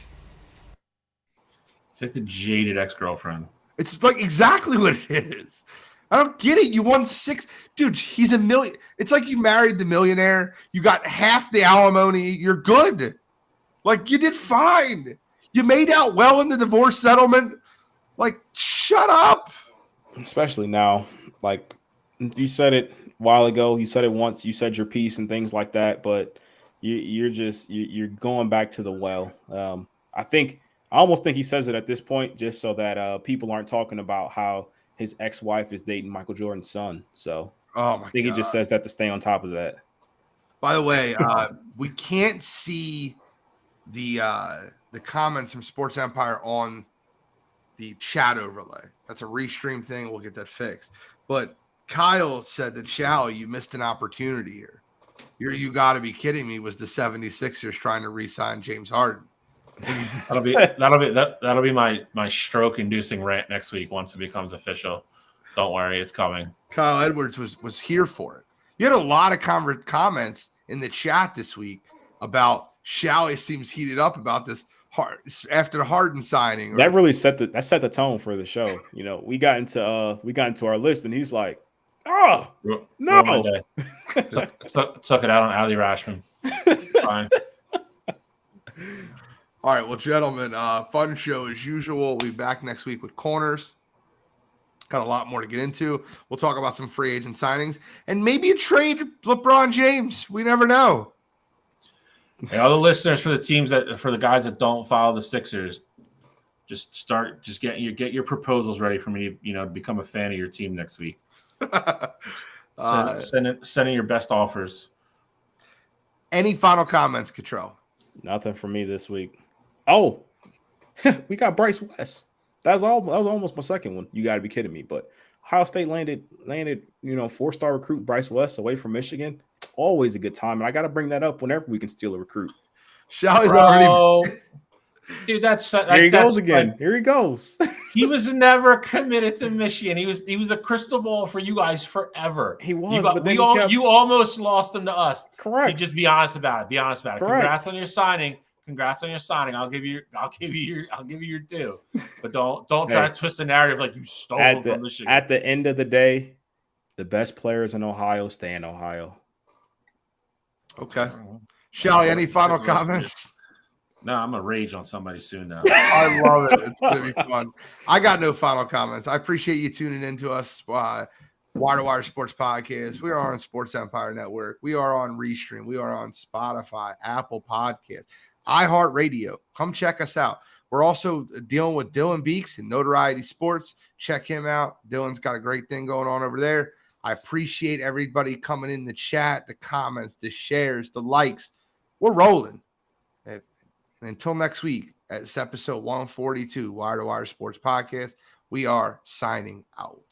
It's like the jaded ex-girlfriend. It's like exactly what it is. I don't get it. You won 6. Dude, he's $1 million. It's like you married the millionaire. You got half the alimony. You're good. Like, you did fine. You made out well in the divorce settlement. Like, shut up. Especially now. Like, you said it a while ago. You said it once. You said your piece and things like that. But you're going back to the well. I almost think he says it at this point just so that people aren't talking about how his ex-wife is dating Michael Jordan's son. So I think he just says that to stay on top of that. By the way, we can't see the comments from Sports Empire on the chat overlay. That's a restream thing. We'll get that fixed. But Kyle said that, Shally, you missed an opportunity here. You got to be kidding me. Was the 76ers trying to re-sign James Harden? That'll be my stroke-inducing rant next week once it becomes official. Don't worry, it's coming. Kyle Edwards was here for it. You had a lot of comments in the chat this week about Shally seems heated up about this after the Harden signing. That really set the tone for the show. You know, we got into our list, and he's like, "Oh no!" Suck it out on Ali Rashman. Fine. All right, well, gentlemen, fun show as usual. We'll be back next week with corners. Got a lot more to get into. We'll talk about some free agent signings and maybe a trade LeBron James. We never know. Hey, all the listeners for the guys that don't follow the Sixers, just get your proposals ready for me to become a fan of your team next week. Send in your best offers. Any final comments, Cottrell? Nothing for me this week. Oh, we got Bryce West. That was almost my second one. You got to be kidding me. But Ohio State landed, 4-star recruit Bryce West away from Michigan. Always a good time. And I got to bring that up whenever we can steal a recruit. Shalley's already. Bro, dude, Here he goes again. Here he goes. He was never committed to Michigan. He was a crystal ball for you guys forever. He was, you almost lost him to us. Correct. You just be honest about it. Be honest about it. Correct. Congrats on your signing. I'll give you your due. But don't try to twist the narrative like you stole him from Michigan. At the end of the day, the best players in Ohio stay in Ohio. Okay. Shalley, any final comments? No, I'm gonna rage on somebody soon now. I love it. It's gonna be fun. I got no final comments. I appreciate you tuning in to us. Wire to Wire Sports Podcast. We are on Sports Empire Network. We are on Restream. We are on Spotify, Apple Podcasts, iHeartRadio. Come check us out. We're also dealing with Dylan Beeks and Notoriety Sports. Check him out. Dylan's got a great thing going on over there. I appreciate everybody coming in the chat, the comments, the shares, the likes. We're rolling. And until next week, it's episode 142, Wire to Wire Sports Podcast. We are signing out.